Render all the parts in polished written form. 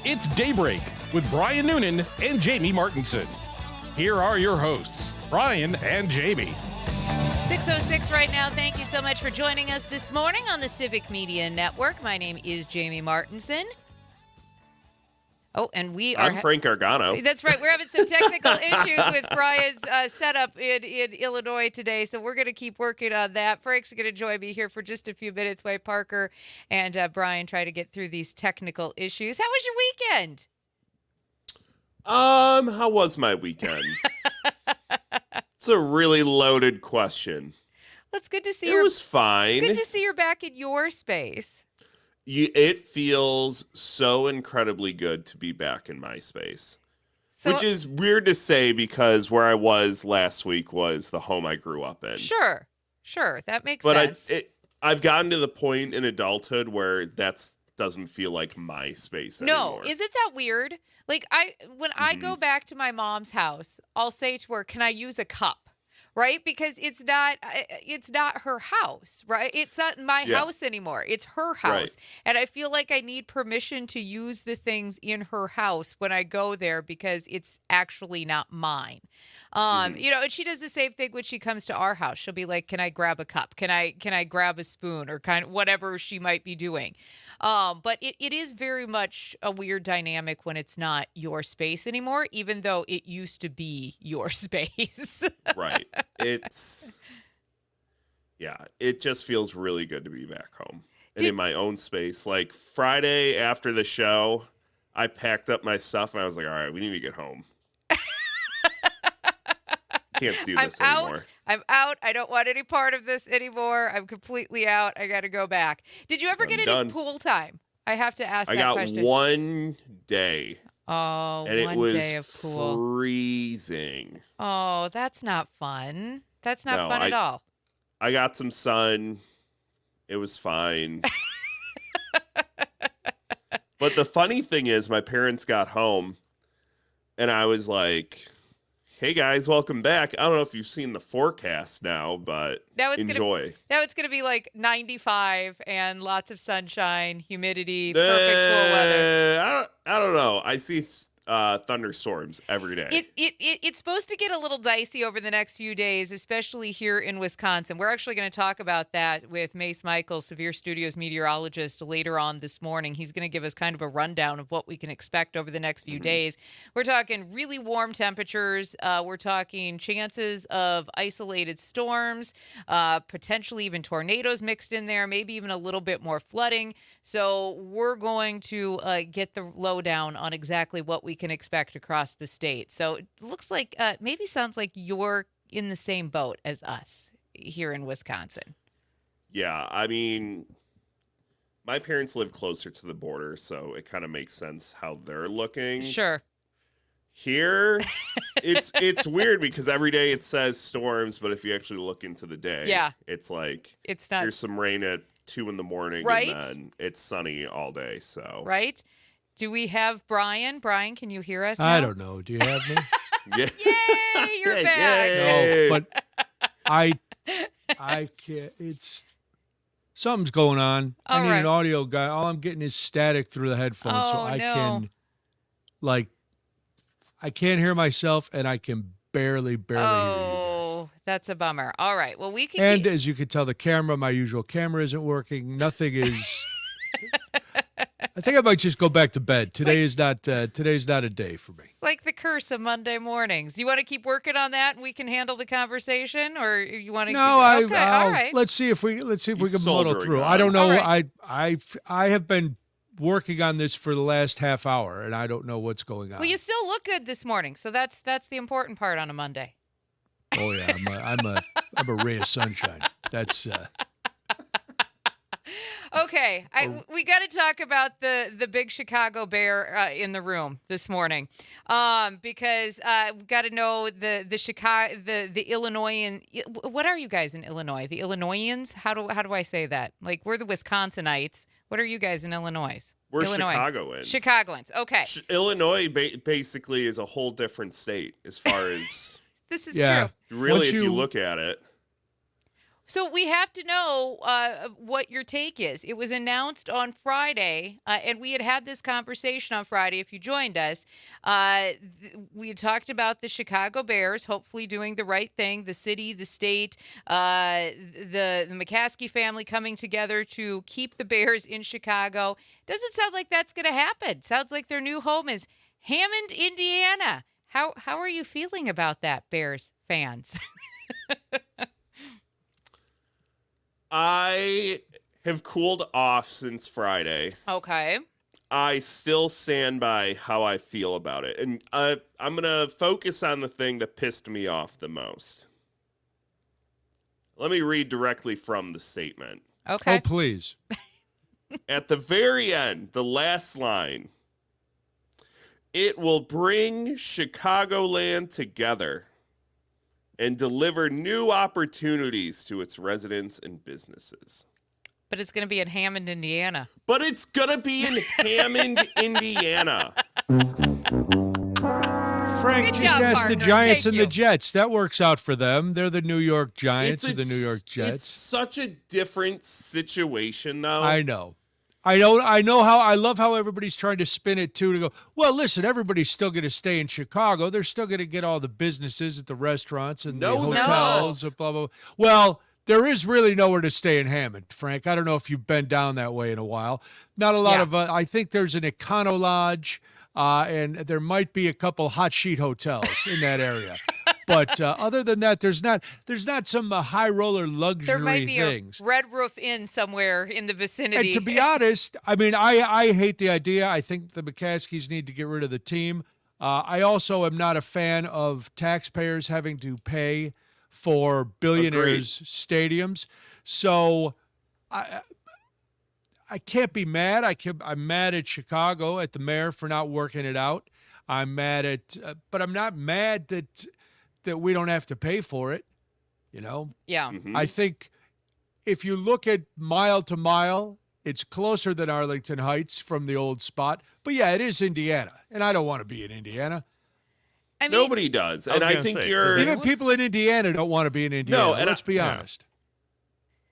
It's Daybreak with Brian Noonan and Jamie Martinson. Here are your hosts, Brian and Jamie. 6:06 right now. Thank you so much for joining us this morning on the Civic Media Network. My name is Jamie Martinson. Oh, and I'm Frank Gargano. That's right. We're having some technical issues with Brian's setup in Illinois today, so we're going to keep working on that. Frank's going to join me here for just a few minutes while Parker and Brian try to get through these technical issues. How was your weekend? How was my weekend? It's a really loaded question. Well, it's good to see It was fine. It's good to see you're back in your space. It feels so incredibly good to be back in my space, which is weird to say because where I was last week was the home I grew up in. Sure. That makes sense. But I've gotten to the point in adulthood where that doesn't feel like my space anymore. No, isn't that weird? Like when I go back to my mom's house, I'll say to her, "Can I use a cup?" Right? Because it's not her house, right? It's not my house anymore. It's her house. Right. And I feel like I need permission to use the things in her house when I go there because it's actually not mine. You know, and she does the same thing when she comes to our house. She'll be like, "Can I grab a cup? Can I grab a spoon?" Or kind of whatever she might be doing. But it is very much a weird dynamic when it's not your space anymore, even though it used to be your space. Right. It just feels really good to be back home and in my own space. Like Friday after the show, I packed up my stuff and I was like, all right, we need to get home. Can't do this anymore. I'm out. I don't want any part of this anymore. I'm completely out. I got to go back. Did you ever get any pool time? I have to ask that question. I got one day. Oh, and one it was day of pool. Freezing. Oh, that's not fun. That's not fun at all. I got some sun. It was fine. But the funny thing is, my parents got home, and I was like, hey, guys, welcome back. I don't know if you've seen the forecast now, but enjoy. Now it's going to be like 95 and lots of sunshine, humidity, perfect cool weather. I don't know. I see thunderstorms every day. It's supposed to get a little dicey over the next few days, especially here in Wisconsin. We're actually going to talk about that with Mace Michael, Severe Studios meteorologist, later on this morning. He's going to give us kind of a rundown of what we can expect over the next few days. We're talking really warm temperatures. We're talking chances of isolated storms, potentially even tornadoes mixed in there, maybe even a little bit more flooding. So we're going to get the lowdown on exactly what we can expect across the state. So it looks like maybe sounds like you're in the same boat as us here in Wisconsin. Yeah, I mean, my parents live closer to the border, so it kind of makes sense how they're looking. Sure. Here, it's weird because every day it says storms, but if you actually look into the day, it's like it's not. There's some rain at 2 a.m, right? And then it's sunny all day. So right. Do we have Brian? Brian, can you hear us now? I don't know. Do you have me? Yeah. Yay, you're back. Yay. No, but I can't. It's something's going on. I need an audio guy. All I'm getting is static through the headphones, so I can, I can't hear myself, and I can barely hear you guys. Oh, that's a bummer. All right. Well, we can. And as you can tell, the camera, my usual camera, isn't working. Nothing is. I think I might just go back to bed. Today's not a day for me. It's like the curse of Monday mornings. You want to keep working on that, and we can handle the conversation, or you want to? No, all right. Let's see if we can muddle through. I don't know. Right. I have been working on this for the last half hour, and I don't know what's going on. Well, you still look good this morning, so that's the important part on a Monday. Oh yeah, I'm a ray of sunshine. That's. Okay, we got to talk about the big Chicago bear in the room this morning, because we got to know the Illinoisan. What are you guys in Illinois? The Illinoisans? How do I say that? Like, we're the Wisconsinites. What are you guys in Illinois? We're Illinois. Chicagoans. Chicagoans. Okay. Illinois basically is a whole different state as far as this is true. Really, if you look at it. So we have to know what your take is. It was announced on Friday, and we had this conversation on Friday. If you joined us, we had talked about the Chicago Bears hopefully doing the right thing, the city, the state, the McCaskey family coming together to keep the Bears in Chicago. Doesn't sound like that's going to happen. Sounds like their new home is Hammond, Indiana. How are you feeling about that, Bears fans? I have cooled off since Friday. Okay. I still stand by how I feel about it. And I'm going to focus on the thing that pissed me off the most. Let me read directly from the statement. Okay. Oh, please. At the very end, the last line, it will bring Chicagoland together and deliver new opportunities to its residents and businesses. But it's going to be in Hammond, Indiana. But it's going to be in Hammond, Indiana. Frank, Good just job, ask the partner. Giants Thank and you. the Jets. That works out for them. They're the New York Giants and the New York It's Jets. such a different situation, though. I know. I know how I love how everybody's trying to spin it too to go, well, listen, everybody's still going to stay in Chicago. They're still going to get all the businesses at the restaurants and the hotels and blah, blah, blah. Well, there is really nowhere to stay in Hammond, Frank. I don't know if you've been down that way in a while. Not a lot of I think there's an Econo Lodge and there might be a couple hot sheet hotels in that area. But other than that, there's not some high roller luxury There might be things. a Red Roof Inn somewhere in the vicinity. And to be honest, I mean, I hate the idea. I think the McCaskies need to get rid of the team. I also am not a fan of taxpayers having to pay for billionaires' stadiums. So I can't be mad. I'm mad at Chicago, at the mayor for not working it out. I'm mad at, but I'm not mad that we don't have to pay for it, you know? Yeah. Mm-hmm. I think if you look at mile to mile, it's closer than Arlington Heights from the old spot. But yeah, it is Indiana, and I don't want to be in Indiana. I mean, Nobody does. And I think Even people in Indiana don't want to be in Indiana. No, and let's be honest.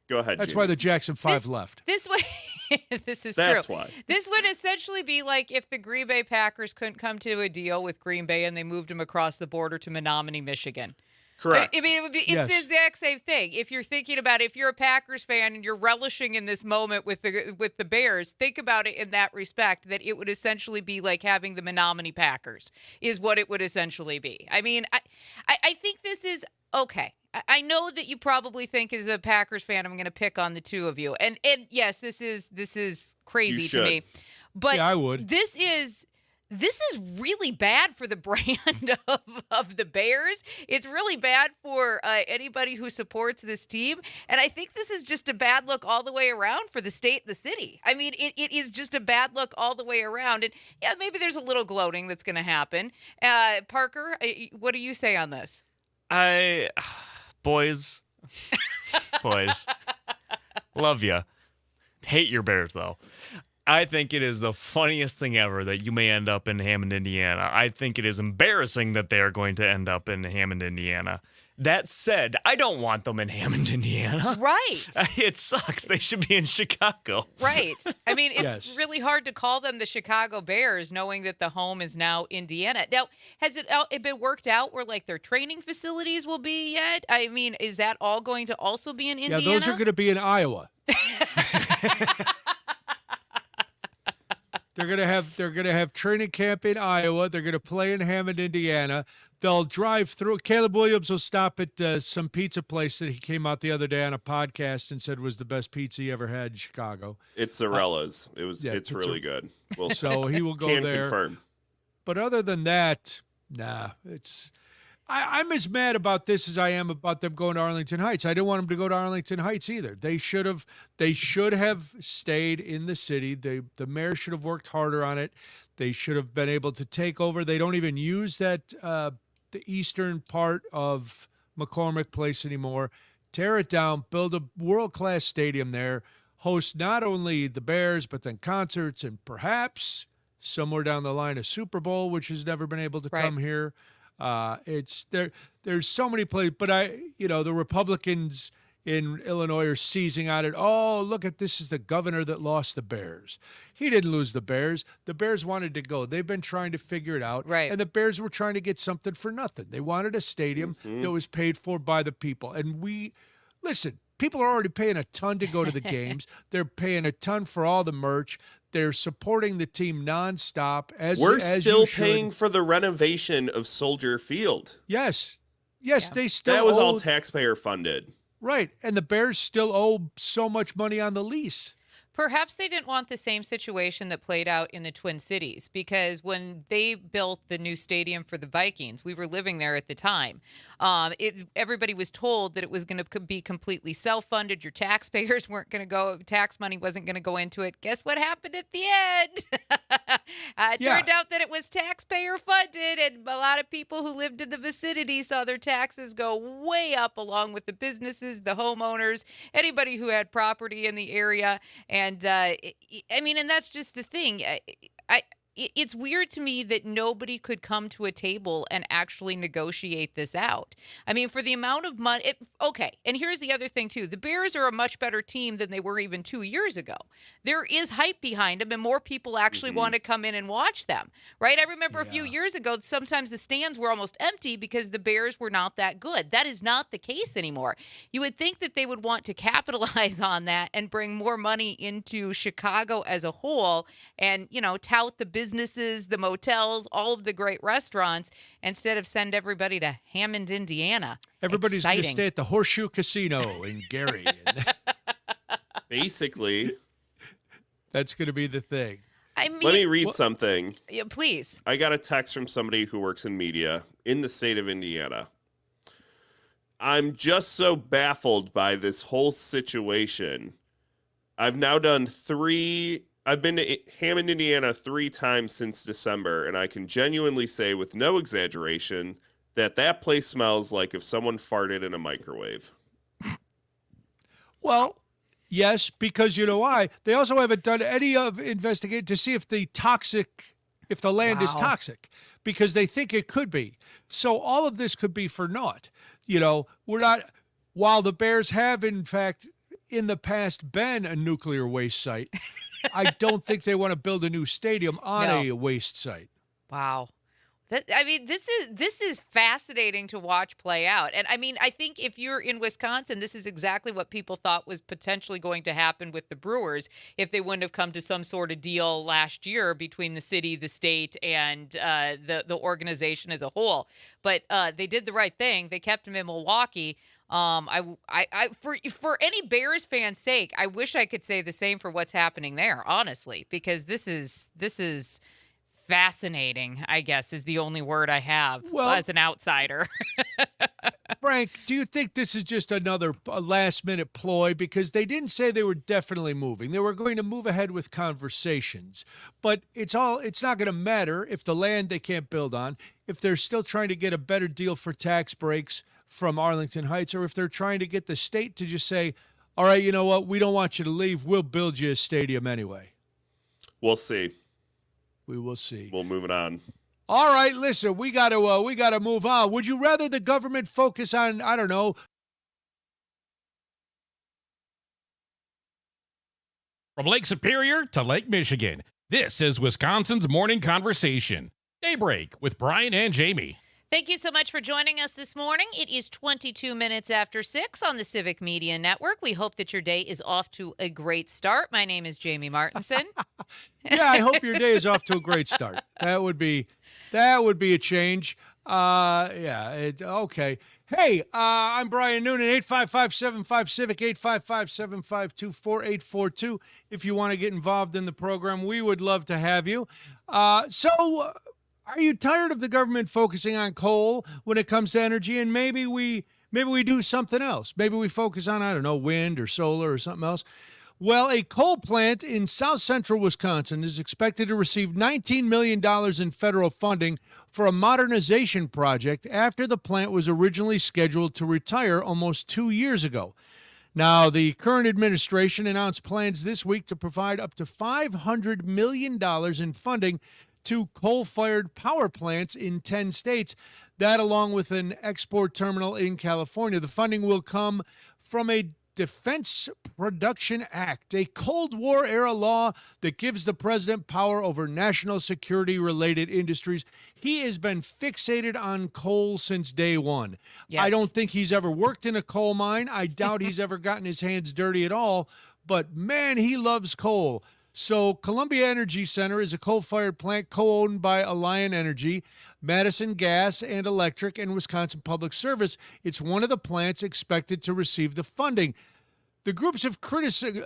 Go ahead, That's Jamie. why the Jackson 5 left. This way, this is That's true. why. This would essentially be like if the Green Bay Packers couldn't come to a deal with Green Bay and they moved them across the border to Menominee, Michigan. Correct. I mean, it's the exact same thing. If you're thinking about it, if you're a Packers fan and you're relishing in this moment with the Bears, think about it in that respect, that it would essentially be like having the Menominee Packers is what it would essentially be. I mean, I think this is okay. I know that you probably think as a Packers fan, I'm going to pick on the two of you. And yes, this is crazy to me. But yeah, I would. This is really bad for the brand of the Bears. It's really bad for anybody who supports this team. And I think this is just a bad look all the way around for the state and the city. I mean, it is just a bad look all the way around. And yeah, maybe there's a little gloating that's going to happen. Parker, what do you say on this? Boys, love ya. Hate your Bears, though. I think it is the funniest thing ever that you may end up in Hammond, Indiana. I think it is embarrassing that they are going to end up in Hammond, Indiana. That said, I don't want them in Hammond, Indiana. Right. It sucks. They should be in Chicago. Right. I mean, it's really hard to call them the Chicago Bears knowing that the home is now Indiana. Now, has it been worked out where, like, their training facilities will be yet? I mean, is that all going to also be in Indiana? Yeah, those are going to be in Iowa. They're gonna have training camp in Iowa. They're gonna play in Hammond, Indiana. They'll drive through. Caleb Williams will stop at some pizza place that he came out the other day on a podcast and said was the best pizza he ever had in Chicago. It's Zarella's. It's really good. Well, so he will go can there. Confirm. But other than that, nah. I'm as mad about this as I am about them going to Arlington Heights. I didn't want them to go to Arlington Heights either. They should have stayed in the city. The mayor should have worked harder on it. They should have been able to take over. They don't even use that the eastern part of McCormick Place anymore. Tear it down, build a world-class stadium there, host not only the Bears but then concerts and perhaps somewhere down the line a Super Bowl, which has never been able to come here. It's there. There's so many places, but the Republicans in Illinois are seizing on it. Oh, look at this is the governor that lost the Bears. He didn't lose the Bears. The Bears wanted to go. They've been trying to figure it out. Right. And the Bears were trying to get something for nothing. They wanted a stadium that was paid for by the people. And listen, people are already paying a ton to go to the games. They're paying a ton for all the merch. They're supporting the team nonstop. We're as still you should. paying for the renovation of Soldier Field. Yes, Yeah. they still That was owe, all taxpayer funded. right. And the Bears still owe so much money on the lease. Perhaps they didn't want the same situation that played out in the Twin Cities, because when they built the new stadium for the Vikings, we were living there at the time. Everybody was told that it was going to be completely self-funded. Your taxpayers weren't going to go, tax money wasn't going to go into it. Guess what happened at the end? It turned out that it was taxpayer funded, and a lot of people who lived in the vicinity saw their taxes go way up, along with the businesses, the homeowners, anybody who had property in the area. And and that's just the thing. It's weird to me that nobody could come to a table and actually negotiate this out. I mean, for the amount of money. Okay, and here's the other thing, too. The Bears are a much better team than they were even 2 years ago. There is hype behind them, and more people actually want to come in and watch them, right? I remember a few years ago, sometimes the stands were almost empty because the Bears were not that good. That is not the case anymore. You would think that they would want to capitalize on that and bring more money into Chicago as a whole and, tout the businesses, the motels, all of the great restaurants, instead of send everybody to Hammond, Indiana. Everybody's going to Exciting. stay at the Horseshoe Casino in Gary. Basically. That's going to be the thing. I mean, Let me read something. yeah, please. I got a text from somebody who works in media in the state of Indiana. I'm just so baffled by this whole situation. I've been to Hammond, Indiana 3 times since December, and I can genuinely say with no exaggeration that place smells like if someone farted in a microwave. Well, yes, because you know why? They also haven't done any of investigate to see if the land is toxic, because they think it could be. So all of this could be for naught. While the Bears have, in fact, in the past been a nuclear waste site, I don't think they want to build a new stadium on a waste site. Wow. This is fascinating to watch play out. And I think if you're in Wisconsin, this is exactly what people thought was potentially going to happen with the Brewers if they wouldn't have come to some sort of deal last year between the city, the state, and the organization as a whole. But they did the right thing. They kept him in Milwaukee. For any Bears fan's sake, I wish I could say the same for what's happening there, honestly, because this is fascinating, I guess, is the only word I have as an outsider. Frank, do you think this is just a last-minute ploy? Because they didn't say they were definitely moving. They were going to move ahead with conversations. But it's not going to matter if the land they can't build on, if they're still trying to get a better deal for tax breaks from Arlington Heights, or if they're trying to get the state to just say, all right, you know what, we don't want you to leave. We'll build you a stadium anyway. We'll see. We will see. We'll move it on. All right, listen, we got to move on. Would you rather the government focus on, I don't know, From Lake Superior to Lake Michigan, this is Wisconsin's Morning Conversation. Daybreak with Brian and Jamie. Thank you so much for joining us this morning. It is 22 minutes after 6 on the Civic Media Network. We hope that your day is off to a great start. My name is Jamie Martinson. Yeah, I hope your day is off to a great start. That would be a change. Okay. Hey, I'm Brian Noonan, 855-75-CIVIC, 855-752-4842. If you want to get involved in the program, we would love to have you. Are you tired of the government focusing on coal when it comes to energy? And maybe we do something else. Maybe we focus on, I don't know, wind or solar or something else. Well, a coal plant in south central Wisconsin is expected to receive $19 million in federal funding for a modernization project after the plant was originally scheduled to retire almost 2 years ago. Now, the current administration announced plans this week to provide up to $500 million in funding 2 coal-fired power plants in 10 states. That, along with an export terminal in California. The funding will come from a Defense Production Act, a Cold War-era law that gives the president power over national security-related industries. He has been fixated on coal since day one. Yes. I don't think he's ever worked in a coal mine. I doubt he's ever gotten his hands dirty at all. But, man, he loves coal. So Columbia Energy Center is a coal-fired plant co-owned by Alliant Energy, Madison Gas and Electric, and Wisconsin Public Service. It's one of the plants expected to receive the funding. The groups have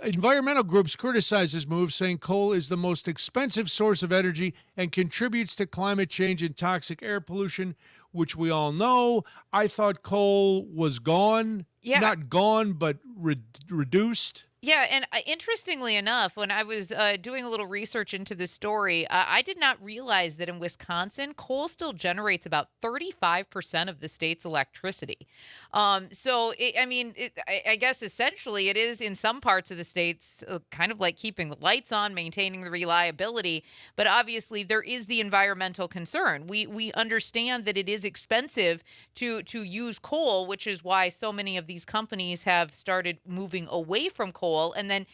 environmental groups criticize this move, saying coal is the most expensive source of energy and contributes to climate change and toxic air pollution, which we all know. I thought coal was gone. Yeah. Not gone, but reduced. Yeah, and interestingly enough, when I was doing a little research into this story, I did not realize that in Wisconsin, coal still generates about 35% of the state's electricity. I guess essentially it is in some parts of the states kind of like keeping the lights on, maintaining the reliability. But obviously, there is the environmental concern. We understand that it is expensive to use coal, which is why so many of these companies have started moving away from coal. And then,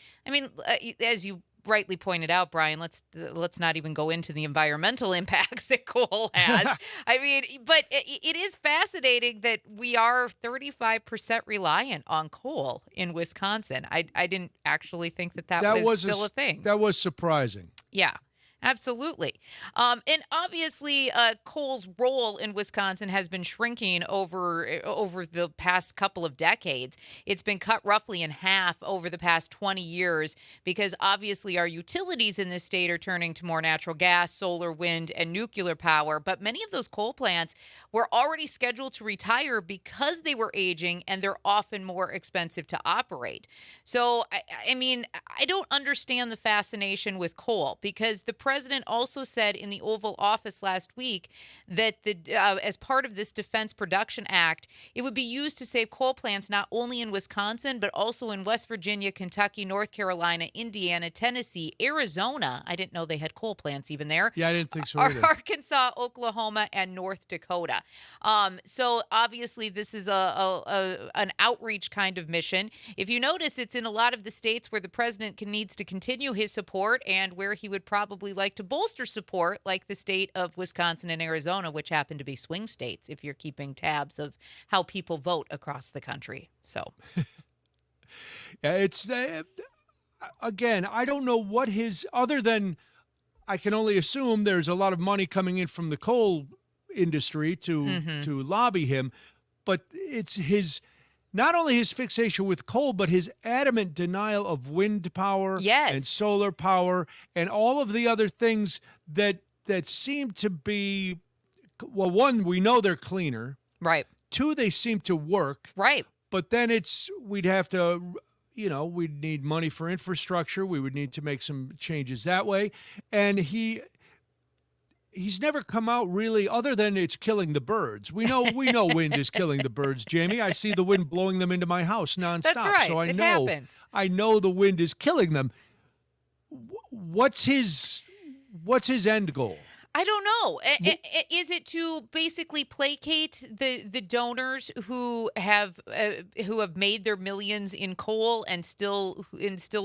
as you rightly pointed out, Brian, let's not even go into the environmental impacts that coal has. But it is fascinating that we are 35% reliant on coal in Wisconsin. I didn't actually think that was still a thing. That was surprising. Yeah. Absolutely. And obviously, coal's role in Wisconsin has been shrinking over the past couple of decades. It's been cut roughly in half over the past 20 years because obviously our utilities in this state are turning to more natural gas, solar, wind, and nuclear power. But many of those coal plants were already scheduled to retire because they were aging and they're often more expensive to operate. So, I don't understand the fascination with coal because the president also said in the Oval Office last week that as part of this Defense Production Act, it would be used to save coal plants not only in Wisconsin, but also in West Virginia, Kentucky, North Carolina, Indiana, Tennessee, Arizona. I didn't know they had coal plants even there. Yeah, I didn't think so either. Arkansas, Oklahoma, and North Dakota. So obviously this is an outreach kind of mission. If you notice, it's in a lot of the states where the president needs to continue his support and where he would probably like to bolster support, like the state of Wisconsin and Arizona, which happen to be swing states, if you're keeping tabs of how people vote across the country. So, yeah, it's again, I don't know what other than I can only assume there's a lot of money coming in from the coal industry to lobby him, but it's not only his fixation with coal, but his adamant denial of wind power and solar power and all of the other things that seem to be, well, one, we know they're cleaner. Right. Two, they seem to work. Right. But then we'd have to, we'd need money for infrastructure. We would need to make some changes that way. And he's never come out really, other than it's killing the birds. We know wind is killing the birds, Jamie. I see the wind blowing them into my house nonstop. That's right. So it happens. I know the wind is killing them. What's his end goal? I don't know. Is it to basically placate the donors who have made their millions in coal and still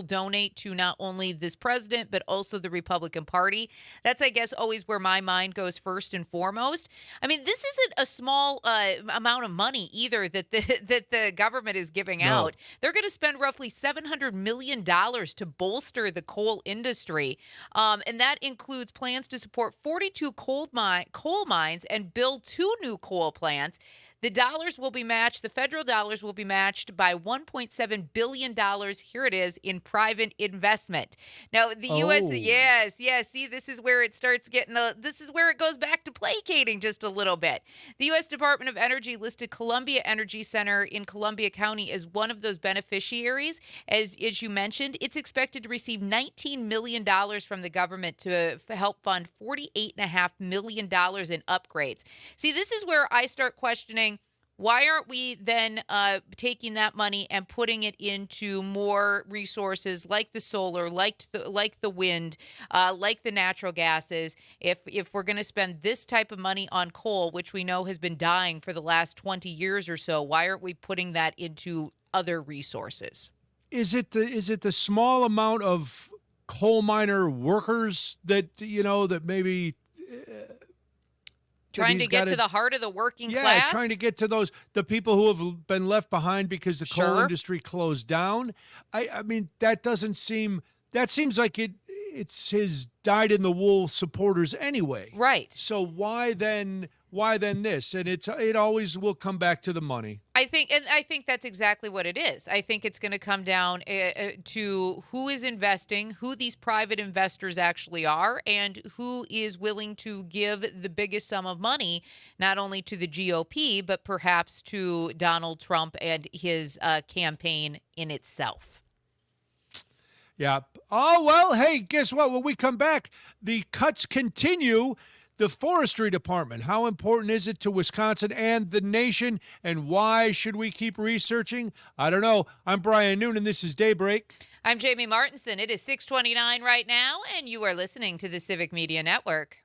donate to not only this president but also the Republican Party? That's, I guess, always where my mind goes first and foremost. This isn't a small amount of money either that the government is giving out. They're going to spend roughly $700 million to bolster the coal industry, and that includes plans to support 42 coal mines and build 2 new coal plants. The federal dollars will be matched by $1.7 billion. Here it is in private investment. Now, the U.S., yes. See, this is where it starts this is where it goes back to placating just a little bit. The U.S. Department of Energy listed Columbia Energy Center in Columbia County as one of those beneficiaries. As you mentioned, it's expected to receive $19 million from the government to help fund $48.5 million in upgrades. See, this is where I start questioning, why aren't we then taking that money and putting it into more resources like the solar, like the wind, like the natural gases? If we're going to spend this type of money on coal, which we know has been dying for the last 20 years or so, why aren't we putting that into other resources? Is it the small amount of coal miner workers that that maybe trying to get to the heart of the working class? Trying to get to the people who have been left behind because the coal industry closed down. I mean, that seems like it's his dyed-in-the-wool supporters anyway. Right. So why then this? And it always will come back to the money. I think that's exactly what it is. I think it's going to come down to who is investing, who these private investors actually are, and who is willing to give the biggest sum of money, not only to the GOP, but perhaps to Donald Trump and his campaign in itself. Yeah. Oh, well, hey, guess what? When we come back, the cuts continue. The Forestry Department, how important is it to Wisconsin and the nation, and why should we keep researching? I don't know. I'm Brian Noonan. This is Daybreak. I'm Jamie Martinson. It is 6:29 right now, and you are listening to the Civic Media Network.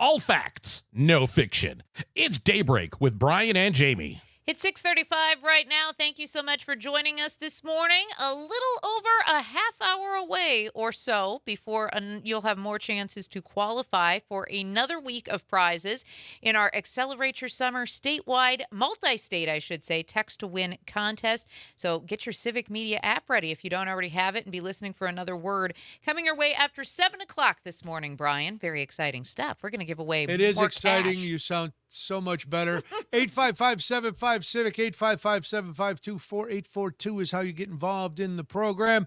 All facts, no fiction. It's Daybreak with Brian and Jamie. It's 6:35 right now. Thank you so much for joining us this morning. A little over a half hour away or so before you'll have more chances to qualify for another week of prizes in our Accelerate Your Summer statewide, multi-state, I should say, text to win contest. So get your Civic Media app ready if you don't already have it, and be listening for another word coming your way after 7 o'clock this morning, Brian. Very exciting stuff. We're going to give away more It is exciting. cash. You sound so much better. 855-75-CIVIC, 855-752-4842 is how you get involved in the program.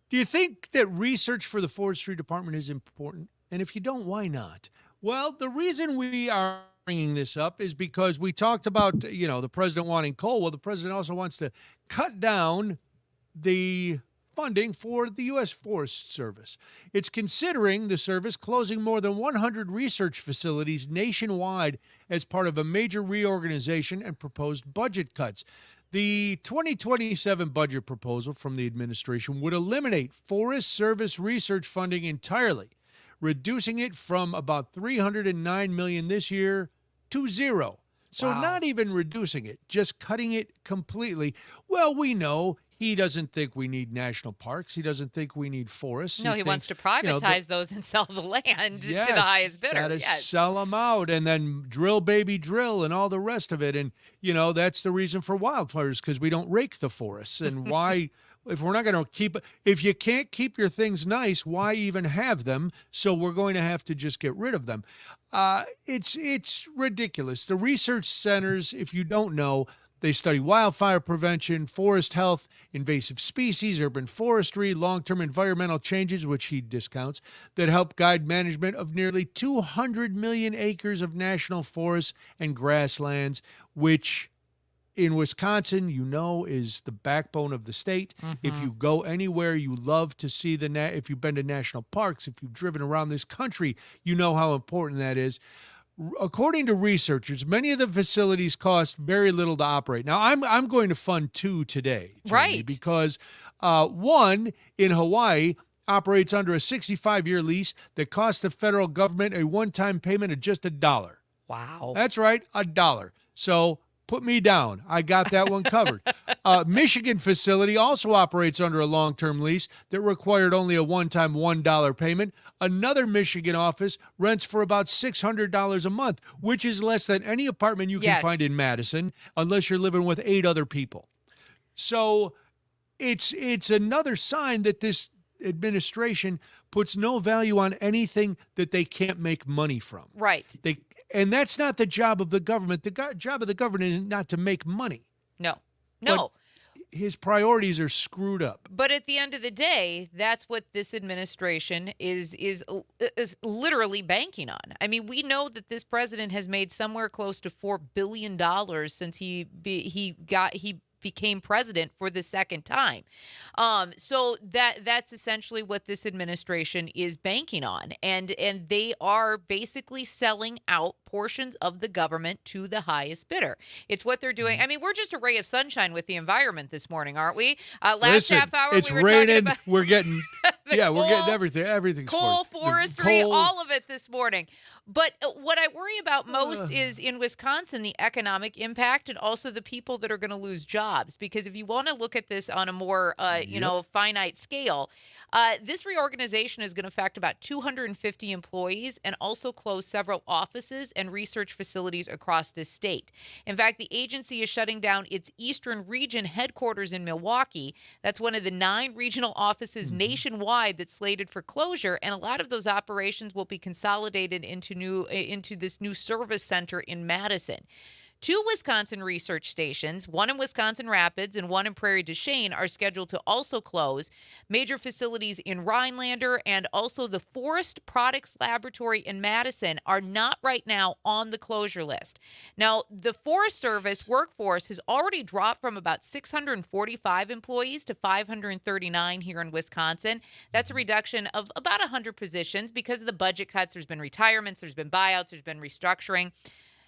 Do you think that research for the Forestry Department is important? And if you don't, why not? Well, the reason we are bringing this up is because we talked about, the president wanting coal. Well, the president also wants to cut down the funding for the U.S. Forest Service. It's considering the service closing more than 100 research facilities nationwide as part of a major reorganization and proposed budget cuts. The 2027 budget proposal from the administration would eliminate Forest Service research funding entirely, reducing it from about $309 million this year to zero. So not even reducing it, just cutting it completely. Well, we know he doesn't think we need national parks. He doesn't think we need forests. No, he wants to privatize those and sell the land to the highest bidder. Gotta sell them out and then drill, baby, drill, and all the rest of it. And, that's the reason for wildfires, because we don't rake the forests. And why, if we're not going to if you can't keep your things nice, why even have them? So we're going to have to just get rid of them. It's ridiculous. The research centers, if you don't know, they study wildfire prevention, forest health, invasive species, urban forestry, long-term environmental changes, which he discounts, that help guide management of nearly 200 million acres of national forests and grasslands, which in Wisconsin, is the backbone of the state. Mm-hmm. If you go anywhere, you love to see if you've been to national parks, if you've driven around this country, you know how important that is. According to researchers, many of the facilities cost very little to operate. Now, I'm going to fund two today, Jamie, right? Because one in Hawaii operates under a 65-year lease that costs the federal government a one-time payment of just $1. Wow, that's right, $1. So put me down. I got that one covered. Michigan facility also operates under a long-term lease that required only a one-time $1 payment. Another Michigan office rents for about $600 a month, which is less than any apartment you can find in Madison, unless you're living with 8 other people. So it's another sign that this administration puts no value on anything that they can't make money from. Right. And that's not the job of the government. The job of the government is not to make money. No. But his priorities are screwed up. But at the end of the day, that's what this administration is literally banking on. I mean, we know that this president has made somewhere close to $4 billion since he became president for the second time. So that's essentially what this administration is banking on. And they are basically selling out portions of the government to the highest bidder. It's what they're doing. I mean, we're just a ray of sunshine with the environment this morning, aren't we? Last half hour, it's we were raining. talking about We're getting, the we're getting coal, everything. Everything's coal, for forestry, coal. all of it this morning. But what I worry about most is in Wisconsin, the economic impact and also the people that are going to lose jobs. Because if you want to look at this on a more, finite scale, this reorganization is going to affect about 250 employees and also close several offices and research facilities across this state. In fact, the agency is shutting down its Eastern Region headquarters in Milwaukee. That's one of the 9 regional offices nationwide that's slated for closure, and a lot of those operations will be consolidated into this new service center in Madison. 2 Wisconsin research stations, one in Wisconsin Rapids and one in Prairie du Chien, are scheduled to also close. Major facilities in Rhinelander and also the Forest Products Laboratory in Madison are not right now on the closure list. Now, the Forest Service workforce has already dropped from about 645 employees to 539 here in Wisconsin. That's a reduction of about 100 positions because of the budget cuts. There's been retirements, there's been buyouts, there's been restructuring.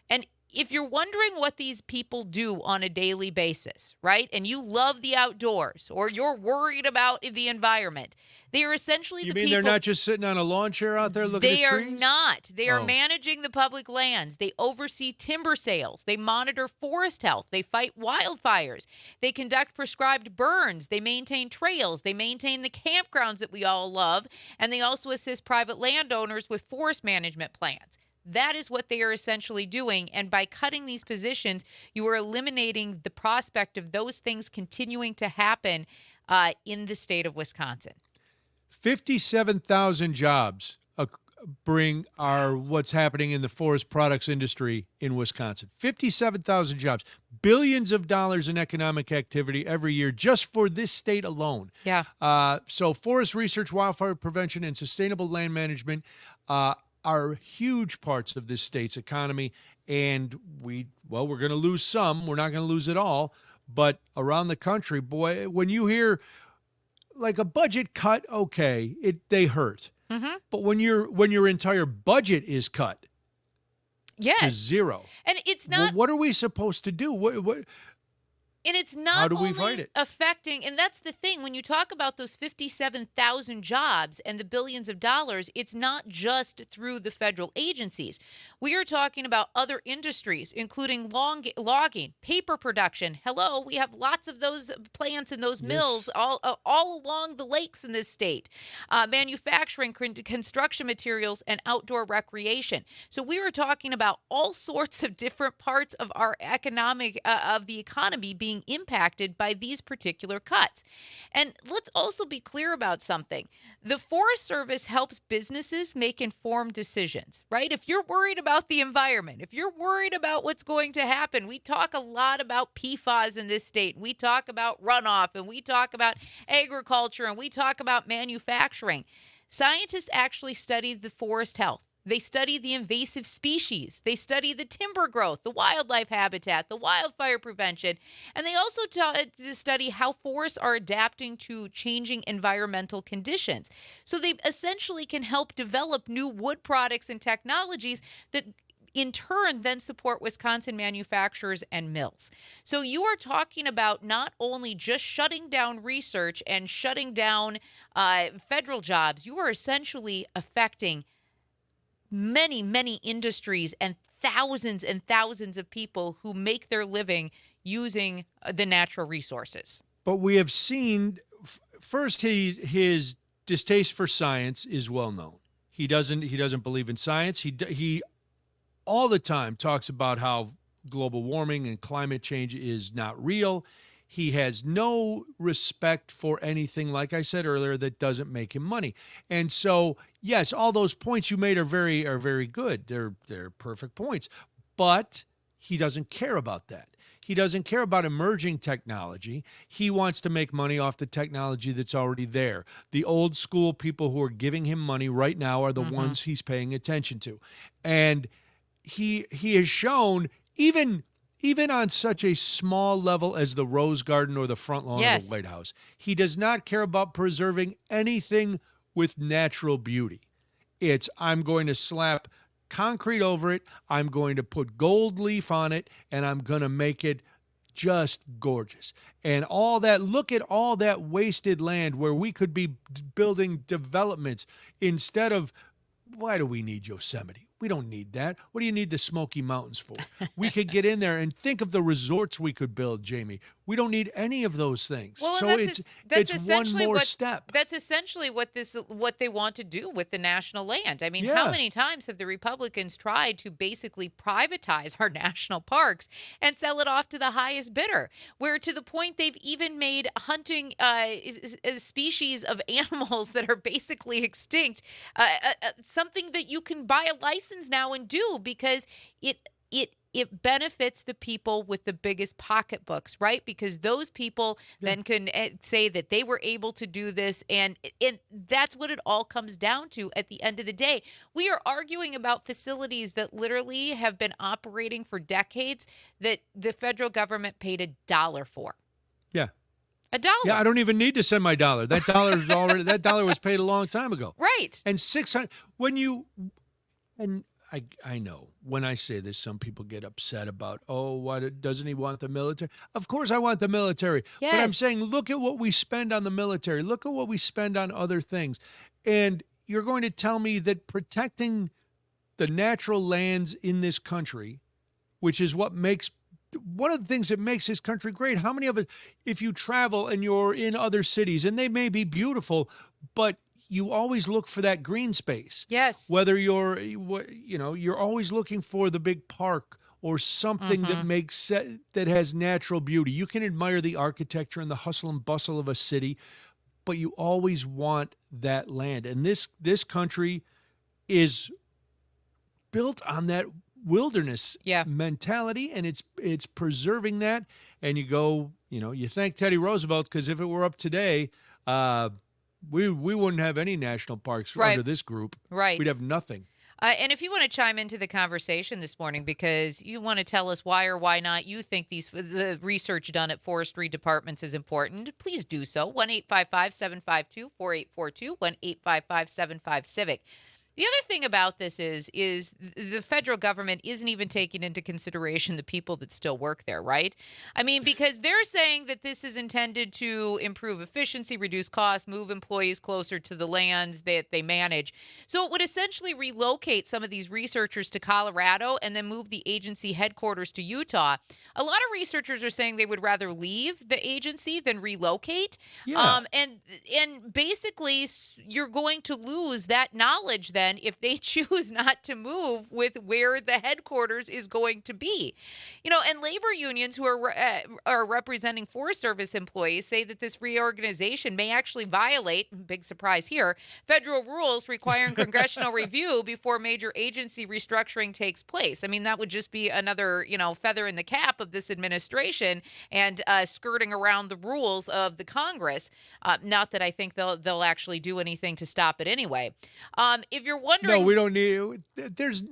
And if you're wondering what these people do on a daily basis, right, and you love the outdoors or you're worried about the environment, they are essentially You the mean people. they're not just sitting on a lawn chair out there looking They at are trees? not. They are Oh. managing the public lands. They oversee timber sales. They monitor forest health. They fight wildfires. They conduct prescribed burns. They maintain trails. They maintain the campgrounds that we all love. And they also assist private landowners with forest management plans. That is what they are essentially doing. And by cutting these positions, you are eliminating the prospect of those things continuing to happen in the state of Wisconsin. 57,000 jobs bring our what's happening in the forest products industry in Wisconsin. 57,000 jobs, billions of dollars in economic activity every year just for this state alone. Yeah. So forest research, wildfire prevention, and sustainable land management are huge parts of this state's economy. And we're going to lose some. We're not going to lose it all. But around the country, boy, when you hear like a budget cut, okay, they hurt. Mm-hmm. But when your entire budget is cut Yes. to zero, And it's not. what are we supposed to do? What And it's not How do we only fight it? affecting, and that's the thing, when you talk about those 57,000 jobs and the billions of dollars, it's not just through the federal agencies. We are talking about other industries, including logging, paper production. Hello, we have lots of those plants and those mills all along the lakes in this state. Manufacturing, construction materials, and outdoor recreation. So we were talking about all sorts of different parts of our of the economy being impacted by these particular cuts. And let's also be clear about something. The Forest Service helps businesses make informed decisions, right? If you're worried about the environment, if you're worried about what's going to happen, we talk a lot about PFAS in this state. We talk about runoff, and we talk about agriculture, and we talk about manufacturing. Scientists actually study the forest health. They study the invasive species. They study the timber growth, the wildlife habitat, the wildfire prevention. And they also study how forests are adapting to changing environmental conditions. So they essentially can help develop new wood products and technologies that in turn then support Wisconsin manufacturers and mills. So you are talking about not only just shutting down research and shutting down federal jobs, you are essentially affecting many, many industries and thousands of people who make their living using the natural resources. But we have seen, first, his distaste for science is well known. He doesn't believe in science. He all the time talks about how global warming and climate change is not real. He has no respect for anything, like I said earlier, that doesn't make him money. And so, yes, all those points you made are very good. They're perfect points. But he doesn't care about that. He doesn't care about emerging technology. He wants to make money off the technology that's already there. The old school people who are giving him money right now are the ones he's paying attention to. And he has shown, even even on such a small level as the Rose Garden or the front lawn of the White House. He does not care about preserving anything with natural beauty. It's, I'm going to slap concrete over it, I'm going to put gold leaf on it, and I'm going to make it just gorgeous. And all that, look at all that wasted land where we could be building developments instead of, why do we need Yosemite? We don't need that. What do you need the Smoky Mountains for? We could get in there and think of the resorts we could build, Jamie. We don't need any of those things. Well, so it's one more step. That's essentially what they want to do with the national land. I mean, Yeah. how many times have the Republicans tried to basically privatize our national parks and sell it off to the highest bidder? Where to the point they've even made hunting species of animals that are basically extinct something that you can buy a license now and do because it benefits the people with the biggest pocketbooks, right? Because those people then can say that they were able to do this, and that's what it all comes down to at the end of the day. We are arguing about facilities that literally have been operating for decades that the federal government paid $1 for. Yeah. $1. Yeah, I don't even need to send my dollar. That dollar is already that dollar was paid a long time ago. Right. And 600 I know when I say this, some people get upset about, why doesn't he want the military? Of course I want the military. Yes. But I'm saying, look at what we spend on the military. Look at what we spend on other things. And you're going to tell me that protecting the natural lands in this country, which is what makes one of the things that makes this country great. How many of us, if you travel and you're in other cities, and they may be beautiful, but you always look for that green space. Yes. Whether you're always looking for the big park or something that that has natural beauty. You can admire the architecture and the hustle and bustle of a city, but you always want that land. And this country is built on that wilderness mentality, and it's preserving that. And you go, you thank Teddy Roosevelt, because if it were up today, we wouldn't have any national parks under this group. Right. We'd have nothing. And if you want to chime into the conversation this morning because you want to tell us why or why not you think the research done at forestry departments is important, please do so. 1-855-752-4842, 1-855-75-CIVIC. The other thing about this is the federal government isn't even taking into consideration the people that still work there, right? I mean, because they're saying that this is intended to improve efficiency, reduce costs, move employees closer to the lands that they manage. So it would essentially relocate some of these researchers to Colorado and then move the agency headquarters to Utah. A lot of researchers are saying they would rather leave the agency than relocate. Yeah. And basically, you're going to lose that knowledge then if they choose not to move with where the headquarters is going to be. And labor unions who are representing Forest Service employees say that this reorganization may actually violate, big surprise here, federal rules requiring congressional review before major agency restructuring takes place. I mean, that would just be another, feather in the cap of this administration and skirting around the rules of the Congress. Not that I think they'll actually do anything to stop it anyway. If you're wondering, no, we don't need. There's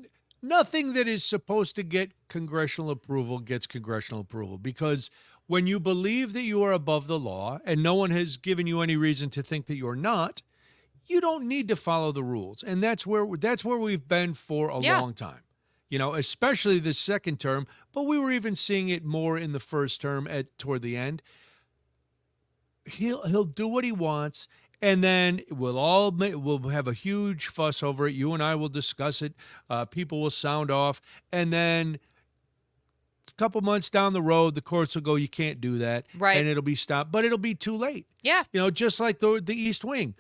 nothing that is supposed to get congressional approval gets congressional approval, because when you believe that you are above the law and no one has given you any reason to think that you're not, you don't need to follow the rules, and that's where we've been for a long time. Especially the second term, but we were even seeing it more in the first term toward the end. He'll do what he wants. And then we'll have a huge fuss over it. You and I will discuss it. People will sound off. And then a couple months down the road, the courts will go, you can't do that. Right. And it'll be stopped. But it'll be too late. Yeah. Just like the East Wing.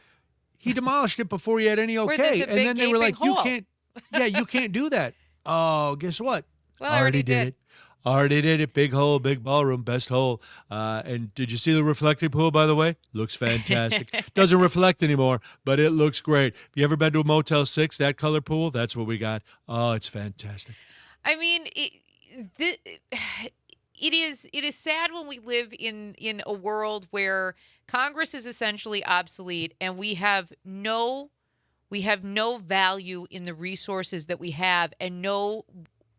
He demolished it before he had any Where okay. there's a And big then they were like, gaping hole. you can't do that. Oh, guess what? Well, I already did. it. Already did it. Big hole, big ballroom, best hole. And did you see the reflecting pool, by the way? Looks fantastic. Doesn't reflect anymore, but it looks great. Have you ever been to a Motel 6, that color pool? That's what we got. Oh, it's fantastic. I mean, it is sad when we live in a world where Congress is essentially obsolete and we have no value in the resources that we have and no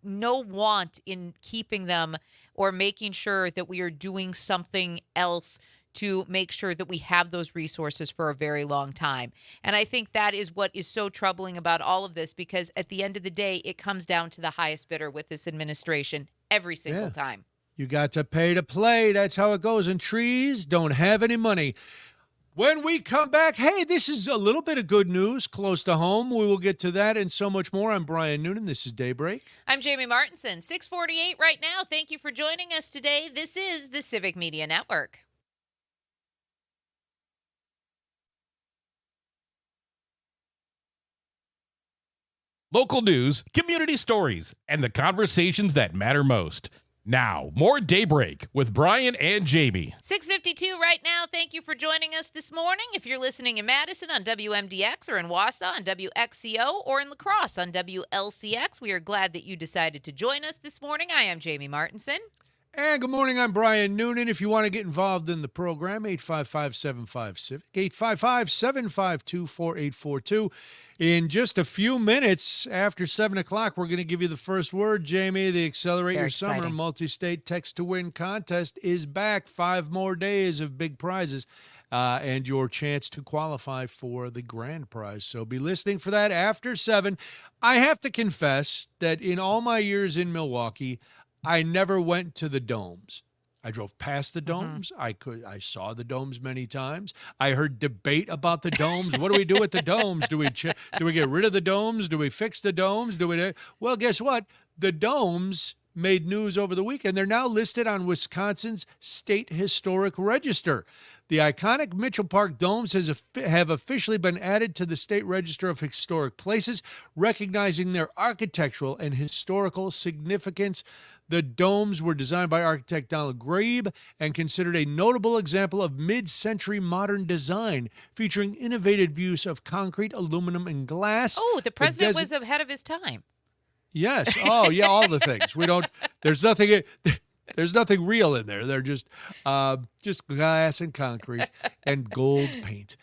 no want in keeping them or making sure that we are doing something else to make sure that we have those resources for a very long time. And I think that is what is so troubling about all of this, because at the end of the day, it comes down to the highest bidder with this administration every single time. You got to pay to play. That's how it goes. And trees don't have any money. When we come back, hey, this is a little bit of good news close to home. We will get to that and so much more. I'm Brian Noonan. This is Daybreak. I'm Jamie Martinson. 6:48 right now. Thank you for joining us today. This is the Civic Media Network. Local news, community stories, and the conversations that matter most. Now, more Daybreak with Brian and Jamie. 6:52 right now. Thank you for joining us this morning. If you're listening in Madison on WMDX or in Wausau on WXCO or in La Crosse on WLCX, we are glad that you decided to join us this morning. I am Jamie Martinson. And good morning, I'm Brian Noonan. If you want to get involved in the program, 855-75-CIVIC, 855-752-4842. In just a few minutes after 7 o'clock, we're going to give you the first word, Jamie. The Accelerate Very Your Summer exciting. Multi-State Text to Win contest is back. 5 more days of big prizes and your chance to qualify for the grand prize. So be listening for that after 7. I have to confess that in all my years in Milwaukee, I never went to the domes. I drove past the domes. I saw the domes many times. I heard debate about the domes. What do we do with the domes? Do we get rid of the domes? Do we fix the domes? Well, guess what? The domes made news over the weekend. They're now listed on Wisconsin's State Historic Register. The iconic Mitchell Park domes have officially been added to the State Register of Historic Places, recognizing their architectural and historical significance. The domes were designed by architect Donald Grabe and considered a notable example of mid-century modern design, featuring innovative use of concrete, aluminum, and glass. Oh, the president was ahead of his time. Yes. Oh, yeah, all the things. There's nothing real in there. They're just glass and concrete and gold paint.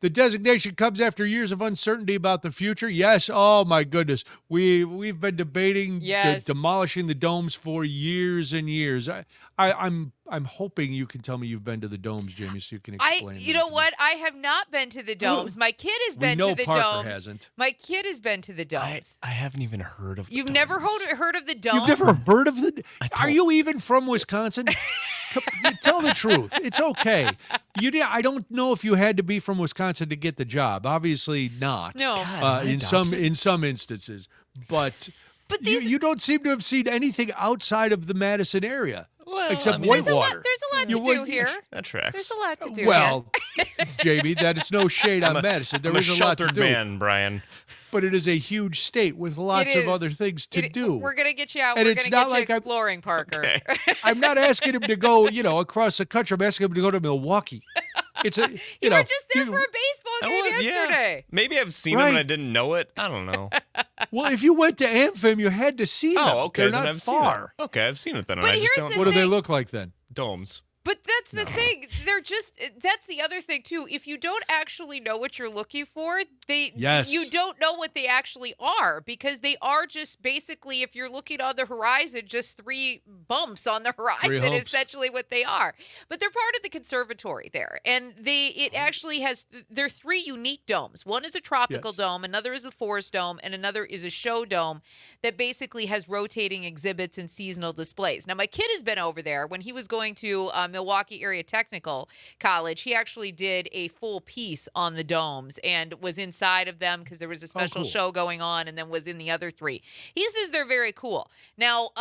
The designation comes after years of uncertainty about the future. Yes. Oh my goodness. We've been debating demolishing the domes for years and years. I'm hoping you can tell me you've been to the domes, Jamie, so you can explain. You know what? I have not been to the domes. My kid has been to the Parker domes. Hasn't. My kid has been to the domes. I haven't even heard of the You've domes. never heard of the domes? You've never heard of the? Are you even from Wisconsin? Tell the truth. It's okay. I don't know if you had to be from Wisconsin to get the job. Obviously not. No. In some instances, but you don't seem to have seen anything outside of the Madison area. Well, except I mean, Whitewater. There's a lot to do here. That tracks. There's a lot to do. Well, Jamie, that is no shade on Madison. There is a lot to sheltered do. man, Brian. But it is a huge state with lots of other things to do. We're going to get you out. And We're it's going to not get you like exploring, Parker. Okay. I'm not asking him to go, across the country. I'm asking him to go to Milwaukee. It's a, you were just there for a baseball game yesterday. Yeah. Maybe I've seen them and I didn't know it. I don't know. Well, if you went to Ampham, you had to see them. Oh, okay. They're then not I've far. seen it. Okay, I've seen it then. But and I just here's don't. the What do they thing. look like then? Domes. But that's the thing. That's the other thing too. If you don't actually know what you're looking for, you don't know what they actually are, because they are just basically, if you're looking on the horizon, just 3 bumps on the horizon, essentially what they are. But they're part of the conservatory there. And it actually has, they're 3 unique domes. One is a tropical dome, another is the forest dome, and another is a show dome that basically has rotating exhibits and seasonal displays. Now, my kid has been over there when he was going to Milwaukee Area Technical College. He actually did a full piece on the domes and was inside of them because there was a special show going on, and then was in the other 3. He says they're very cool. Now,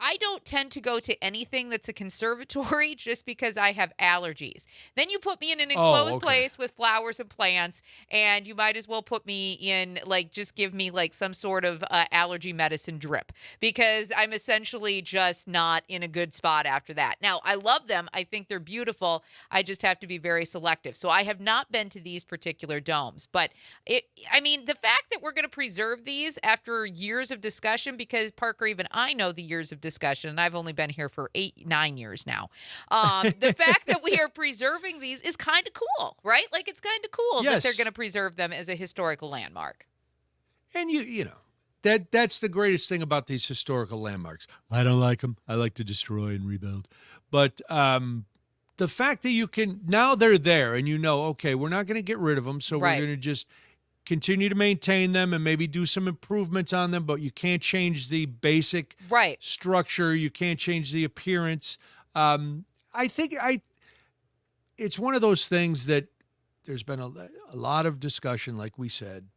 I don't tend to go to anything that's a conservatory just because I have allergies. Then you put me in an enclosed place with flowers and plants, and you might as well put me in, just give me some sort of allergy medicine drip, because I'm essentially just not in a good spot after that. Now, I love them. I think they're beautiful. I just have to be very selective. So I have not been to these particular domes. But, the fact that we're going to preserve these after years of discussion, because Parker, even I know the years of discussion, and I've only been here for 9 years now. The fact that we are preserving these is kind of cool, right? It's kind of cool that they're going to preserve them as a historical landmark. And That's the greatest thing about these historical landmarks. I don't like them. I like to destroy and rebuild. But the fact that you can, now they're there and okay, we're not going to get rid of them, so Right. we're going to just continue to maintain them and maybe do some improvements on them, but you can't change the basic Right. structure. You can't change the appearance. I think it's one of those things that there's been a lot of discussion, like we said,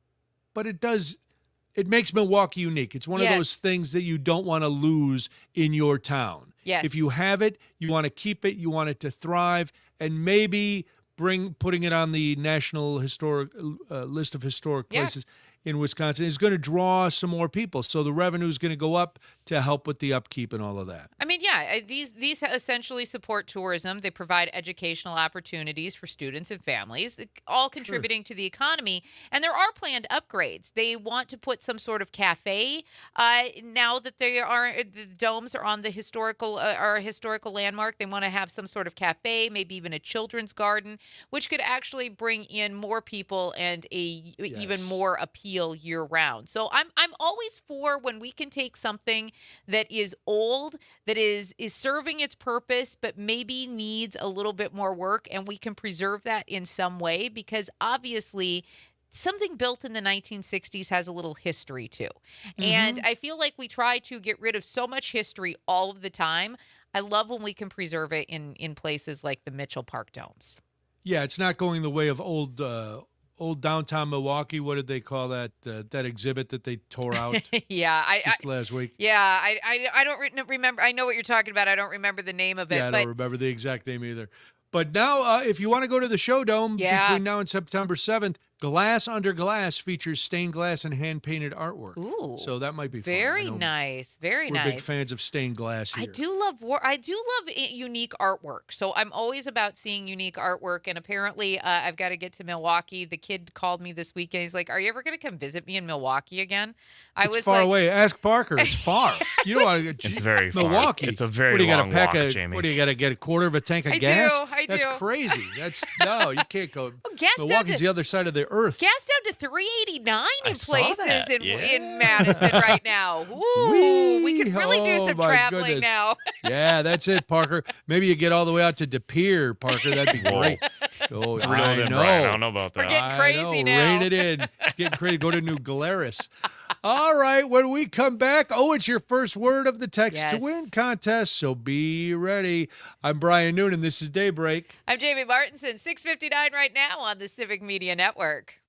but it makes Milwaukee unique. It's one of Yes. those things that you don't want to lose in your town. Yes. If you have it, you want to keep it, you want it to thrive, and maybe putting it on the National Historic list of historic Yeah. places in Wisconsin is going to draw some more people. So the revenue is going to go up to help with the upkeep and all of that. I mean, yeah, these essentially support tourism. They provide educational opportunities for students and families, all contributing to the economy. And there are planned upgrades. They want to put some sort of cafe now that the domes are on the historical landmark. They want to have some sort of cafe, maybe even a children's garden, which could actually bring in more people and even more appeal year round. So I'm always for when we can take something that is old, that is serving its purpose, but maybe needs a little bit more work, and we can preserve that in some way, because obviously something built in the 1960s has a little history too. And I feel like we try to get rid of so much history all of the time. I love when we can preserve it in places like the Mitchell Park domes. Yeah, it's not going the way of old downtown Milwaukee. What did they call that? That exhibit that they tore out Yeah, just last week. Yeah, I don't remember. I know what you're talking about. I don't remember the name of it. Yeah, I but don't remember the exact name either. But now, if you want to go to the Show Dome between now and September 7th, Glass Under Glass features stained glass and hand-painted artwork. Ooh, so that might be fun. very nice. Very we're nice. big fans of stained glass here. I do love unique artwork. So I'm always about seeing unique artwork. And apparently, I've got to get to Milwaukee. The kid called me this weekend. He's like, "Are you ever going to come visit me in Milwaukee again?" It's far away. Ask Parker. It's far. You don't want to go. It's very far. Milwaukee. It's a very long walk, Jamie. What do you got to get a quarter of a tank of I gas? do. That's crazy. No, you can't go. Gas down Milwaukee's to- the other side of the earth. Gas down to $3.89 in saw places that. in Madison right now. Ooh, we could really do Oh, some my traveling goodness. now. Yeah, that's it, Parker. Maybe you get all the way out to De Pere, Parker. That'd be great. Oh, It's real I good, know. Brian. I don't know about that. We're getting I crazy know. now. Rein it in. It's getting crazy. Go to New Glarus. All right, when we come back, it's your first word of the Text to Yes. Win contest, so be ready. I'm Brian Noonan. This is Daybreak. I'm Jamie Martinson, 6:59 right now on the Civic Media Network.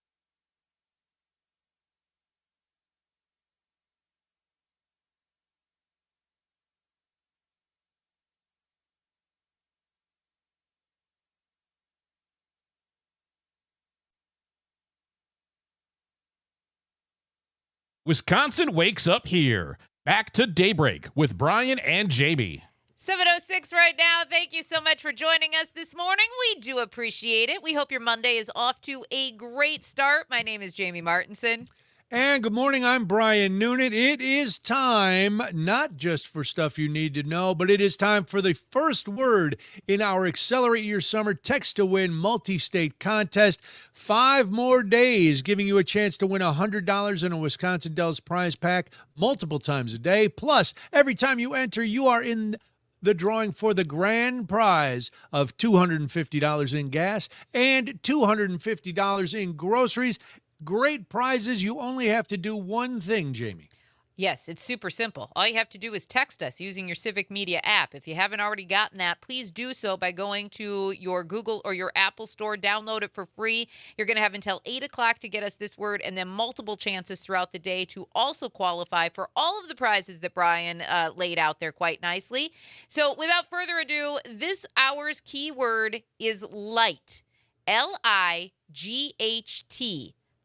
Wisconsin wakes up here. Back to Daybreak with Brian and Jamie. 7:06 right now. Thank you so much for joining us this morning. We do appreciate it. We hope your Monday is off to a great start. My name is Jamie Martinson. And good morning, I'm Brian Noonan. It is time, not just for stuff you need to know, but it is time for the first word in our Accelerate Your Summer Text to Win multi-state contest. 5 more days, giving you a chance to win $100 in a Wisconsin Dells prize pack multiple times a day. Plus, every time you enter, you are in the drawing for the grand prize of $250 in gas and $250 in groceries. Great prizes. You only have to do one thing, Jamie. Yes, it's super simple. All you have to do is text us using your Civic Media app. If you haven't already gotten that, please do so by going to your Google or your Apple store. Download it for free. You're going to have until 8 o'clock to get us this word, and then multiple chances throughout the day to also qualify for all of the prizes that Brian laid out there quite nicely. So without further ado, this hour's keyword is light. L-I-G-H-T.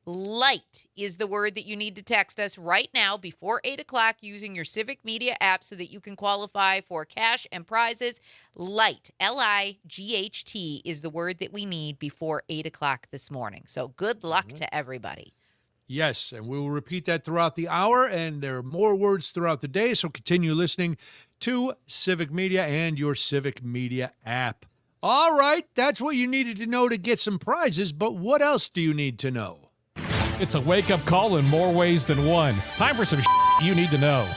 Light is the word that you need to text us right now before 8 o'clock using your Civic Media app so that you can qualify for cash and prizes. Light, L-I-G-H-T, is the word that we need before 8 o'clock this morning. So good luck to everybody. Yes, and we will repeat that throughout the hour, and there are more words throughout the day, so continue listening to Civic Media and your Civic Media app. All right, that's what you needed to know to get some prizes, but what else do you need to know? It's a wake-up call in more ways than one. Time for some you need to know.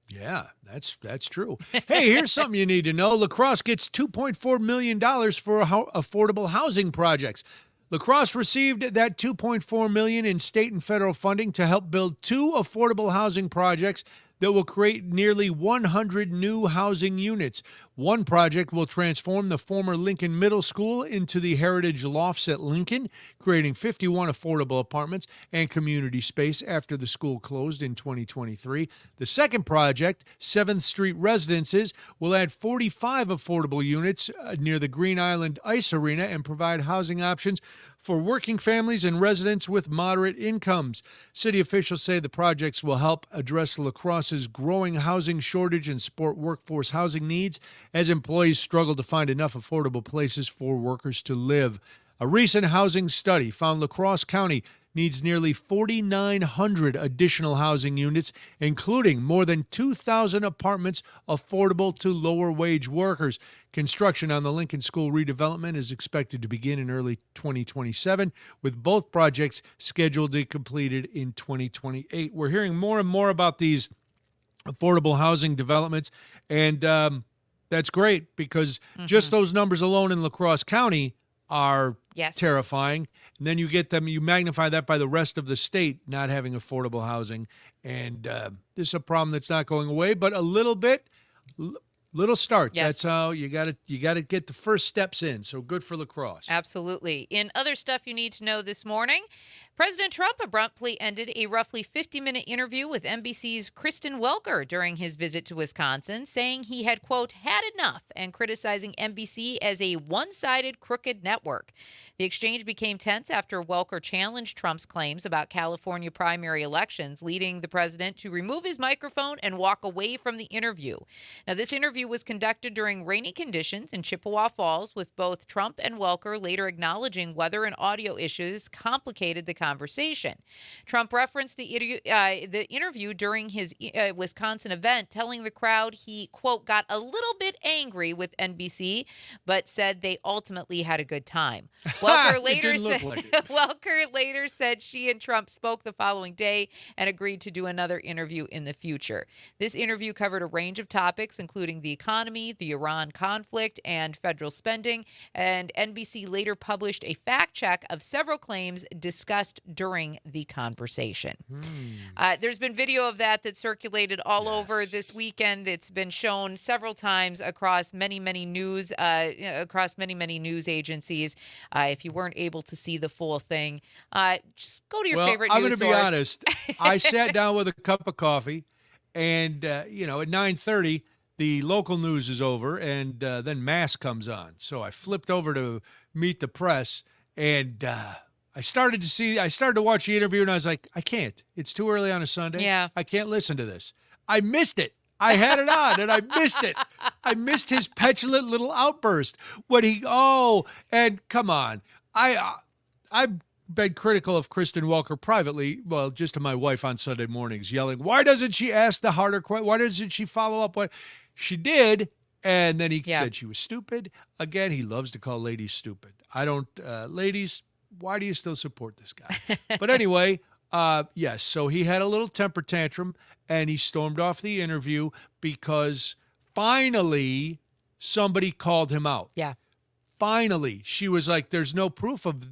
Yeah, that's true. Hey, here's something you need to know. La Crosse gets $2.4 million for affordable housing projects. La Crosse received that $2.4 million in state and federal funding to help build 2 affordable housing projects that will create nearly 100 new housing units. One project will transform the former Lincoln Middle School into the Heritage Lofts at Lincoln, creating 51 affordable apartments and community space after the school closed in 2023. The second project, 7th Street Residences, will add 45 affordable units near the Green Island Ice Arena and provide housing options for working families and residents with moderate incomes. City officials say the projects will help address La Crosse's growing housing shortage and support workforce housing needs as employees struggle to find enough affordable places for workers to live. A recent housing study found La Crosse County needs nearly 4,900 additional housing units, including more than 2,000 apartments affordable to lower-wage workers. Construction on the Lincoln School redevelopment is expected to begin in early 2027, with both projects scheduled to be completed in 2028. We're hearing more and more about these affordable housing developments, and that's great because just those numbers alone in La Crosse County are terrifying. And then you magnify that by the rest of the state not having affordable housing. And this is a problem that's not going away, but a little start. Yes. That's how you got to get the first steps in. So good for La Crosse. Absolutely. In other stuff you need to know this morning, President Trump abruptly ended a roughly 50-minute interview with NBC's Kristen Welker during his visit to Wisconsin, saying he had, quote, had enough and criticizing NBC as a one-sided, crooked network. The exchange became tense after Welker challenged Trump's claims about California primary elections, leading the president to remove his microphone and walk away from the interview. Now, this interview was conducted during rainy conditions in Chippewa Falls, with both Trump and Welker later acknowledging weather and audio issues complicated the conversation. Trump referenced the interview during his Wisconsin event, telling the crowd he, quote, got a little bit angry with NBC, but said they ultimately had a good time. Welker later said she and Trump spoke the following day and agreed to do another interview in the future. This interview covered a range of topics, including the economy, the Iran conflict, and federal spending, and NBC later published a fact check of several claims discussed during the conversation. There's been video of that circulated all over this weekend. It's been shown several times across many news agencies. If you weren't able to see the full thing, just go to your favorite news source. I'm going to be honest. I sat down with a cup of coffee, and at 9:30, the local news is over, and then Mass comes on. So I flipped over to Meet the Press, and I started to watch the interview, and I was like, I can't. It's too early on a Sunday. Yeah. I can't listen to this. I missed it. I had it on, and I missed it. I missed his petulant little outburst and come on. I've been critical of Kristen Welker privately, well, just to my wife on Sunday mornings, yelling, why doesn't she ask the harder question? Why doesn't she follow up? What she did, and then he said she was stupid. Again, he loves to call ladies stupid. I don't, ladies, why do you still support this guy? But anyway, yes, so he had a little temper tantrum, and he stormed off the interview because finally somebody called him out. Yeah. Finally, she was like, there's no proof of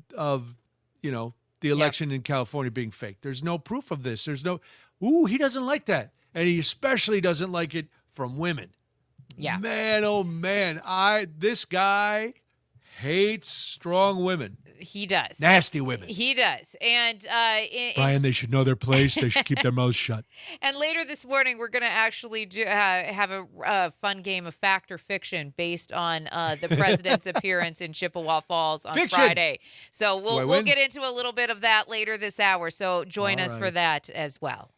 the election in California being fake. There's no proof of this. He doesn't like that. And he especially doesn't like it from women. Yeah. Man, oh man, this guy hates strong women. He does. Nasty women. He does. And Brian, they should know their place. They should keep their mouths shut. And later this morning, we're going to actually have a fun game of fact or fiction based on the president's appearance in Chippewa Falls on Friday. So we'll get into a little bit of that later this hour. So join us for that as well.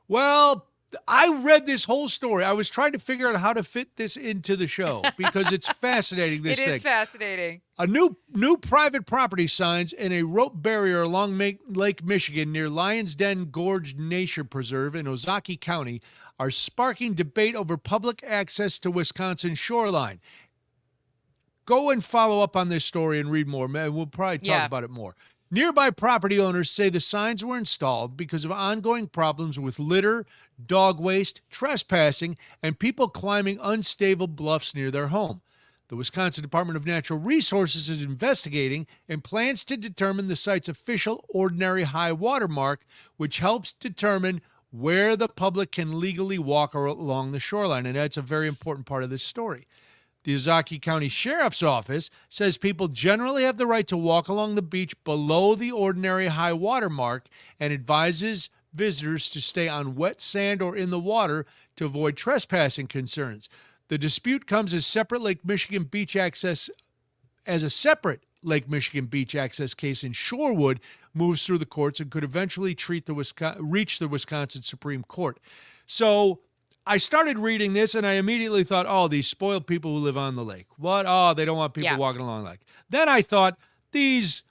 Well, I read this whole story. I was trying to figure out how to fit this into the show because it's fascinating, this thing. It is fascinating. A new private property signs in a rope barrier along Lake Michigan near Lion's Den Gorge Nature Preserve in Ozaukee County are sparking debate over public access to Wisconsin shoreline. Go and follow up on this story and read more. We'll probably talk about it more. Nearby property owners say the signs were installed because of ongoing problems with litter, dog waste, trespassing, and people climbing unstable bluffs near their home. The Wisconsin Department of Natural Resources is investigating and plans to determine the site's official ordinary high water mark, which helps determine where the public can legally walk along the shoreline. And that's a very important part of this story. The Ozaukee County Sheriff's Office says people generally have the right to walk along the beach below the ordinary high water mark and advises visitors to stay on wet sand or in the water to avoid trespassing concerns. The dispute comes as a separate Lake Michigan beach access case in Shorewood moves through the courts and could eventually reach the Wisconsin Supreme Court. So I started reading this and I immediately thought, oh, these spoiled people who live on the lake. What? Oh, they don't want people walking along the lake. Then I thought, these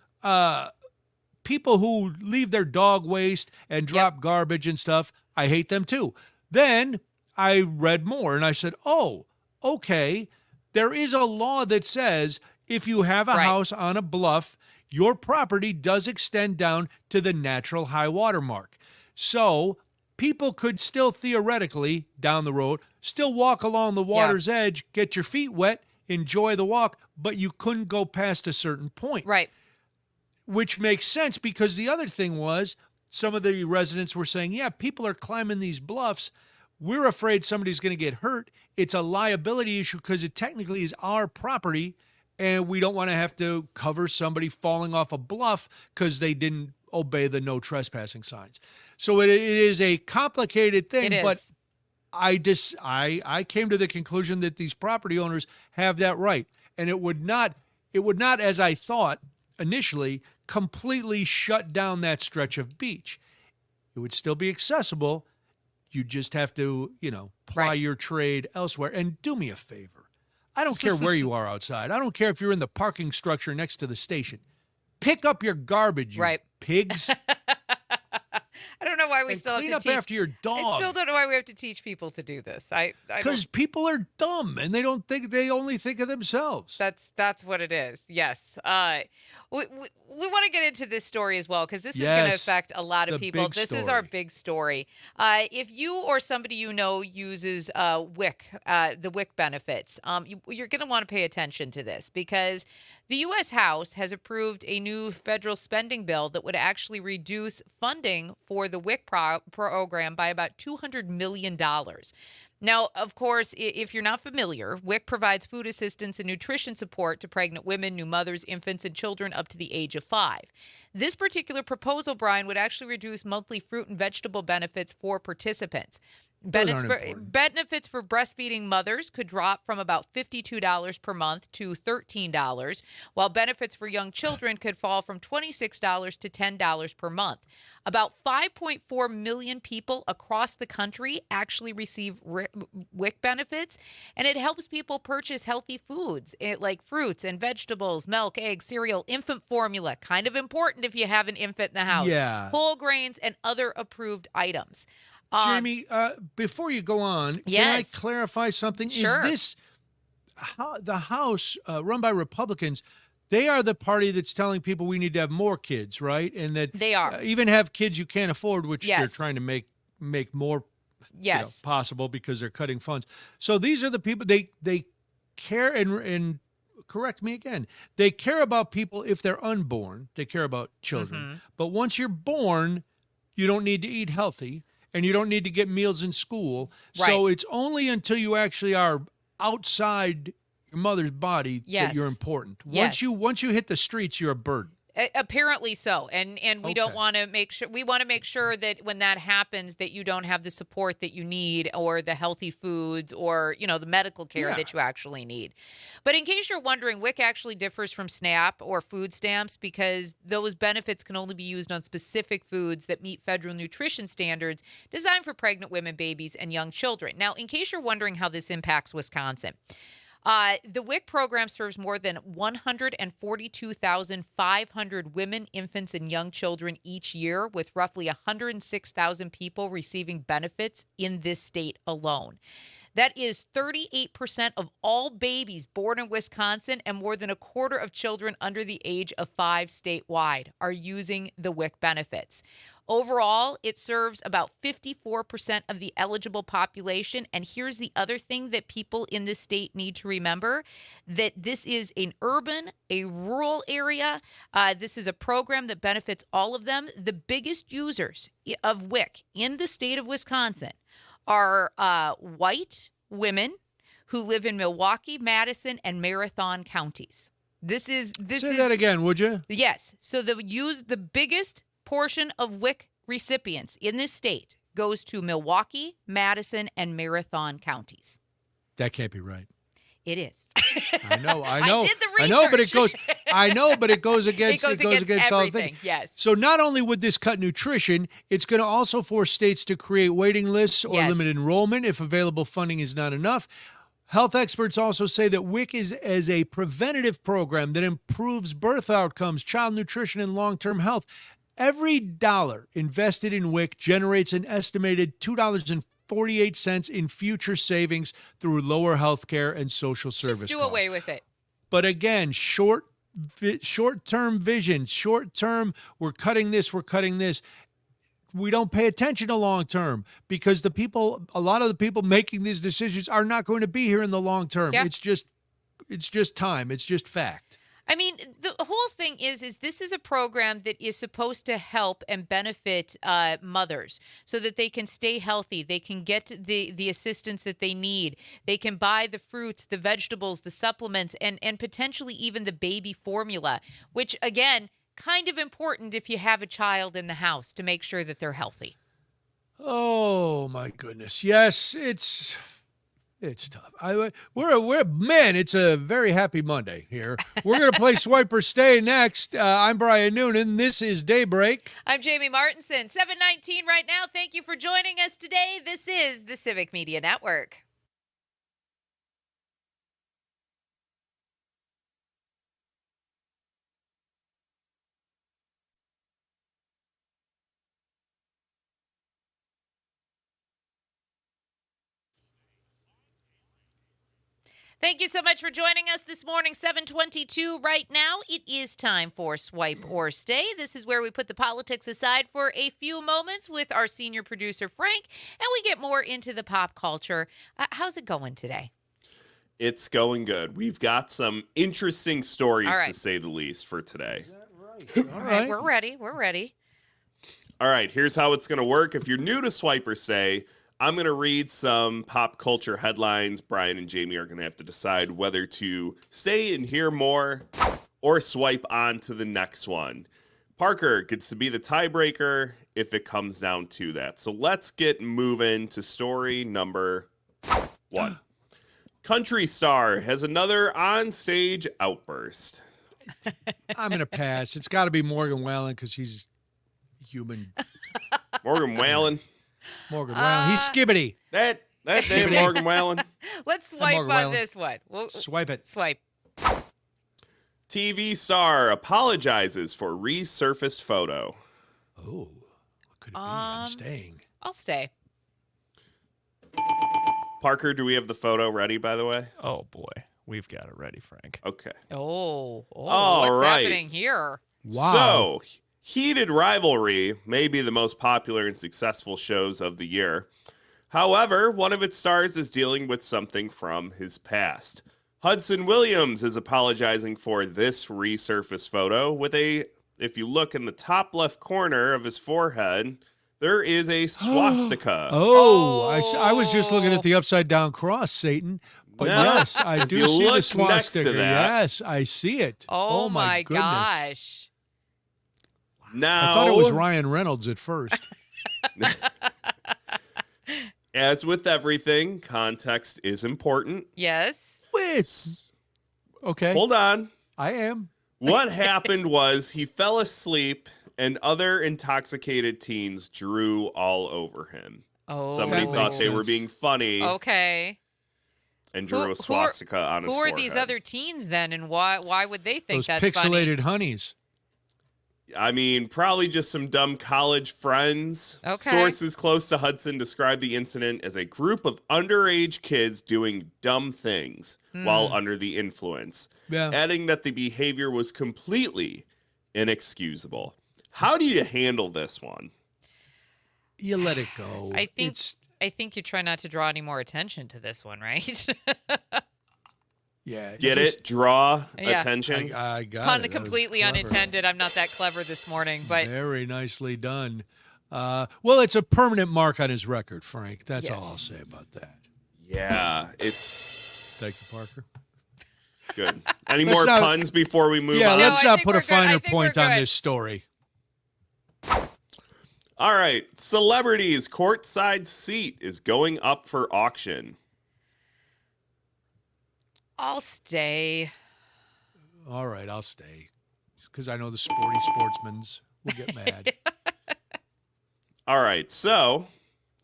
people who leave their dog waste and drop garbage and stuff, I hate them too. Then I read more and I said, oh, okay, there is a law that says if you have a house on a bluff, your property does extend down to the natural high water mark. So people could still theoretically, down the road, still walk along the water's edge, get your feet wet, enjoy the walk, but you couldn't go past a certain point. Right. Which makes sense because the other thing was some of the residents were saying, yeah, people are climbing these bluffs. We're afraid somebody's going to get hurt. It's a liability issue because it technically is our property, and we don't want to have to cover somebody falling off a bluff because they didn't obey the no trespassing signs. So it is a complicated thing, but I came to the conclusion that these property owners have that right, and it would not, as I thought initially, completely shut down that stretch of beach. It would still be accessible. You just have to, ply your trade elsewhere. And do me a favor. I don't care where you are outside. I don't care if you're in the parking structure next to the station. Pick up your garbage, you pigs. I don't know why we still have to clean up after your dog. I still don't know why we have to teach people to do this. Because people are dumb and they only think of themselves. That's what it is. Yes. We want to get into this story as well because this is going to affect a lot of people. This is our big story. If you or somebody you know uses WIC, the WIC benefits, you're going to want to pay attention to this because the U.S. House has approved a new federal spending bill that would actually reduce funding for the WIC program by about $200 million. Now, of course, if you're not familiar, WIC provides food assistance and nutrition support to pregnant women, new mothers, infants, and children up to the age of 5. This particular proposal, Brian, would actually reduce monthly fruit and vegetable benefits for participants. Benefits for breastfeeding mothers could drop from about $52 per month to $13, while benefits for young children could fall from $26 to $10 per month. About 5.4 million people across the country actually receive WIC benefits, and it helps people purchase healthy foods like fruits and vegetables, milk, eggs, cereal, infant formula, kind of important if you have an infant in the house, whole grains, and other approved items. Jamie, before you go on, can I clarify something? Sure. Is this the House run by Republicans? They are the party that's telling people we need to have more kids, right? And that they are even have kids you can't afford, which they're trying to make more possible because they're cutting funds. So these are the people they care and correct me again. They care about people if they're unborn. They care about children. Mm-hmm. But once you're born, you don't need to eat healthy. And you don't need to get meals in school. Right. So it's only until you actually are outside your mother's body that you're important. Once you hit the streets, you're a burden. Apparently so. And we don't want to make sure, we want to make sure that when that happens, that you don't have the support that you need or the healthy foods or, the medical care that you actually need. But in case you're wondering, WIC actually differs from SNAP or food stamps because those benefits can only be used on specific foods that meet federal nutrition standards designed for pregnant women, babies, and young children. Now, in case you're wondering how this impacts Wisconsin, the WIC program serves more than 142,500 women, infants, and young children each year, with roughly 106,000 people receiving benefits in this state alone. That is 38% of all babies born in Wisconsin, and more than a quarter of children under the age of 5 statewide are using the WIC benefits. Overall, it serves about 54% of the eligible population. And here's the other thing that people in this state need to remember, that this is an urban, a rural area. This is a program that benefits all of them. The biggest users of WIC in the state of Wisconsin are white women who live in Milwaukee, Madison, and Marathon counties. Say that again, would you? Yes. So the biggest portion of WIC recipients in this state goes to Milwaukee, Madison, and Marathon counties. That can't be right. It is. I know. I did the research. But it goes against all the everything. things. Yes. So not only would this cut nutrition, it's going to also force states to create waiting lists or limit enrollment if available funding is not enough. Health experts also say that WIC is a preventative program that improves birth outcomes, child nutrition, and long-term health. Every dollar invested in WIC generates an estimated $2.48 in future savings through lower health care and social service Just do costs. away with it. But again, short-term vision, short-term, we're cutting this. We don't pay attention to long-term because a lot of the people making these decisions are not going to be here in the long term. Yep. It's just time. It's just fact. I mean, the whole thing is this is a program that is supposed to help and benefit mothers so that they can stay healthy. They can get the assistance that they need. They can buy the fruits, the vegetables, the supplements, and potentially even the baby formula, which, again, kind of important if you have a child in the house to make sure that they're healthy. Oh, my goodness. Yes, it's tough. It's a very happy Monday here. We're going to play Swipe or Stay next. I'm Brian Noonan. This is Daybreak. I'm Jamie Martinson. 7:19 right now. Thank you for joining us today. This is the Civic Media Network. Thank you so much for joining us this morning, 7:22 right now. It is time for Swipe or Stay. This is where we put the politics aside for a few moments with our senior producer, Frank, and we get more into the pop culture. How's it going today? It's going good. We've got some interesting stories, All right. to say the least, for today. All right, we're ready. We're ready. All right, here's how it's going to work. If you're new to Swipe or Stay, I'm going to read some pop culture headlines. Brian and Jamie are going to have to decide whether to stay and hear more or swipe on to the next one. Parker gets to be the tiebreaker if it comes down to that. So let's get moving to story number 1. Country star has another on-stage outburst. I'm going to pass. It's got to be Morgan Wallen because he's human. Morgan Wallen. He's skibbity. That name, Morgan Wallen. Let's swipe Morgan on Wallen. this one. Swipe it. Swipe. TV star apologizes for resurfaced photo. Oh, what could it be? I'm staying. I'll stay. Parker, do we have the photo ready, by the way? Oh, boy. We've got it ready, Frank. Okay. Oh, All what's right. happening here? Wow. So, Heated Rivalry may be the most popular and successful shows of the year. However, one of its stars is dealing with something from his past. Hudson Williams is apologizing for this resurfaced photo with if you look in the top left corner of his forehead, there is a swastika. I was just looking at the upside down cross, Satan. But Yeah. yes, I If do you see the look next swastika. to that- Yes, I see it. Oh my goodness. gosh. Now, I thought it was Ryan Reynolds at first. as with everything, context is important. Yes. Okay. Hold on. I am. What happened was he fell asleep and other intoxicated teens drew all over him. Oh. Somebody That thought makes they were sense. being funny Okay. and drew a swastika on his Who forehead. are these other teens then, and why would they think Those that's pixelated funny? honeys. I mean, probably just some dumb college friends. Okay. Sources close to Hudson described the incident as a group of underage kids doing dumb things while under the influence, adding that the behavior was completely inexcusable. How do you handle this one? You let it go. I think you try not to draw any more attention to this one, right? Yeah. Get it? Draw Yeah. attention? I got Pun it. That was completely clever. unintended. I'm not that clever this morning, but Very nicely done. Well, it's a permanent mark on his record, Frank. That's Yeah. all I'll say about that. Yeah, it's Thank you, Parker. good. Any Let's more not- puns before we move Yeah, on? let's No, I not think put we're a good. I finer think we're point on good. this story. All right, celebrities' courtside seat is going up for auction. I'll stay. All right, I'll stay. Because I know the sporty sportsmans will get mad. All right, so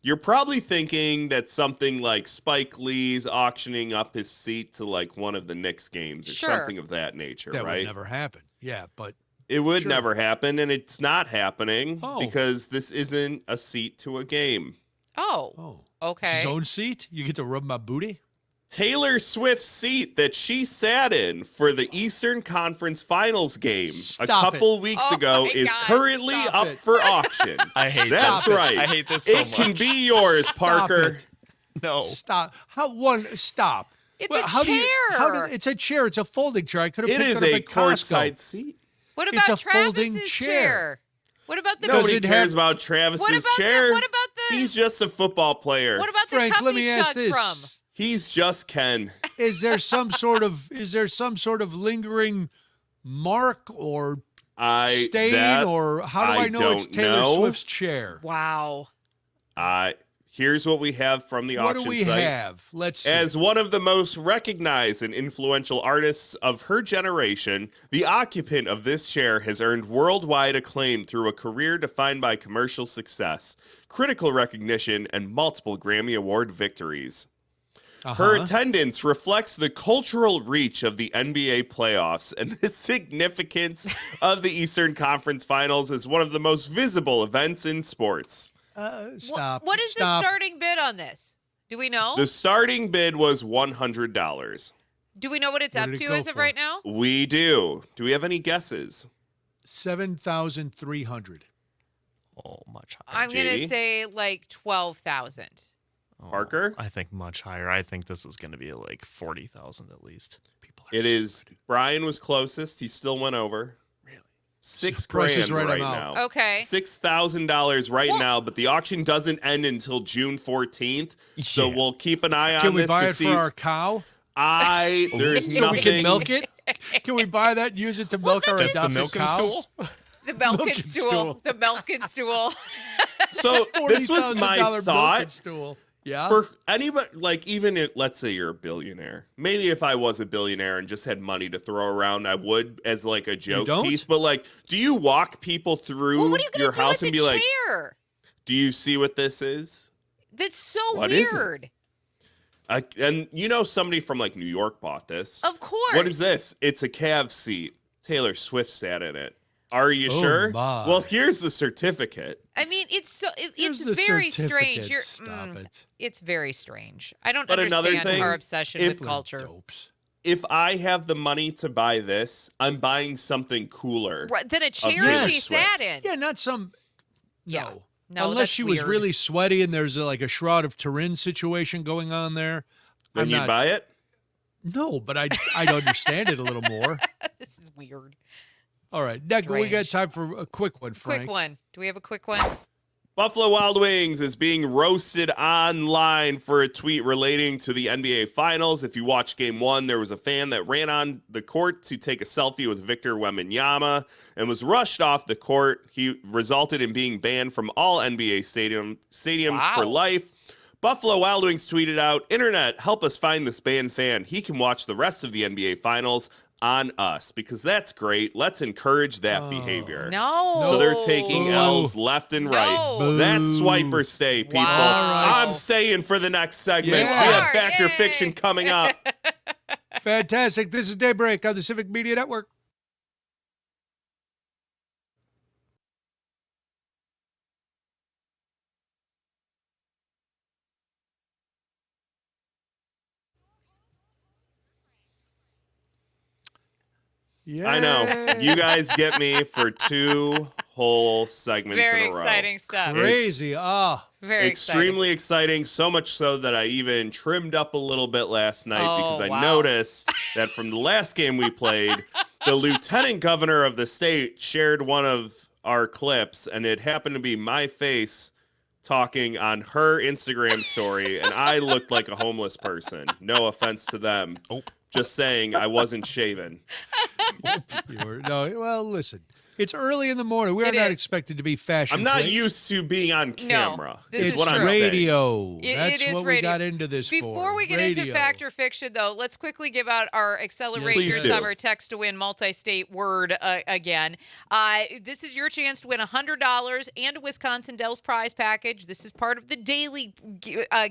you're probably thinking that something like Spike Lee's auctioning up his seat to like one of the Knicks games or Sure. something of that nature, That right? would never happen. Yeah, but It would Sure. never happen, and it's not happening Oh. because this isn't a seat to a game. Oh, it's okay. his own seat? You get to rub my booty? Taylor Swift's seat that she sat in for the Eastern Conference Finals game Stop a couple weeks Oh ago my is God, currently stop up it. for auction. I hate That's this. right. I hate this so It can much. be yours, Parker. Stop it. No. Stop. Stop. It's a how do you- how chair. do- it's a chair. It's a folding chair. I could have It picked is it up a at Costco. courtside seat. What It's about a folding Travis's chair. What about the Nobody it cares have- about Travis's What about chair. what about the He's just a football player. what about the Frank, cup let he me ask chugged this. from? He's just Ken. Is there some sort of lingering mark or stain or how do I know it's don't Taylor know. Swift's chair? Wow. Here's what we have from the What auction do we site. have? Let's see. As one of the most recognized and influential artists of her generation, the occupant of this chair has earned worldwide acclaim through a career defined by commercial success, critical recognition, and multiple Grammy Award victories. Her attendance reflects the cultural reach of the NBA playoffs and the significance of the Eastern Conference Finals as one of the most visible events in sports. Stop. What is Stop. the starting bid on this? Do we know? The starting bid was $100. Do we know what it's What up did it to go as of for? right now? We do. Do we have any guesses? 7,300. Oh, much higher. I'm gonna JD? say like 12,000. Oh, Parker? I think much higher. I think this is going to be like 40,000 at least. People are It is. Brian was closest. He still went over. Really? $6,000 Price is right, right I'm out. now. Okay. $6,000 right Well- now, but the auction doesn't end until June 14th. So Yeah. we'll keep an eye on Can we this buy to it see. for our cow? There's So nothing. we can milk it? Can we buy that and use it to milk our that's the adopted milking cow? stool? The milking Milking stool. stool. The milking stool. So this was my $40,000 milking thought. stool. Yeah. For anybody, like even if, let's say you're a billionaire, maybe if I was a billionaire and just had money to throw around, I would as like a joke don't? piece. But like, do you walk people through Well, what are you your gonna do house with and the be like, chair? do you see what this is? That's so What is it? weird. And you know, somebody from like New York bought this. Of course. What is this? It's a Cavs seat. Taylor Swift sat in it. Are you Oh, sure? my. Well, here's the certificate. I mean, it's so Here's it's the very certificate. strange. Stop it. It's very strange. I don't But another understand thing, our obsession if- with culture. Dopes. If I have the money to buy this, I'm buying something cooler. Right, then a chair Taylor she sat Swift's. in. Yeah, not some. Yeah. No. No, Unless that's she was weird. really sweaty and there's like a Shroud of Turin situation going on there. Then I'm you'd not- buy it? No, but I'd understand it a little more. This is weird. All right, Nick, we got Strange. time for a quick one, Frank. Quick one. Do we have a quick one? Buffalo Wild Wings is being roasted online for a tweet relating to the NBA Finals. If you watch Game 1, there was a fan that ran on the court to take a selfie with Victor Wembanyama and was rushed off the court. He resulted in being banned from all NBA stadiums for Wow. life. Buffalo Wild Wings tweeted out, "Internet, help us find this banned fan. He can watch the rest of the NBA Finals on us," because that's great. Let's encourage that behavior. No. So they're taking Boo. L's left and right. No. That's swiper stay, people. Wow. I'm staying for the next segment. You We have are. Fact or Yay. Fiction coming up. Fantastic. This is Daybreak on the Civic Media Network. Yeah. I know. You guys get me for 2 whole segments Very in a row. exciting stuff. Crazy. Very Extremely exciting, so much so that I even trimmed up a little bit last night because I wow. noticed that from the last game we played, the lieutenant governor of the state shared one of our clips, and it happened to be my face talking on her Instagram story, and I looked like a homeless person. No offense to them. Just saying I wasn't shaven. Well, listen. It's early in the morning. We are It not is. expected to be fashion. I'm not plates. used to being on camera. this is is what I'm true. saying. Radio. It That's is what we radio. got into this for. Before we get into Radio. fact or fiction, though, let's quickly give out our Accelerate Please Your do. Summer Text to Win multi-state word again. This is your chance to win $100 and a Wisconsin Dells prize package. This is part of the daily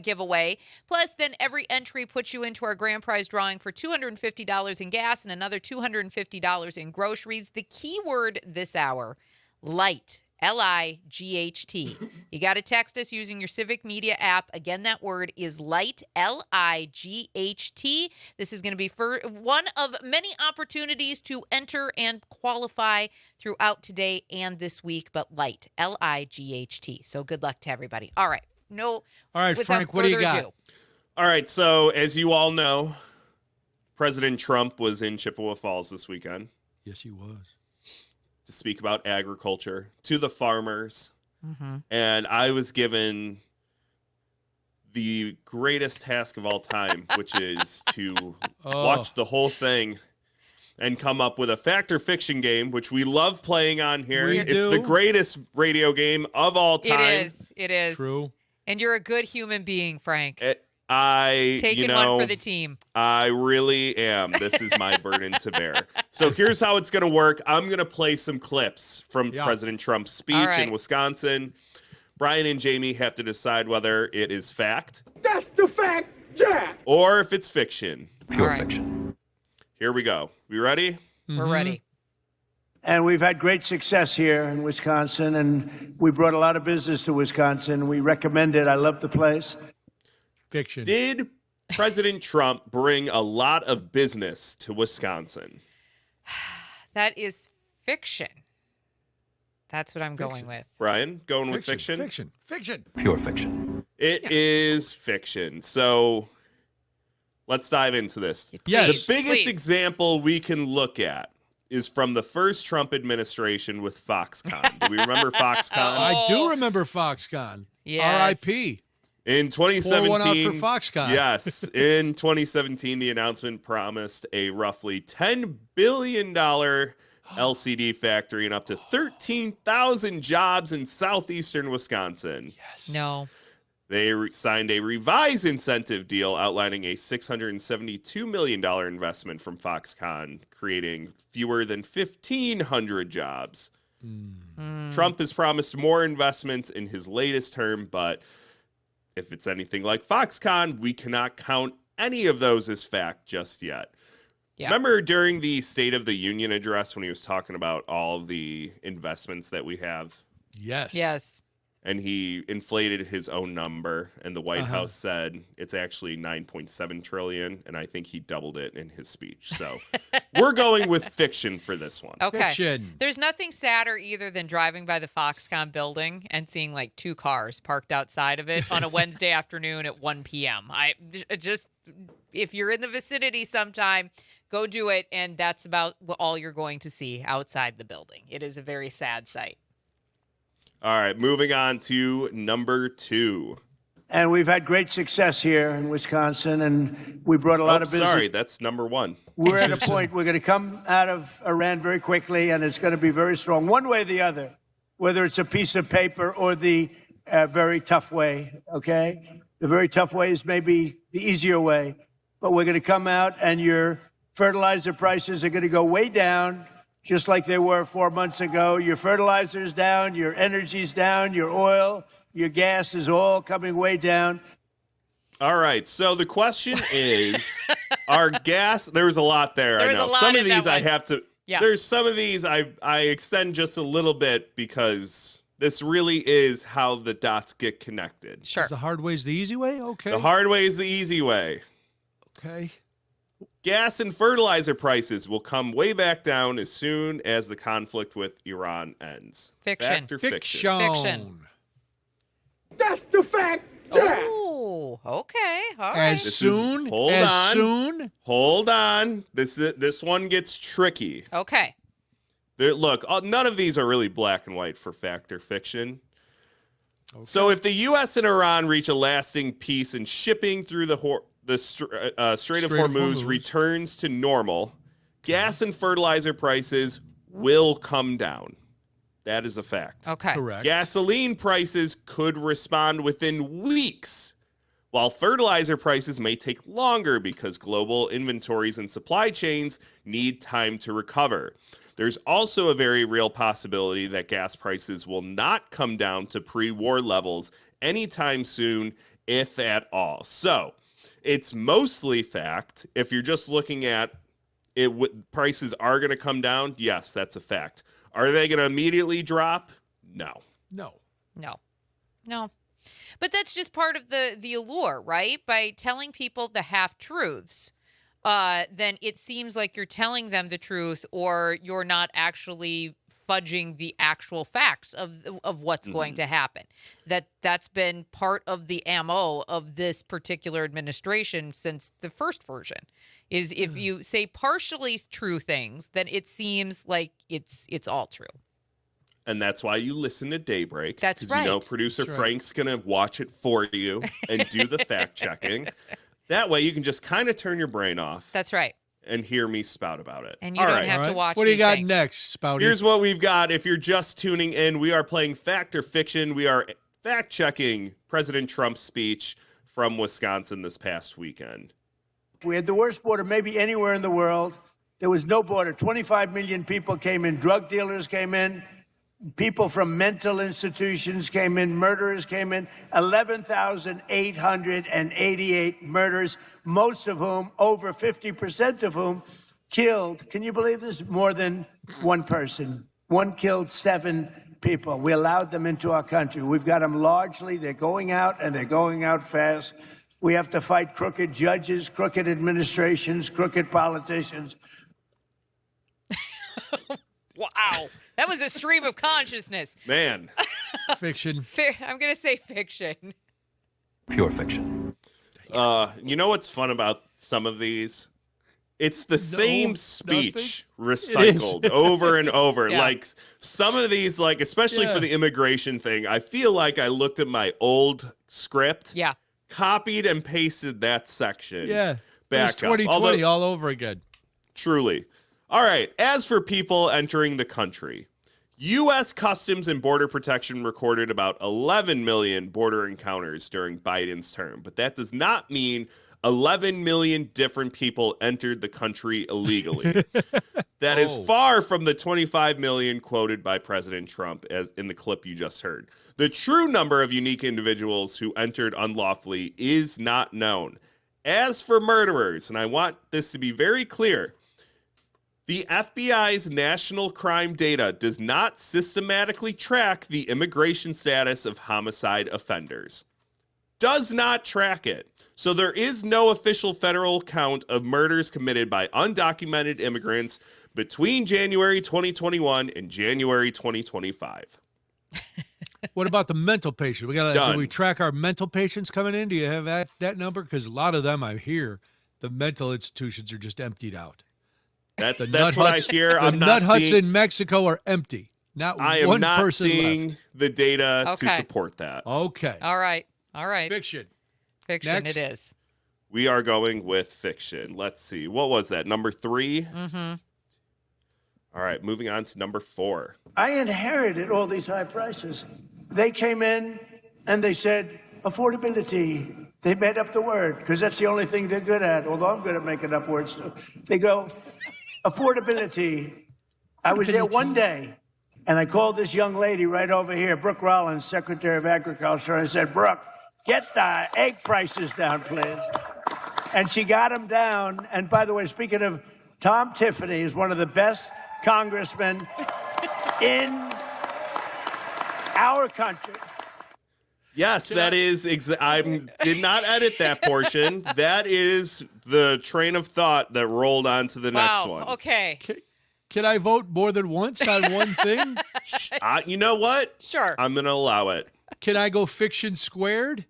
giveaway. Plus, then every entry puts you into our grand prize drawing for $250 in gas and another $250 in groceries. The key word this hour, light. L-I-G-H-T. You got to text us using your Civic Media app. Again, that word is light, L-I-G-H-T. This is going to be for one of many opportunities to enter and qualify throughout today and this week, but light, L-I-G-H-T. So good luck to everybody. All right. All right, without Frank, what do you further got? ado. All right, so as you all know, President Trump was in Chippewa Falls this weekend Yes, he was. to speak about agriculture to the farmers. And I was given the greatest task of all time, which is to watch the whole thing and come up with a fact or fiction game, which we love playing on here. We It's do. the greatest radio game of all time. It is. True. And you're a good human being, Frank. Taking one for the team. I really am. This is my burden to bear. So here's how it's going to work. I'm going to play some clips from President Trump's speech All right. in Wisconsin. Brian and Jamie have to decide whether it is fact. That's the fact, Jack. Or if it's fiction. Pure right. fiction. Here we go. We ready? We're ready. And we've had great success here in Wisconsin, and we brought a lot of business to Wisconsin. We recommend it. I love the place. Fiction. Did President Trump bring a lot of business to Wisconsin? That is fiction. That's what I'm going with. Brian, going with fiction? Fiction. Pure fiction. It is fiction. So let's dive into this. Yes. The biggest Please. example we can look at is from the first Trump administration with Foxconn. Do we remember Foxconn? I do remember Foxconn. Yes. R.I.P. In Pour 2017, one out for Foxconn. Yes, in 2017, the announcement promised a roughly $10 billion LCD factory and up to 13,000 jobs in southeastern Wisconsin. No. They signed a revised incentive deal outlining a $672 million investment from Foxconn, creating fewer than 1,500 jobs. Trump has promised more investments in his latest term, but if it's anything like Foxconn, we cannot count any of those as fact just yet. Yeah. Remember during the State of the Union address when he was talking about all the investments that we have? Yes. Yes. And he inflated his own number, and the White House said it's actually 9.7 trillion, and I think he doubled it in his speech. So we're going with fiction for this one. Okay. Fiction. There's nothing sadder either than driving by the Foxconn building and seeing like 2 cars parked outside of it on a Wednesday afternoon at 1 p.m. If you're in the vicinity sometime, go do it. And that's about all you're going to see outside the building. It is a very sad sight. All right, moving on to number 2. And we've had great success here in Wisconsin, and we brought a lot of business. Sorry, that's number 1. We're at a point we're going to come out of Iran very quickly, and it's going to be very strong, one way or the other, whether it's a piece of paper or the very tough way, okay? The very tough way is maybe the easier way, but we're going to come out, and your fertilizer prices are going to go way down, just like they were 4 months ago. Your fertilizer's down, your energy's down, your oil, your gas is all coming way down. All right, so the question is, our gas, there was a lot there. There I was a know. lot Some of in that these I one. have to, Yeah. there's some of these I extend just a little bit because this really is how the dots get connected. Sure. The hard way's the easy way? Okay. The hard way is the easy way. Okay. Gas and fertilizer prices will come way back down as soon as the conflict with Iran ends. Fiction. Fact or fiction? Fiction. That's the fact, Jack. Oh, okay. All right. As soon hold as on. soon. Hold on. This one gets tricky. Okay. Look, none of these are really black and white for fact or fiction. Okay. So if the U.S. and Iran reach a lasting peace and shipping through the Strait of Hormuz returns to normal, gas and fertilizer prices will come down. That is a fact. Okay. Correct. Gasoline prices could respond within weeks, while fertilizer prices may take longer because global inventories and supply chains need time to recover. There's also a very real possibility that gas prices will not come down to pre-war levels anytime soon, if at all. So it's mostly fact. If you're just looking at it, prices are going to come down. Yes, that's a fact. Are they going to immediately drop? No. But that's just part of the allure, right? By telling people the half-truths, then it seems like you're telling them the truth, or you're not actually fudging the actual facts of what's going to happen. That's been part of the MO of this particular administration since the first version. Is if you say partially true things, then it seems like it's all true. And that's why you listen to Daybreak. That's right. Because you know producer Frank's going to watch it for you and do the fact checking. That way you can just kind of turn your brain off. That's right. And hear me spout about it. And you don't have to watch. What do you got things. next, Spouty? Here's what we've got. If you're just tuning in, we are playing Fact or Fiction. We are fact checking President Trump's speech from Wisconsin this past weekend. We had the worst border maybe anywhere in the world. There was no border. 25 million people came in. Drug dealers came in. People from mental institutions came in. Murderers came in. 11,888 murders, most of whom, over 50% of whom, killed. Can you believe this? More than one person. One killed 7 people. We allowed them into our country. We've got them largely. They're going out, and they're going out fast. We have to fight crooked judges, crooked administrations, crooked politicians. Wow. That was a stream of consciousness. Man. Fiction. I'm going to say fiction. Pure fiction. You know what's fun about some of these? It's the same speech recycled over and over. Yeah. Like some of these, like especially for the immigration thing, I feel like I looked at my old script, copied and pasted that section. Yeah. Back It's 2020 all over again. Truly. All right. As for people entering the country, U.S. Customs and Border Protection recorded about 11 million border encounters during Biden's term, but that does not mean 11 million different people entered the country illegally. That is far from the 25 million quoted by President Trump as in the clip you just heard. The true number of unique individuals who entered unlawfully is not known. As for murderers, and I want this to be very clear, the FBI's national crime data does not systematically track the immigration status of homicide offenders. Does not track it. So there is no official federal count of murders committed by undocumented immigrants between January 2021 and January 2025. What about the mental patients? Do we track our mental patients coming in? Do you have that number? Because a lot of them, I hear, the mental institutions are just emptied out. That's what I hear. The nut huts in Mexico are empty. I am one not person seeing left. the data to support that. Okay. All right. Fiction. Fiction Next. it is. We are going with fiction. Let's see. What was that? Number 3? Mm-hmm. All right, moving on to number 4. I inherited all these high prices. They came in and they said, affordability. They made up the word because that's the only thing they're good at, although I'm good at making up words too. They go, affordability. I was there one day and I called this young lady right over here, Brooke Rollins, Secretary of Agriculture. I said, Brooke, get the egg prices down, please. And she got them down. And by the way, speaking of, Tom Tiffany is one of the best congressmen in our country. Yes, that is. I did not edit that portion. That is the train of thought that rolled on to the next one. Okay. Can I vote more than once on one thing? You know what? Sure. I'm going to allow it. Can I go fiction squared?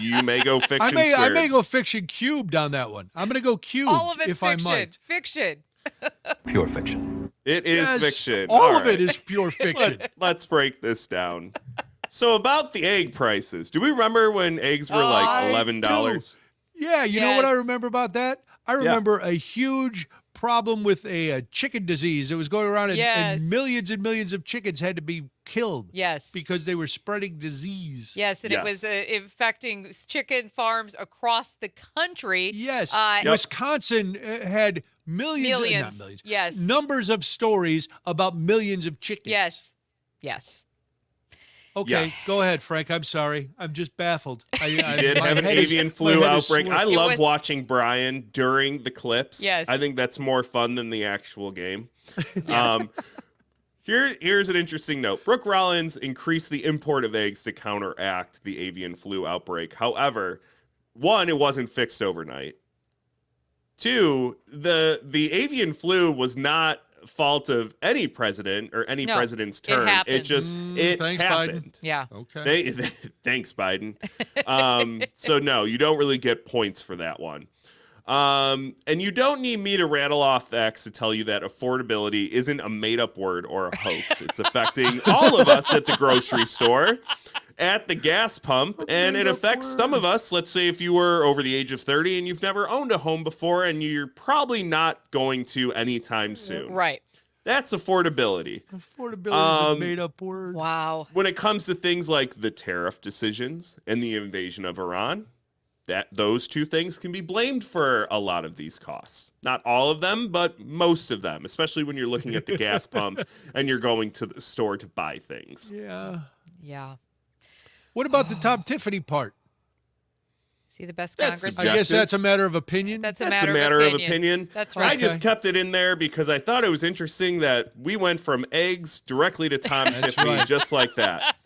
You may go fiction I may squared. go fiction cubed on that one. I'm going to go cubed. All of it's if fiction. I might. Fiction. Pure fiction. It is Yes, fiction. All of right. it is pure fiction. Let's break this down. So about the egg prices. Do we remember when eggs were like I $11? Yeah, you know what I Yes. remember about that? I remember a huge problem with a chicken disease. It was going around and millions and millions of chickens had to be killed. Yes. Because they were spreading disease. Yes, and it was infecting chicken farms across the country. Yes. Yep. Wisconsin had millions. Not millions. Yes. Numbers of stories about millions of chickens. Yes. Yes. Okay, Yes. go ahead, Frank. I'm sorry. I'm just baffled. You did have an avian flu outbreak. I love watching Brian during the clips. Yes. I think that's more fun than the actual game. Here's an interesting note. Brooke Rollins increased the import of eggs to counteract the avian flu outbreak. However, one, it wasn't fixed overnight. Two, the avian flu was not fault of any president or any president's term. It just thanks, happened. Biden. Yeah. Okay. Thanks, Biden. So no, you don't really get points for that one. And you don't need me to rattle off facts to tell you that affordability isn't a made-up word or a hoax. It's affecting all of us at the grocery store, at the gas pump, and it affects some of us. Let's say if you were over the age of 30 and you've never owned a home before, and you're probably not going to anytime soon. Right. That's affordability. Affordability is a made-up word. Wow. When it comes to things like the tariff decisions and the invasion of Iran, those two things can be blamed for a lot of these costs. Not all of them, but most of them, especially when you're looking at the gas pump and you're going to the store to buy things. Yeah. Yeah. What about the Tom Tiffany part? See the best That's congressman? I guess that's a matter of opinion. That's a That's matter of opinion. That's right. I just kept it in there because I thought it was interesting that we went from eggs directly to Tom Tiffany right. just like that.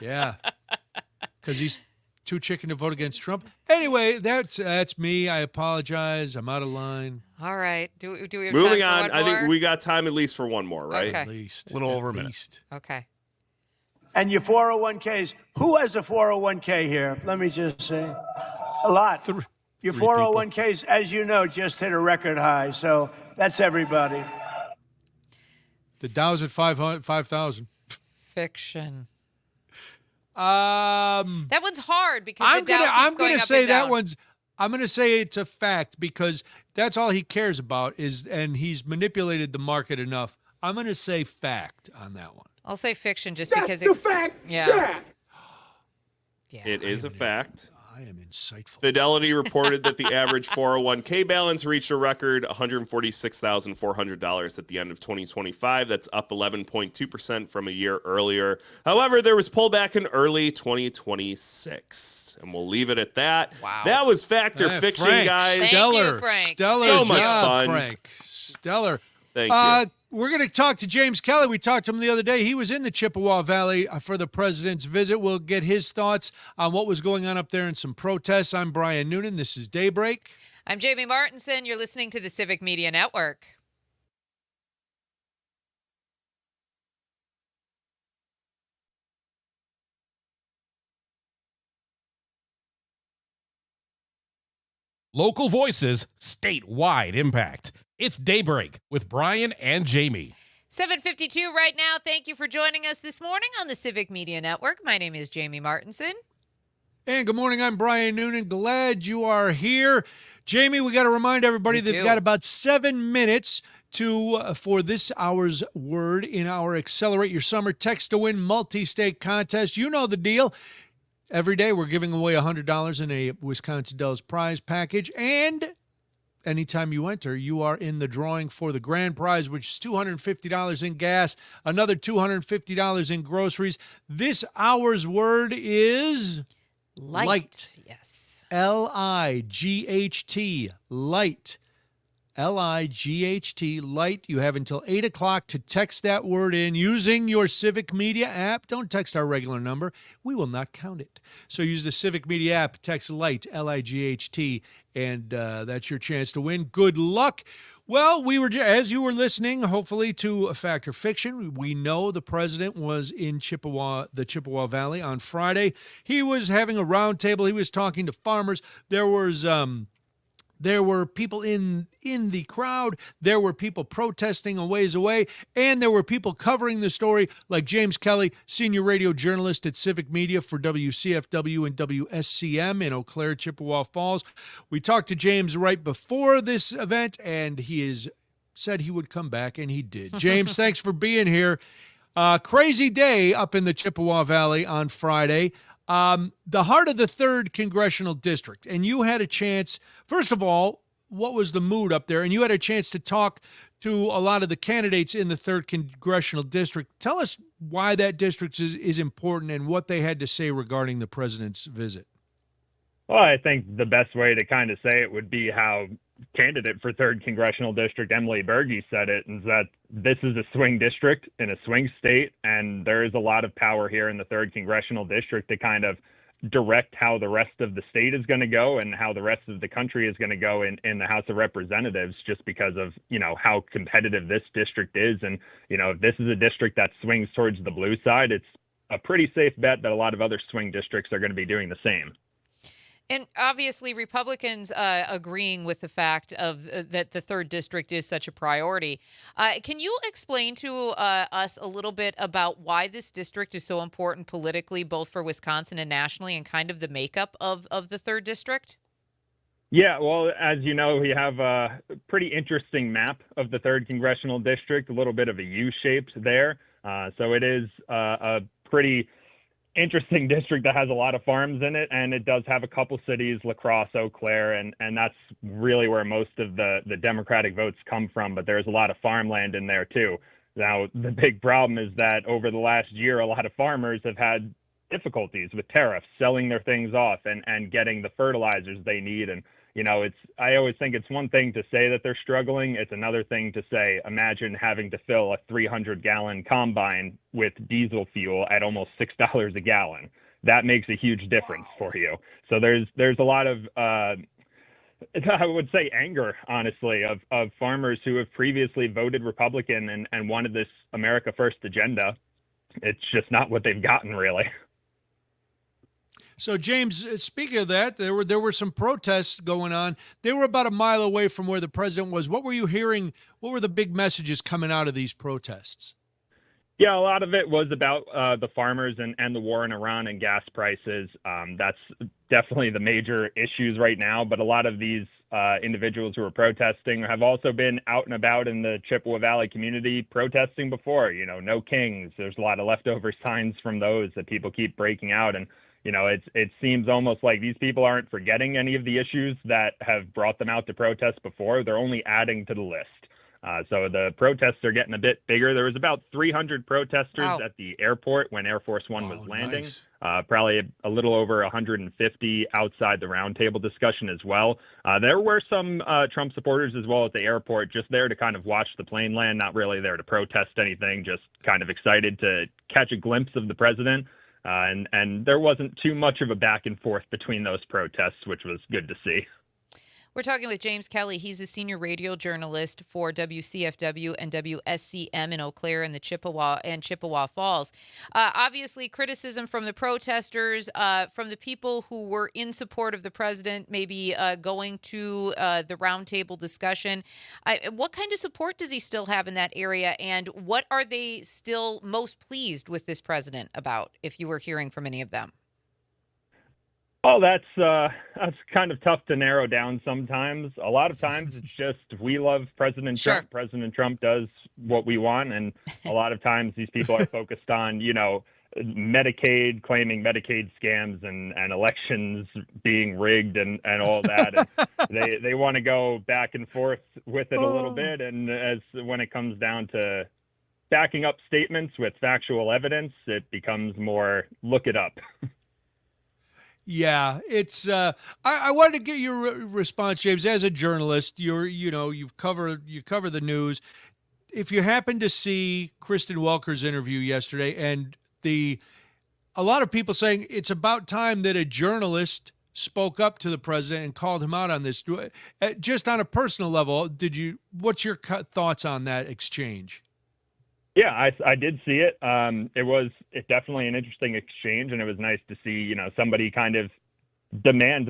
Yeah. Because he's too chicken to vote against Trump. Anyway, that's me. I apologize. I'm out of line. All right. Do we have Moving time on, for I one think more? we got time at least for one more, right? Okay. At least. A little over a At minute. least. Okay. And your 401ks. Who has a 401k here? Let me just say. A lot. Your 401ks, as you know, just hit a record high. So that's everybody. The Dow's at 5,000. Fiction. That That one's hard because I'm the Dow gonna keeps going up say and that down. one's. I'm gonna say it's a fact because that's all he cares about and he's manipulated the market enough. I'm gonna say fact on that one. I'll say fiction just That's because the it. fact, Yeah. Jack. Yeah. It is a fact. I am insightful. Fidelity reported that the average 401k balance reached a record $146,400 at the end of 2025. That's up 11.2% from a year earlier. However, there was pullback in early 2026. And we'll leave it at that. Wow. That was Fact or Fiction, Frank, guys. Thank Stellar, you, Frank. stellar So job, much fun. Frank. Stellar. Thank you. We're going to talk to James Kelly. We talked to him the other day. He was in the Chippewa Valley for the president's visit. We'll get his thoughts on what was going on up there and some protests. I'm Brian Noonan. This is Daybreak. I'm Jamie Martinson. You're listening to the Civic Media Network. Local voices, statewide impact. It's Daybreak with Brian and Jamie. 7:52 right now. Thank you for joining us this morning on the Civic Media Network. My name is Jamie Martinson. And good morning. I'm Brian Noonan. Glad you are here. Jamie, we got to remind everybody they've got about 7 minutes for this hour's word in our Accelerate Your Summer Text to Win multi-state contest. You know the deal. Every day we're giving away $100 in a Wisconsin Dells prize package. And anytime you enter, you are in the drawing for the grand prize, which is $250 in gas, another $250 in groceries. This hour's word is light. Yes. Light. Light. L-I-G-H-T, Light. You have until 8 o'clock to text that word in using your Civic Media app. Don't text our regular number. We will not count it. So use the Civic Media app, text Light, L-I-G-H-T, and that's your chance to win. Good luck. Well, as you were listening, hopefully, to a Fact or Fiction, we know the president was in the Chippewa Valley on Friday. He was having a roundtable. He was talking to farmers. There were people in the crowd. There were people protesting a ways away. And there were people covering the story, like James Kelly, senior radio journalist at Civic Media for WCFW and WSCM in Eau Claire, Chippewa Falls. We talked to James right before this event, and he said he would come back, and he did. James, thanks for being here. Crazy day up in the Chippewa Valley on Friday. The heart of the 3rd Congressional District, and you had a chance, first of all, what was the mood up there? And you had a chance to talk to a lot of the candidates in the 3rd Congressional District. Tell us why that district is important and what they had to say regarding the president's visit. Well, I think the best way to kind of say it would be how candidate for 3rd Congressional District, Emily Berge, said it, is that this is a swing district in a swing state, and there is a lot of power here in the 3rd Congressional District to kind of direct how the rest of the state is going to go and how the rest of the country is going to go in the House of Representatives, just because of, how competitive this district is. And, if this is a district that swings towards the blue side, it's a pretty safe bet that a lot of other swing districts are going to be doing the same. And obviously, Republicans agreeing with the fact of that the 3rd district is such a priority. Can you explain to us a little bit about why this district is so important politically, both for Wisconsin and nationally, and kind of the makeup of the 3rd district? Yeah, well, as you know, we have a pretty interesting map of the 3rd Congressional District, a little bit of a U-shaped there. So it is a pretty interesting district that has a lot of farms in it, and it does have a couple cities, La Crosse, Eau Claire, and that's really where most of the Democratic votes come from, but there's a lot of farmland in there too. Now, the big problem is that over the last year, a lot of farmers have had difficulties with tariffs, selling their things off and getting the fertilizers they need. And, I always think it's one thing to say that they're struggling. It's another thing to say, imagine having to fill a 300-gallon combine with diesel fuel at almost $6 a gallon. That makes a huge difference for you. So there's a lot of, I would say, anger, honestly, of farmers who have previously voted Republican and wanted this America First agenda. It's just not what they've gotten, really. So, James, speaking of that, there were some protests going on. They were about a mile away from where the president was. What were you hearing? What were the big messages coming out of these protests? Yeah, a lot of it was about the farmers and the war in Iran and gas prices. That's definitely the major issues right now. But a lot of these individuals who are protesting have also been out and about in the Chippewa Valley community protesting before. No kings. There's a lot of leftover signs from those that people keep breaking out. And it seems almost like these people aren't forgetting any of the issues that have brought them out to protest before. They're only adding to the list. So the protests are getting a bit bigger. There was about 300 protesters at the airport when Air Force One was landing. Nice. Probably a little over 150 outside the roundtable discussion as well. There were some Trump supporters as well at the airport, just there to kind of watch the plane land, not really there to protest anything, just kind of excited to catch a glimpse of the president. And there wasn't too much of a back and forth between those protests, which was good to see. We're talking with James Kelly. He's a senior radio journalist for WCFW and WSCM in Eau Claire and the Chippewa Falls. Obviously, criticism from the protesters, from the people who were in support of the president, maybe going to the roundtable discussion. What kind of support does he still have in that area, and what are they still most pleased with this president about, if you were hearing from any of them? Well, that's kind of tough to narrow down sometimes. A lot of times it's just we love President Trump. Sure. President Trump does what we want. And a lot of times these people are focused on, Medicaid, claiming Medicaid scams and elections being rigged and all that. And they want to go back and forth with it a little bit. And when it comes down to backing up statements with factual evidence, it becomes more look it up. Yeah, it's. I wanted to get your response, James. As a journalist, you cover the news. If you happen to see Kristen Welker's interview yesterday, and a lot of people saying it's about time that a journalist spoke up to the president and called him out on this. Just on a personal level, what's your thoughts on that exchange? Yeah, I did see it. It was definitely an interesting exchange, and it was nice to see, somebody kind of demand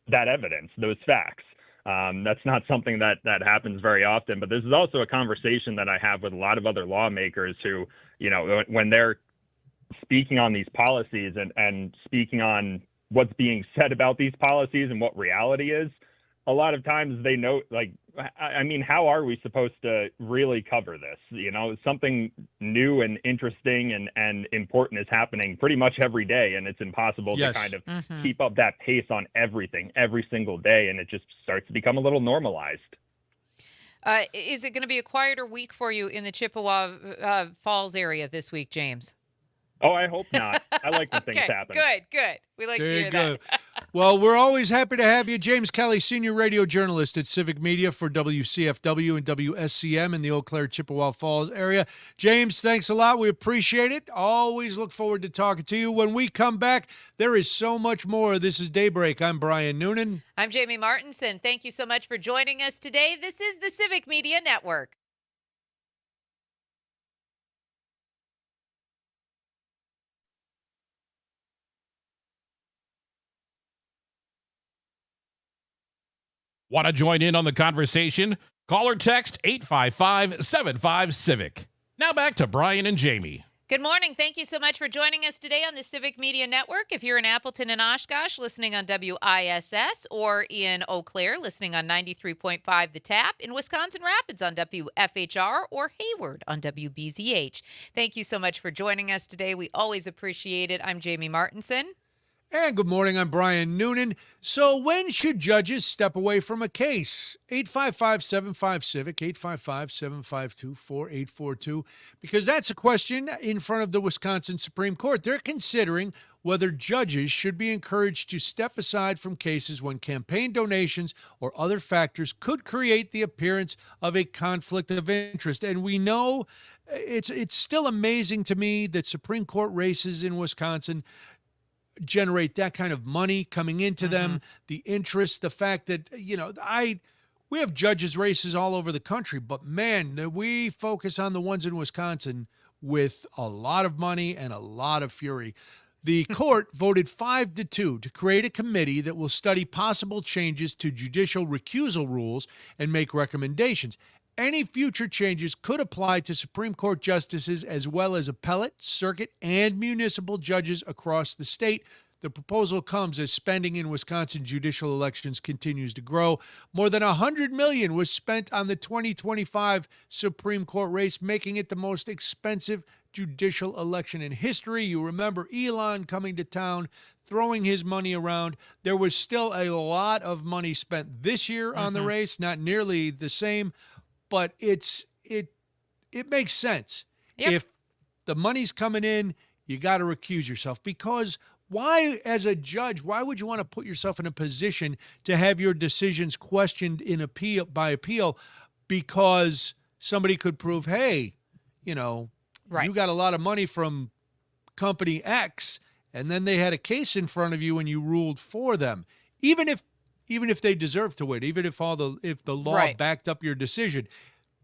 that evidence, those facts. That's not something that happens very often, but this is also a conversation that I have with a lot of other lawmakers who, when they're speaking on these policies and speaking on what's being said about these policies and what reality is, a lot of times they note, like, I mean, how are we supposed to really cover this? Something new and interesting and important is happening pretty much every day, and it's impossible to kind of keep up that pace on everything every single day, and it just starts to become a little normalized. Is it going to be a quieter week for you in the Chippewa Falls area this week, James? Oh, I hope not. I like when things happen. Good. We like to There hear you go. that. Well, we're always happy to have you. James Kelly, senior radio journalist at Civic Media for WCFW and WSCM in the Eau Claire, Chippewa Falls area. James, thanks a lot. We appreciate it. Always look forward to talking to you. When we come back, there is so much more. This is Daybreak. I'm Brian Noonan. I'm Jamie Martinson. Thank you so much for joining us today. This is the Civic Media Network. Want to join in on the conversation? Call or text 855-75-CIVIC. Now back to Brian and Jamie. Good morning. Thank you so much for joining us today on the Civic Media Network. If you're in Appleton and Oshkosh, listening on WISS, or in Eau Claire, listening on 93.5 The Tap, in Wisconsin Rapids on WFHR, or Hayward on WBZH. Thank you so much for joining us today. We always appreciate it. I'm Jamie Martinson. And good morning, I'm Brian Noonan. So when should judges step away from a case? 855-75-CIVIC, 855-752-4842, because that's a question in front of the Wisconsin Supreme Court. They're considering whether judges should be encouraged to step aside from cases when campaign donations or other factors could create the appearance of a conflict of interest. And we know it's still amazing to me that Supreme Court races in Wisconsin generate that kind of money coming into them, the interest, the fact that, we have judges races all over the country, but man, we focus on the ones in Wisconsin with a lot of money and a lot of fury. The court voted 5-2 to create a committee that will study possible changes to judicial recusal rules and make recommendations. Any future changes could apply to Supreme Court justices as well as appellate, circuit, and municipal judges across the state. The proposal comes as spending in Wisconsin judicial elections continues to grow. More than $100 million was spent on the 2025 Supreme Court race, making it the most expensive judicial election in history. You remember Elon coming to town, throwing his money around. There was still a lot of money spent this year on the race, not nearly the same. But it makes sense. Yep. If the money's coming in, you got to recuse yourself. Because why, as a judge, why would you want to put yourself in a position to have your decisions questioned in appeal? Because somebody could prove, hey, you got a lot of money from company X, and then they had a case in front of you and you ruled for them. Even if they deserve to win, even if the law backed up your decision,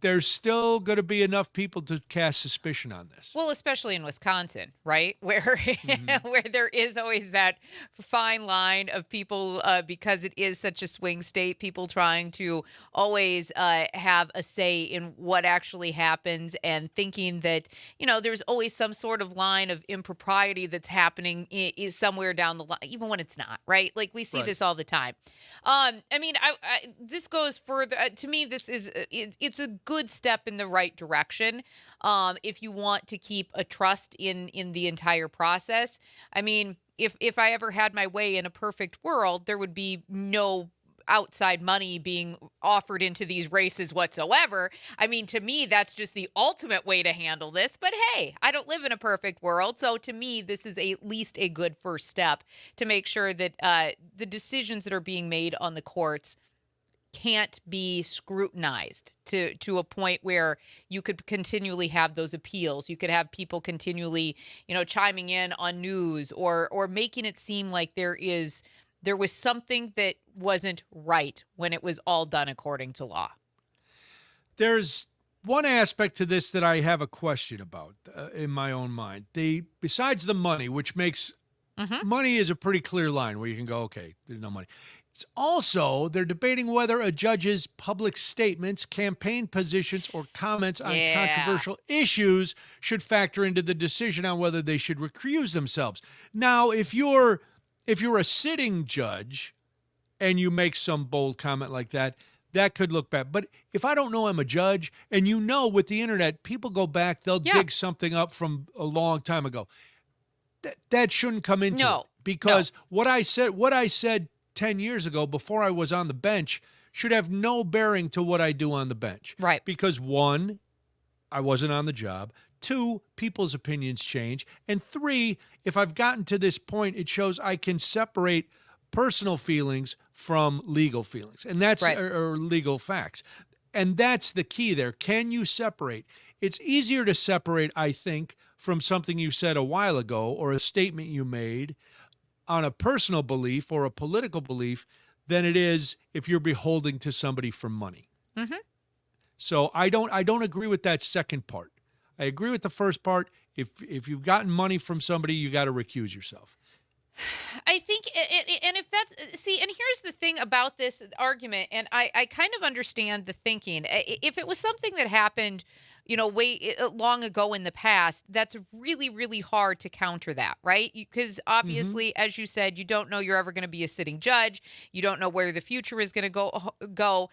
there's still going to be enough people to cast suspicion on this. Well, especially in Wisconsin, right? Where where there is always that fine line of people, because it is such a swing state, people trying to always have a say in what actually happens and thinking that, there's always some sort of line of impropriety that's happening is somewhere down the line, even when it's not, right? Like we see this all the time. This goes further. To me, this is it's a good step in the right direction. If you want to keep a trust in the entire process. I mean, if I ever had my way in a perfect world, there would be no outside money being offered into these races whatsoever. I mean, to me, that's just the ultimate way to handle this. But hey, I don't live in a perfect world. So to me, this is at least a good first step to make sure that the decisions that are being made on the courts can't be scrutinized to a point where you could continually have those appeals. You could have people continually, chiming in on news or making it seem like there was something that wasn't right when it was all done according to law. There's one aspect to this that I have a question about in my own mind. Besides the money, which makes money is a pretty clear line where you can go, okay, there's no money. It's also, they're debating whether a judge's public statements, campaign positions, or comments on controversial issues should factor into the decision on whether they should recuse themselves. Now, if you're a sitting judge and you make some bold comment like that, that could look bad. But if I don't know I'm a judge, and with the internet, people go back, they'll dig something up from a long time ago. That shouldn't come into it. Because what I said 10 years ago before I was on the bench should have no bearing to what I do on the bench. Right. Because 1, I wasn't on the job. 2, people's opinions change. And 3, if I've gotten to this point, it shows I can separate personal feelings from legal feelings. And that's or legal facts. And that's the key there. Can you separate? It's easier to separate, I think, from something you said a while ago or a statement you made on a personal belief or a political belief than it is if you're beholden to somebody for money. Mm-hmm. So I don't agree with that second part. I agree with the first part. If you've gotten money from somebody, you got to recuse yourself. I think, and if that's, see, and here's the thing about this argument, and I kind of understand the thinking. If it was something that happened, way long ago in the past, that's really, really hard to counter that, right? Because obviously, as you said, you don't know you're ever going to be a sitting judge. You don't know where the future is going to go.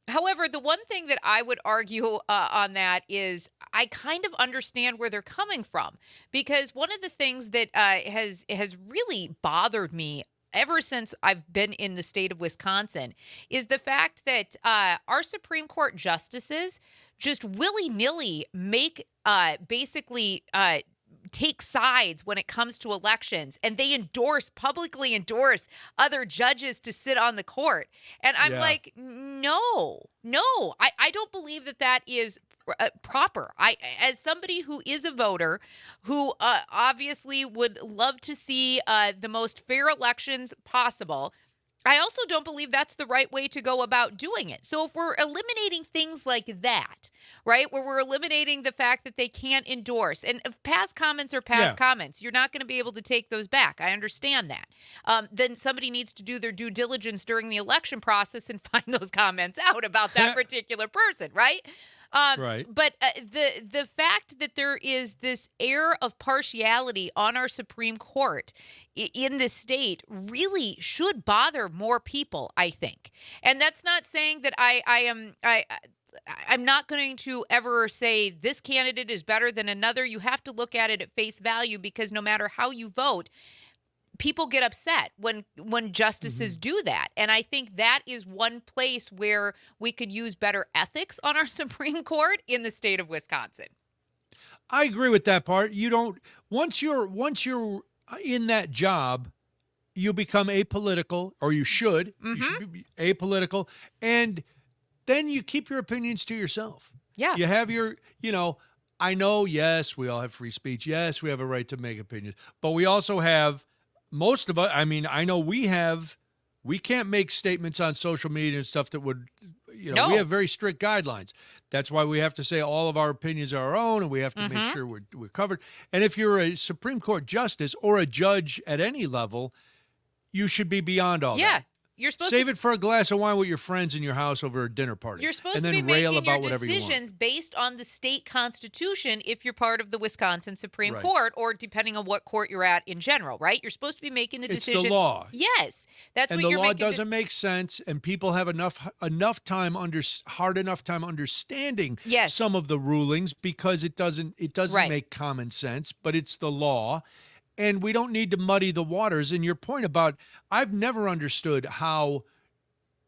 However, the one thing that I would argue on that is I kind of understand where they're coming from, because one of the things that has really bothered me ever since I've been in the state of Wisconsin is the fact that our Supreme Court justices just willy-nilly make basically take sides when it comes to elections, and they publicly endorse other judges to sit on the court. And I'm like, no, I don't believe that is proper. As somebody who is a voter, who obviously would love to see the most fair elections possible, I also don't believe that's the right way to go about doing it. So if we're eliminating things like that, right, where we're eliminating the fact that they can't endorse, and if past comments are past comments, you're not going to be able to take those back. I understand that. Then somebody needs to do their due diligence during the election process and find those comments out about that particular person, right? Right. But the fact that there is this air of partiality on our Supreme Court in this state really should bother more people, I think. And that's not saying that I'm not going to ever say this candidate is better than another. You have to look at it at face value, because no matter how you vote, people get upset when justices do that. And I think that is one place where we could use better ethics on our Supreme Court in the state of Wisconsin. I agree with that part. Once you're in that job, you become apolitical, or you should. You should be apolitical, and then you keep your opinions to yourself. Yeah. You have I know, yes, we all have free speech. Yes, we have a right to make opinions, but we also have, most of us, I know we can't make statements on social media and stuff that would, we have very strict guidelines. That's why we have to say all of our opinions are our own, and we have to make sure we're covered. And if you're a Supreme Court justice or a judge at any level, you should be beyond all that. You're supposed Save to it for a glass of wine with your friends in your house over a dinner party. You're supposed and to be then rail making your about decisions based on the state constitution if you're part of the Wisconsin Supreme Right. Court, or depending on what court you're at in general, right? You're supposed to be making the decisions. It's the law. Yes. That's And what the you're law making. doesn't make sense, and people have hard enough time understanding some of the rulings, because it doesn't Right. make common sense, but it's the law. And we don't need to muddy the waters. And your point about, I've never understood how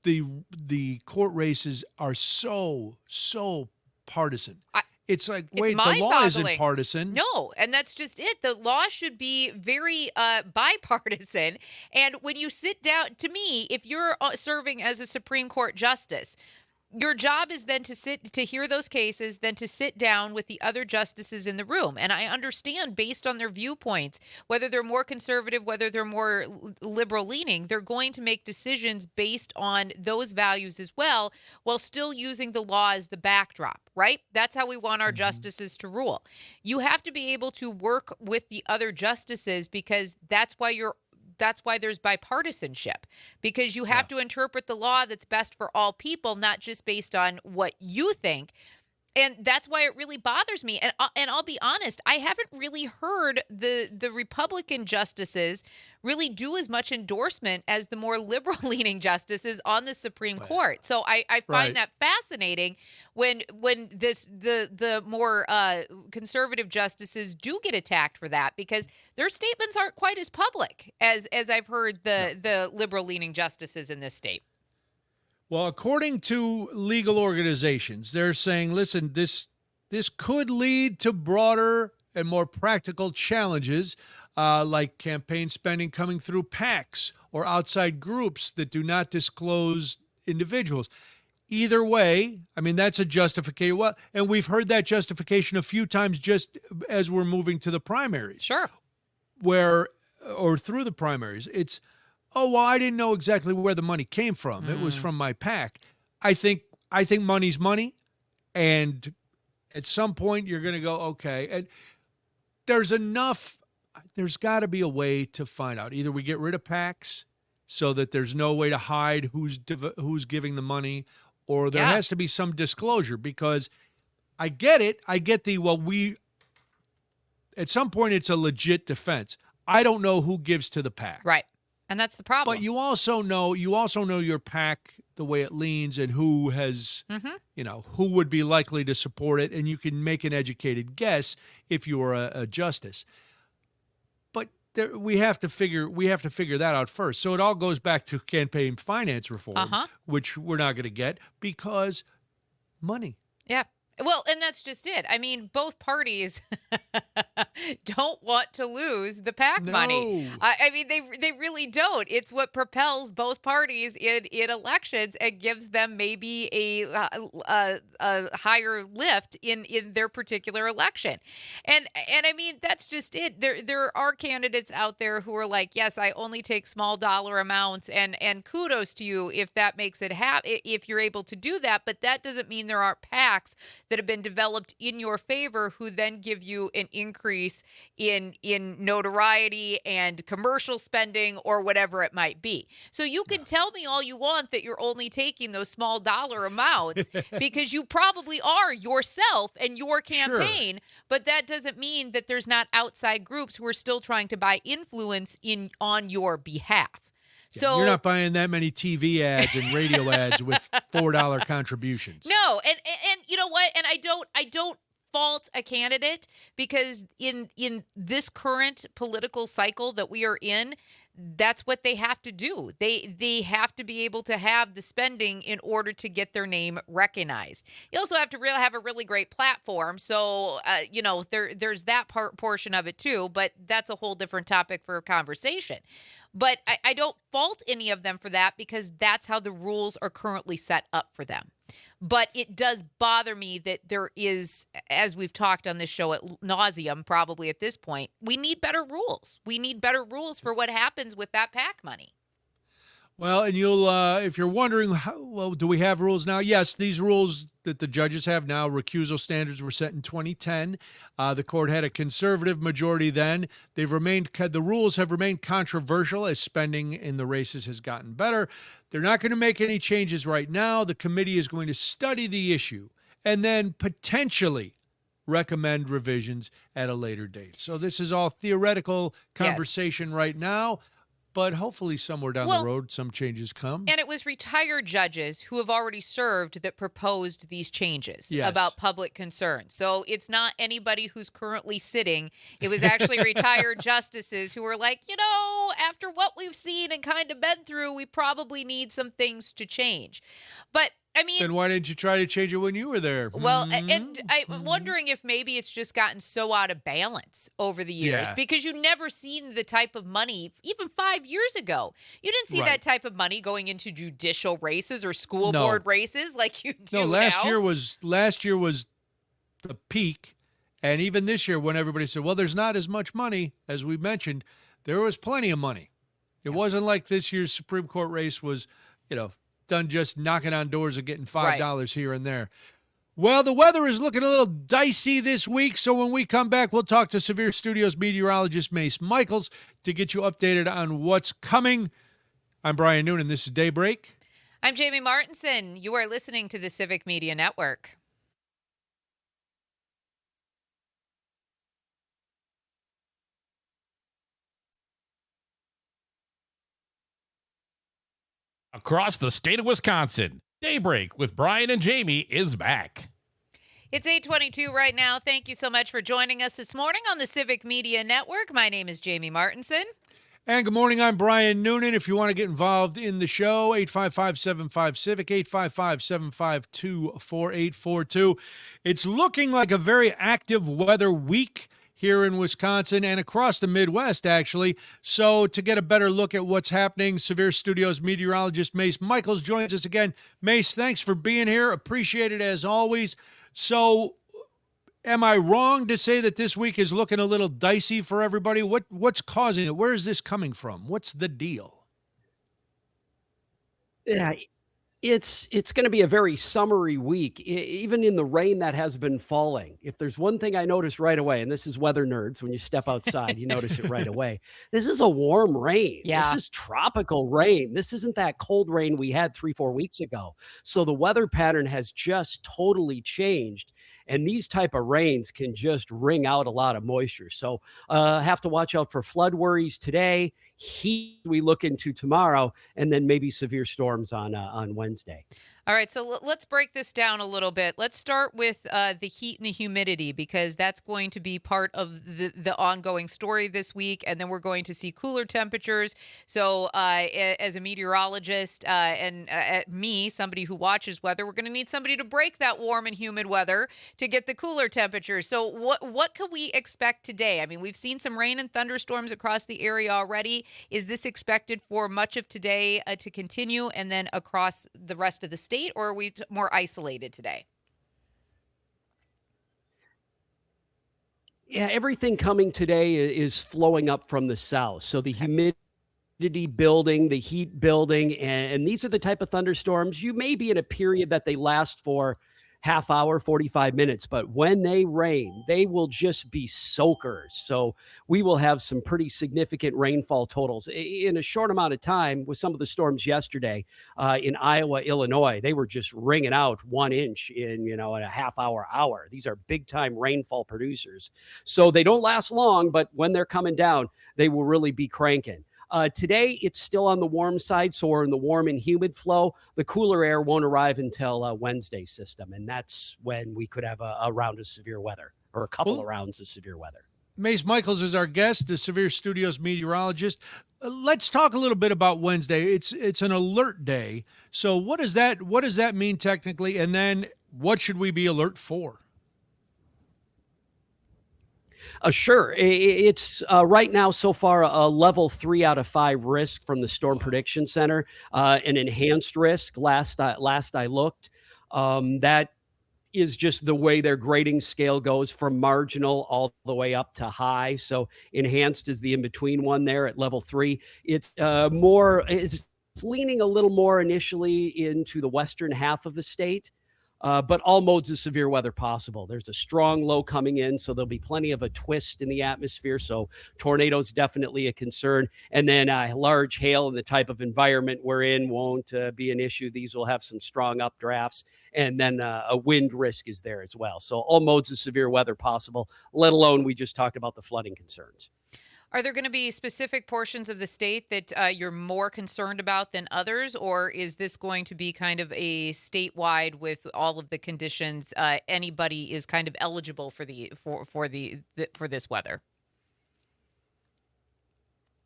the court races are so partisan. It's like, It's wait, the law isn't mind-boggling. partisan. No, and that's just it. The law should be very bipartisan. And when you sit down, to me, if you're serving as a Supreme Court justice, your job is then to hear those cases, then to sit down with the other justices in the room. And I understand, based on their viewpoints, whether they're more conservative, whether they're more liberal leaning, they're going to make decisions based on those values as well, while still using the law as the backdrop, right? That's how we want our justices to rule. You have to be able to work with the other justices, because that's why there's bipartisanship, because you have to interpret the law that's best for all people, not just based on what you think. And that's why it really bothers me. And I'll be honest, I haven't really heard the Republican justices really do as much endorsement as the more liberal-leaning justices on the Supreme Court. So I find that fascinating when the more conservative justices do get attacked for that, because their statements aren't quite as public as I've heard the liberal-leaning justices in this state. Well, according to legal organizations, they're saying, listen, this could lead to broader and more practical challenges, like campaign spending coming through PACs or outside groups that do not disclose individuals. Either way, I mean, that's a justification. Well, and we've heard that justification a few times just as we're moving to the primaries. Sure. Or through the primaries. It's, oh, well, I didn't know exactly where the money came from. It was from my PAC. I think money's money, and at some point you're going to go, okay. And there's got to be a way to find out. Either we get rid of PACs so that there's no way to hide who's giving the money, or there has to be some disclosure, because I get it. I get at some point it's a legit defense. I don't know who gives to the PAC. Right. And that's the problem. But you also know your PAC, the way it leans, and who has, who would be likely to support it, and you can make an educated guess if you are a justice. But we have to figure that out first. So it all goes back to campaign finance reform, which we're not going to get, because money. Yeah. Well, and that's just it. I mean, both parties don't want to lose the PAC money. I mean, they really don't. It's what propels both parties in elections and gives them maybe a higher lift in their particular election. And I mean, that's just it. There are candidates out there who are like, yes, I only take small dollar amounts, and kudos to you if that makes it if you're able to do that. But that doesn't mean there aren't PACs that have been developed in your favor who then give you an increase in notoriety and commercial spending or whatever it might be. So you can tell me all you want that you're only taking those small dollar amounts because you probably are yourself and your campaign, but that doesn't mean that there's not outside groups who are still trying to buy influence on your behalf. So you're not buying that many TV ads and radio ads with $4 contributions. No, and you know what? And I don't fault a candidate, because in this current political cycle that we are in, that's what they have to do. They have to be able to have the spending in order to get their name recognized. You also have to have a really great platform. So, there's that portion of it too, but that's a whole different topic for a conversation. But I don't fault any of them for that, because that's how the rules are currently set up for them. But it does bother me that there is, as we've talked on this show at nauseum, probably at this point, we need better rules. We need better rules for what happens with that PAC money. Well, and you'll, if you're wondering, do we have rules now? Yes, these rules that the judges have now, recusal standards were set in 2010. The court had a conservative majority then. The rules have remained controversial as spending in the races has gotten better. They're not going to make any changes right now. The committee is going to study the issue and then potentially recommend revisions at a later date. So this is all theoretical conversation right now. but hopefully somewhere down the road, some changes come. And it was retired judges who have already served that proposed these changes about public concern. So it's not anybody who's currently sitting. It was actually retired justices who were like, after what we've seen and kind of been through, we probably need some things to change. But I mean, then why didn't you try to change it when you were there? Well, and I'm wondering if maybe it's just gotten so out of balance over the years because you never seen the type of money, even 5 years ago. You didn't see that type of money going into judicial races or school board races like you do now. Last year was the peak, and even this year when everybody said, well, there's not as much money as we mentioned, there was plenty of money. It wasn't like this year's Supreme Court race was, done just knocking on doors and getting $5 here and there. Well, the weather is looking a little dicey this week, so when we come back, we'll talk to Severe Studios meteorologist Mace Michaels to get you updated on what's coming. I'm Brian Noonan. This is Daybreak. I'm Jamie Martinson. You are listening to the Civic Media Network. Across the state of Wisconsin, Daybreak with Brian and Jamie is back. It's 8:22 right now. Thank you so much for joining us this morning on the Civic Media Network. My name is Jamie Martinson. And good morning, I'm Brian Noonan. If you want to get involved in the show, 855-75-CIVIC, 855-752-4842. It's looking like a very active weather week here in Wisconsin and across the Midwest, actually. So to get a better look at what's happening, Severe Studios meteorologist Mace Michaels joins us again. Mace, thanks for being here. Appreciate it as always. So am I wrong to say that this week is looking a little dicey for everybody? What's causing it? Where is this coming from? What's the deal? Yeah, it's going to be a very summery week, even in the rain that has been falling. If there's one thing I noticed right away, and this is weather nerds, when you step outside, you notice it right away. This is a warm rain. Yeah. This is tropical rain. This isn't that cold rain we had 3-4 weeks ago. So the weather pattern has just totally changed. And these type of rains can just wring out a lot of moisture. So have to watch out for flood worries today, heat we look into tomorrow, and then maybe severe storms on Wednesday. All right, so let's break this down a little bit. Let's start with the heat and the humidity because that's going to be part of the ongoing story this week, and then we're going to see cooler temperatures. So as a meteorologist and me, somebody who watches weather, we're going to need somebody to break that warm and humid weather to get the cooler temperatures. So what can we expect today? I mean, we've seen some rain and thunderstorms across the area already. Is this expected for much of today to continue and then across the rest of the state? Or are we more isolated today? Yeah, everything coming today is flowing up from the south. So the humidity building, the heat building, and these are the type of thunderstorms. You may be in a period that they last for half hour, 45 minutes, but when they rain, they will just be soakers. So we will have some pretty significant rainfall totals in a short amount of time. With some of the storms yesterday in Iowa, Illinois, they were just ringing out 1 inch in a half hour. These are big time rainfall producers. So they don't last long, but when they're coming down, they will really be cranking. Today, it's still on the warm side, so we're in the warm and humid flow. The cooler air won't arrive until Wednesday's system, and that's when we could have a round of severe weather or a couple of rounds of severe weather. Mace Michaels is our guest, the Severe Studios meteorologist. Let's talk a little bit about Wednesday. It's an alert day. So what does that mean technically? And then what should we be alert for? Sure. It's right now so far a level 3 out of 5 risk from the Storm Prediction Center, an enhanced risk. Last I looked, that is just the way their grading scale goes from marginal all the way up to high. So enhanced is the in-between one there at level 3. It's leaning a little more initially into the western half of the state. But all modes of severe weather possible. There's a strong low coming in, so there'll be plenty of a twist in the atmosphere. So tornadoes definitely a concern. And then large hail in the type of environment we're in won't be an issue. These will have some strong updrafts. And then a wind risk is there as well. So all modes of severe weather possible, let alone we just talked about the flooding concerns. Are there going to be specific portions of the state that you're more concerned about than others, or is this going to be kind of a statewide with all of the conditions? Anybody is kind of eligible for for this weather.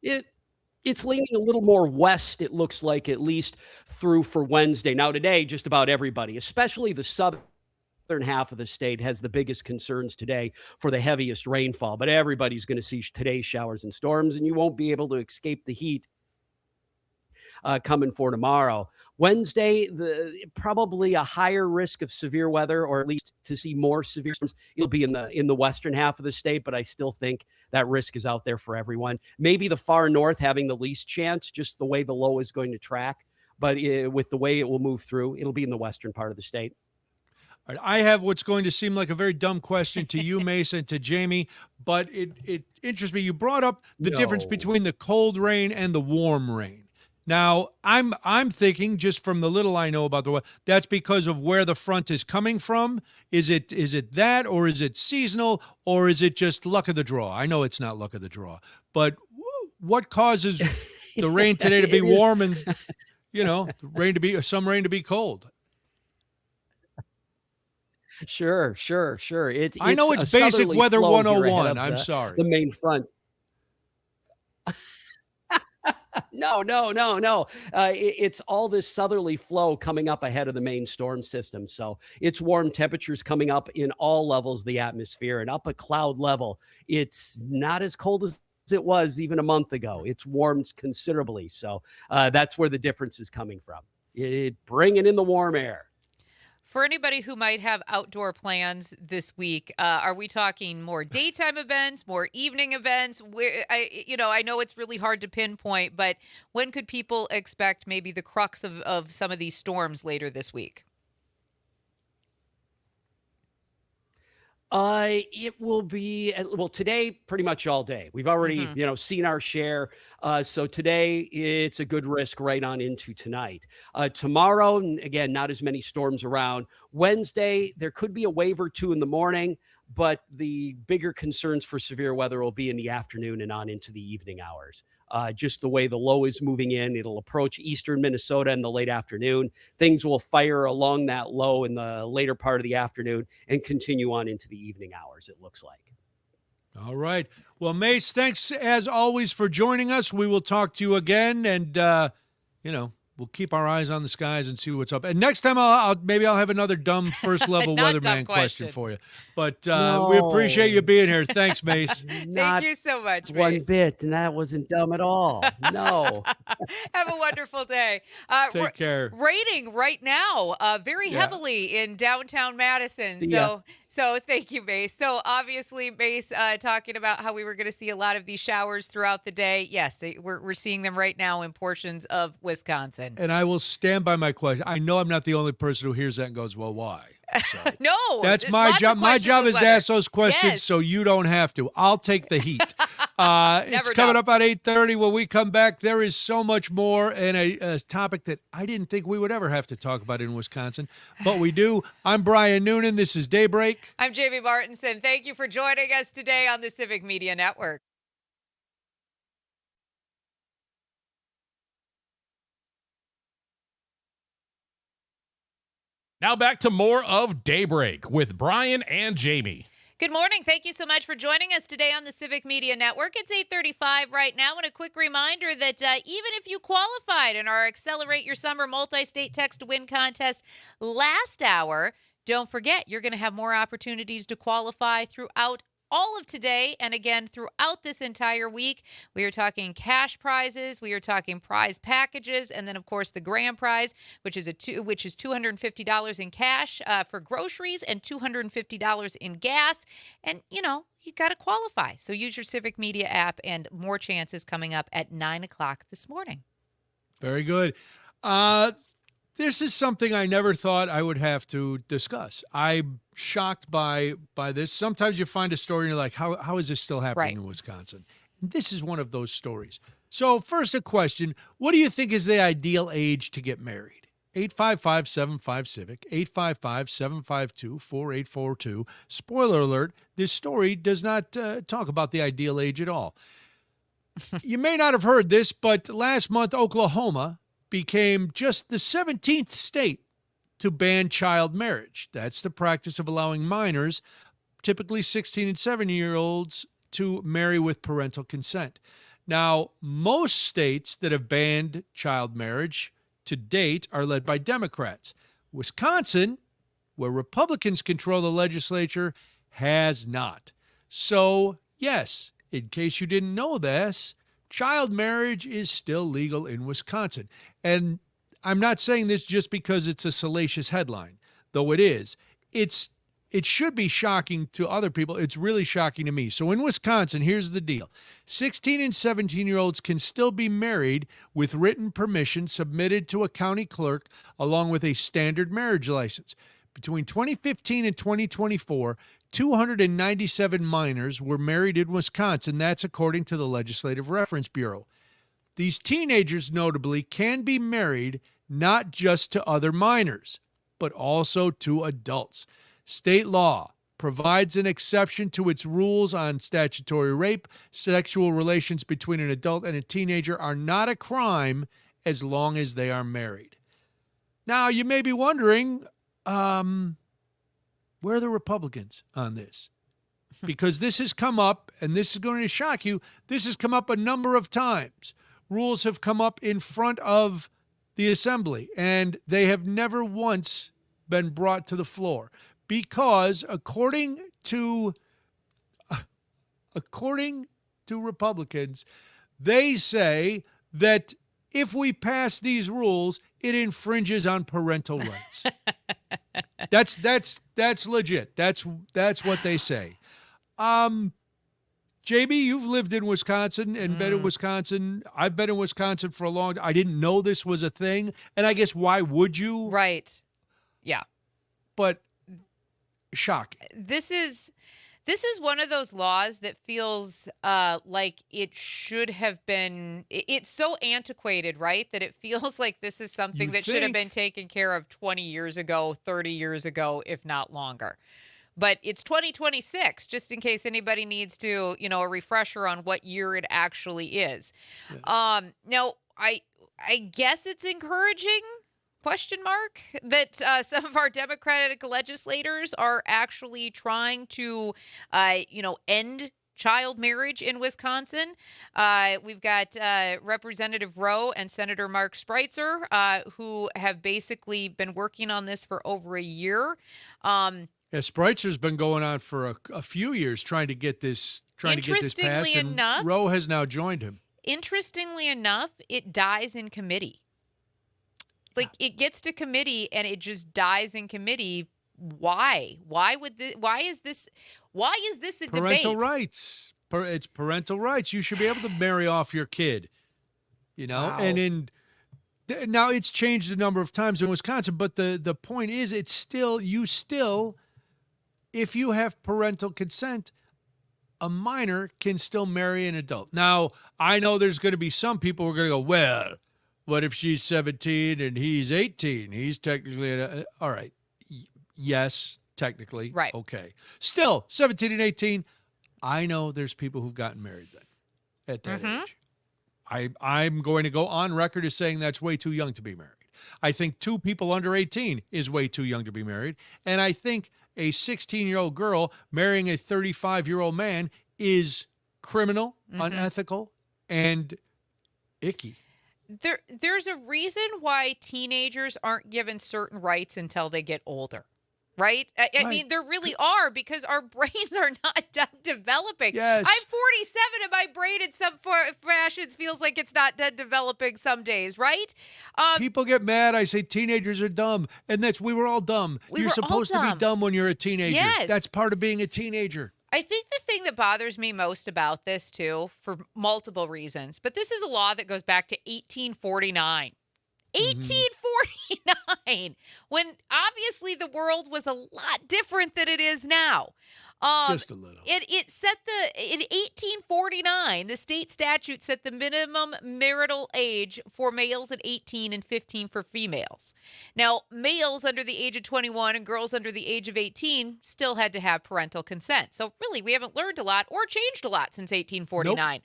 It's leaning a little more west, it looks like, at least through for Wednesday. Now, today, just about everybody, especially the southern half of the state, has the biggest concerns today for the heaviest rainfall. But everybody's going to see today's showers and storms, and you won't be able to escape the heat coming for tomorrow. Wednesday, probably a higher risk of severe weather, or at least to see more severe storms. It'll be in the western half of the state, but I still think that risk is out there for everyone. Maybe the far north having the least chance, just the way the low is going to track. But with the way it will move through, it'll be in the western part of the state. All right, I have what's going to seem like a very dumb question to you, Mace, and to Jamie, but it interests me. You brought up the difference between the cold rain and the warm rain. Now, I'm thinking, just from the little I know about the weather, that's because of where the front is coming from. Is it that, or is it seasonal, or is it just luck of the draw? I know it's not luck of the draw, but what causes the rain today to be warm and some rain to be cold? Sure. I know it's basic weather 101. I'm sorry. The main front. No. It's all this southerly flow coming up ahead of the main storm system. So it's warm temperatures coming up in all levels of the atmosphere, and up a cloud level. It's not as cold as it was even a month ago. It's warmed considerably. So that's where the difference is coming from. Bringing in the warm air. For anybody who might have outdoor plans this week, are we talking more daytime events, more evening events? I know it's really hard to pinpoint, but when could people expect maybe the crux of some of these storms later this week? It will be, today, pretty much all day. We've already, seen our share. So today it's a good risk right on into tonight. Tomorrow, again, not as many storms around. Wednesday, there could be a wave or two in the morning, but the bigger concerns for severe weather will be in the afternoon and on into the evening hours. Just the way the low is moving in, it'll approach eastern Minnesota in the late afternoon. Things will fire along that low in the later part of the afternoon and continue on into the evening hours, it looks like. All right. Well, Mace, thanks as always for joining us. We will talk to you again, and we'll keep our eyes on the skies and see what's up. And next time, I'll have another dumb first level weatherman question for you. But we appreciate you being here. Thanks, Mace. Thank you so much, Mace. One bit, and that wasn't dumb at all. No. Have a wonderful day. Take care. Raining right now, very heavily in downtown Madison. So thank you, Mace. So obviously, Mace talking about how we were going to see a lot of these showers throughout the day. Yes, we're seeing them right now in portions of Wisconsin. And I will stand by my question. I know I'm not the only person who hears that and goes, well, why? So, no. That's my job. My job is to ask those questions so you don't have to. I'll take the heat. It's coming up at 8:30. When we come back, there is so much more, and a topic that I didn't think we would ever have to talk about in Wisconsin, but we do. I'm Brian Noonan. This is Daybreak. I'm Jamie Martinson. Thank you for joining us today on the Civic Media Network. Now back to more of Daybreak with Brian and Jamie. Good morning. Thank you so much for joining us today on the Civic Media Network. It's 8:35 right now, and a quick reminder that even if you qualified in our Accelerate Your Summer Multi-State Text to Win contest last hour, don't forget you're going to have more opportunities to qualify throughout all of today, and again throughout this entire week. We are talking cash prizes, we are talking prize packages, and then of course the grand prize, which is $250 in cash for groceries and $250 in gas. And you got to qualify. So use your Civic Media app, and more chances coming up at 9:00 this morning. Very good. This is something I never thought I would have to discuss. I'm shocked by this. Sometimes you find a story and you're like, how is this still happening in Wisconsin? And this is one of those stories. So first, a question. What do you think is the ideal age to get married? 855-75-CIVIC, 855-752-4842. Spoiler alert, this story does not talk about the ideal age at all. You may not have heard this, but last month, Oklahoma became just the 17th state to ban child marriage. That's the practice of allowing minors, typically 16 and 17-year-olds, to marry with parental consent. Now, most states that have banned child marriage to date are led by Democrats. Wisconsin, where Republicans control the legislature, has not. So, yes, in case you didn't know this, child marriage is still legal in Wisconsin. And I'm not saying this just because it's a salacious headline, though it is. It should be shocking to other people. It's really shocking to me. So in Wisconsin, here's the deal. 16 and 17-year-olds can still be married with written permission submitted to a county clerk along with a standard marriage license. Between 2015 and 2024, 297 minors were married in Wisconsin. That's according to the Legislative Reference Bureau. These teenagers, notably, can be married not just to other minors, but also to adults. State law provides an exception to its rules on statutory rape. Sexual relations between an adult and a teenager are not a crime as long as they are married. Now, you may be wondering, where are the Republicans on this? Because this has come up, and this is going to shock you, this has come up a number of times. Rules have come up in front of the assembly, and they have never once been brought to the floor. Because according to Republicans, they say that if we pass these rules, it infringes on parental rights. That's legit. That's what they say. JB, you've lived in Wisconsin and been in Wisconsin. I've been in Wisconsin for a long time. I didn't know this was a thing, and I guess why would you? Right. Yeah. But shocking. This is one of those laws that feels like it should have been. It's so antiquated, right? That it feels like this is something that should have been taken care of 20 years ago, 30 years ago, if not longer. But it's 2026, just in case anybody needs to, a refresher on what year it actually is. Yes. Now, I guess it's encouraging, ? That some of our Democratic legislators are actually trying to, end child marriage in Wisconsin. We've got Representative Rowe and Senator Mark Spreitzer, who have basically been working on this for over a year. Yeah, Spreitzer's been going on for a few years trying to get this passed, and Rowe has now joined him. Interestingly enough, it dies in committee. Like, it gets to committee and it just dies in committee. Why? Why is this a debate? Parental rights. It's parental rights. You should be able to marry off your kid. Wow. And now it's changed a number of times in Wisconsin, but the point is, if you have parental consent, a minor can still marry an adult. Now, I know there's going to be some people who are going to go, well, what if she's 17 and he's 18? He's technically all right. Yes, technically. Right. Okay. Still, 17 and 18, I know there's people who've gotten married then at that age. I'm going to go on record as saying that's way too young to be married. I think 2 people under 18 is way too young to be married. And I think a 16-year-old girl marrying a 35-year-old man is criminal, unethical, and icky. There's a reason why teenagers aren't given certain rights until they get older, right? I mean, there really are, because our brains are not done developing. Yes. I'm 47 and my brain in some fashions feels like it's not done developing some days, right? People get mad. I say teenagers are dumb, and we were all dumb. You're supposed to be dumb when you're a teenager. Yes. That's part of being a teenager. I think the thing that bothers me most about this, too, for multiple reasons, but this is a law that goes back to 1849. 1849, when obviously the world was a lot different than it is now. Just a little. It set in 1849, the state statute set the minimum marital age for males at 18 and 15 for females. Now, males under the age of 21 and girls under the age of 18 still had to have parental consent. So really, we haven't learned a lot or changed a lot since 1849. Nope.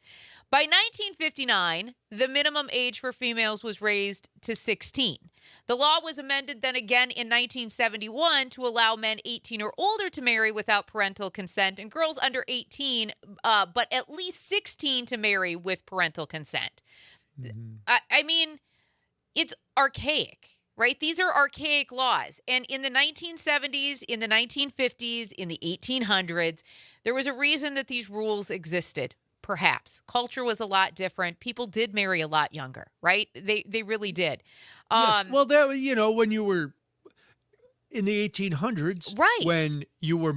By 1959, the minimum age for females was raised to 16. The law was amended then again in 1971 to allow men 18 or older to marry without parental consent and girls under 18, but at least 16 to marry with parental consent. I mean, it's archaic, right? These are archaic laws. And in the 1970s, in the 1950s, in the 1800s, there was a reason that these rules existed. Perhaps culture was a lot different. People did marry a lot younger, right? They really did. Yes. Well, that, you know, when you were in the 1800s, right, when you were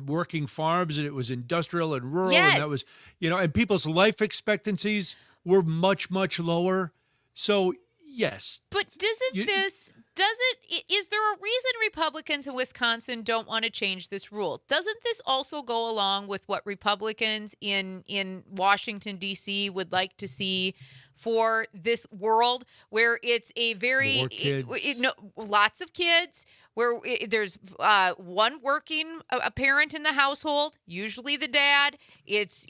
working farms and it was industrial and rural, yes, and that was, you know, and people's life expectancies were much, much lower. So yes. But is there a reason Republicans in Wisconsin don't want to change this rule? Doesn't this also go along with what Republicans in Washington, D.C. would like to see for this world where it's a very, lots of kids, where there's one working a parent in the household, usually the dad. It's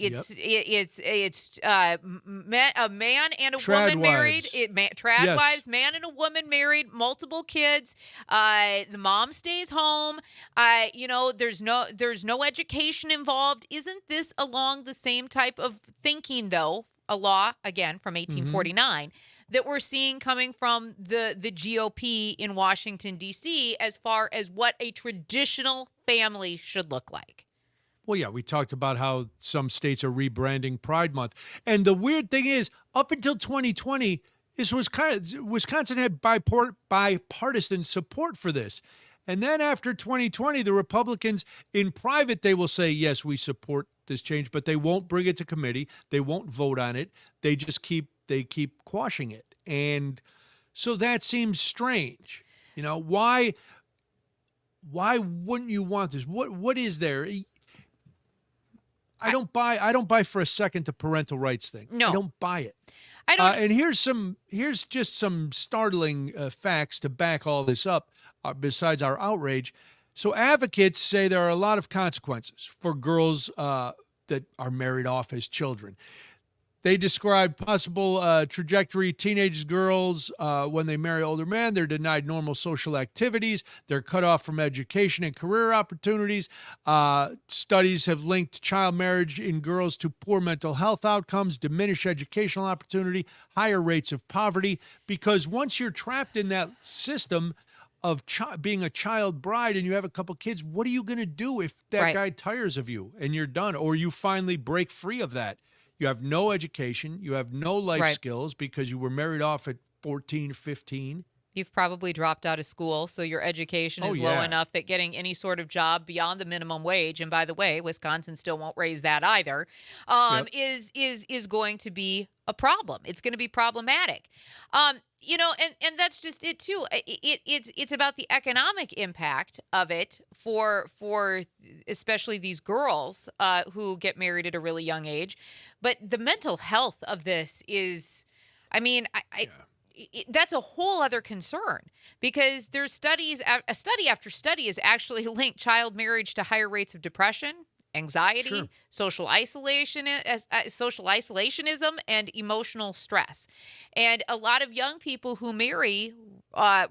a man and a woman married. Trad wives, man and a woman married, multiple kids. The mom stays home. There's no education involved. Isn't this along the same type of thinking though? A law again from 1849. That we're seeing coming from the GOP in Washington, D.C., as far as what a traditional family should look like. Well, yeah, we talked about how some states are rebranding Pride Month. And the weird thing is, up until 2020, Wisconsin had bipartisan support for this. And then after 2020, the Republicans in private, they will say, yes, we support this change, but they won't bring it to committee. They won't vote on it. They just keep quashing it. And so that seems strange. You know, why wouldn't you want this? What is there? I don't buy for a second the parental rights thing. No. I don't buy it. I don't. And here's just some startling facts to back all this up, besides our outrage. So advocates say there are a lot of consequences for girls that are married off as children. They describe possible trajectory. Teenage girls, when they marry older men, they're denied normal social activities. They're cut off from education and career opportunities. Studies have linked child marriage in girls to poor mental health outcomes, diminished educational opportunity, higher rates of poverty. Because once you're trapped in that system of being a child bride and you have a couple kids, what are you going to do if that guy tires of you and you're done, or you finally break free of that? You have no education. You have no life skills because you were married off at 14, 15. You've probably dropped out of school, so your education is low enough that getting any sort of job beyond the minimum wage, and by the way, Wisconsin still won't raise that either, is going to be a problem. It's going to be problematic. And that's just it too. It's about the economic impact of it for especially these girls who get married at a really young age. But the mental health of this is, that's a whole other concern, because there's study after study has actually linked child marriage to higher rates of depression, anxiety, social isolationism, and emotional stress. And a lot of young people who marry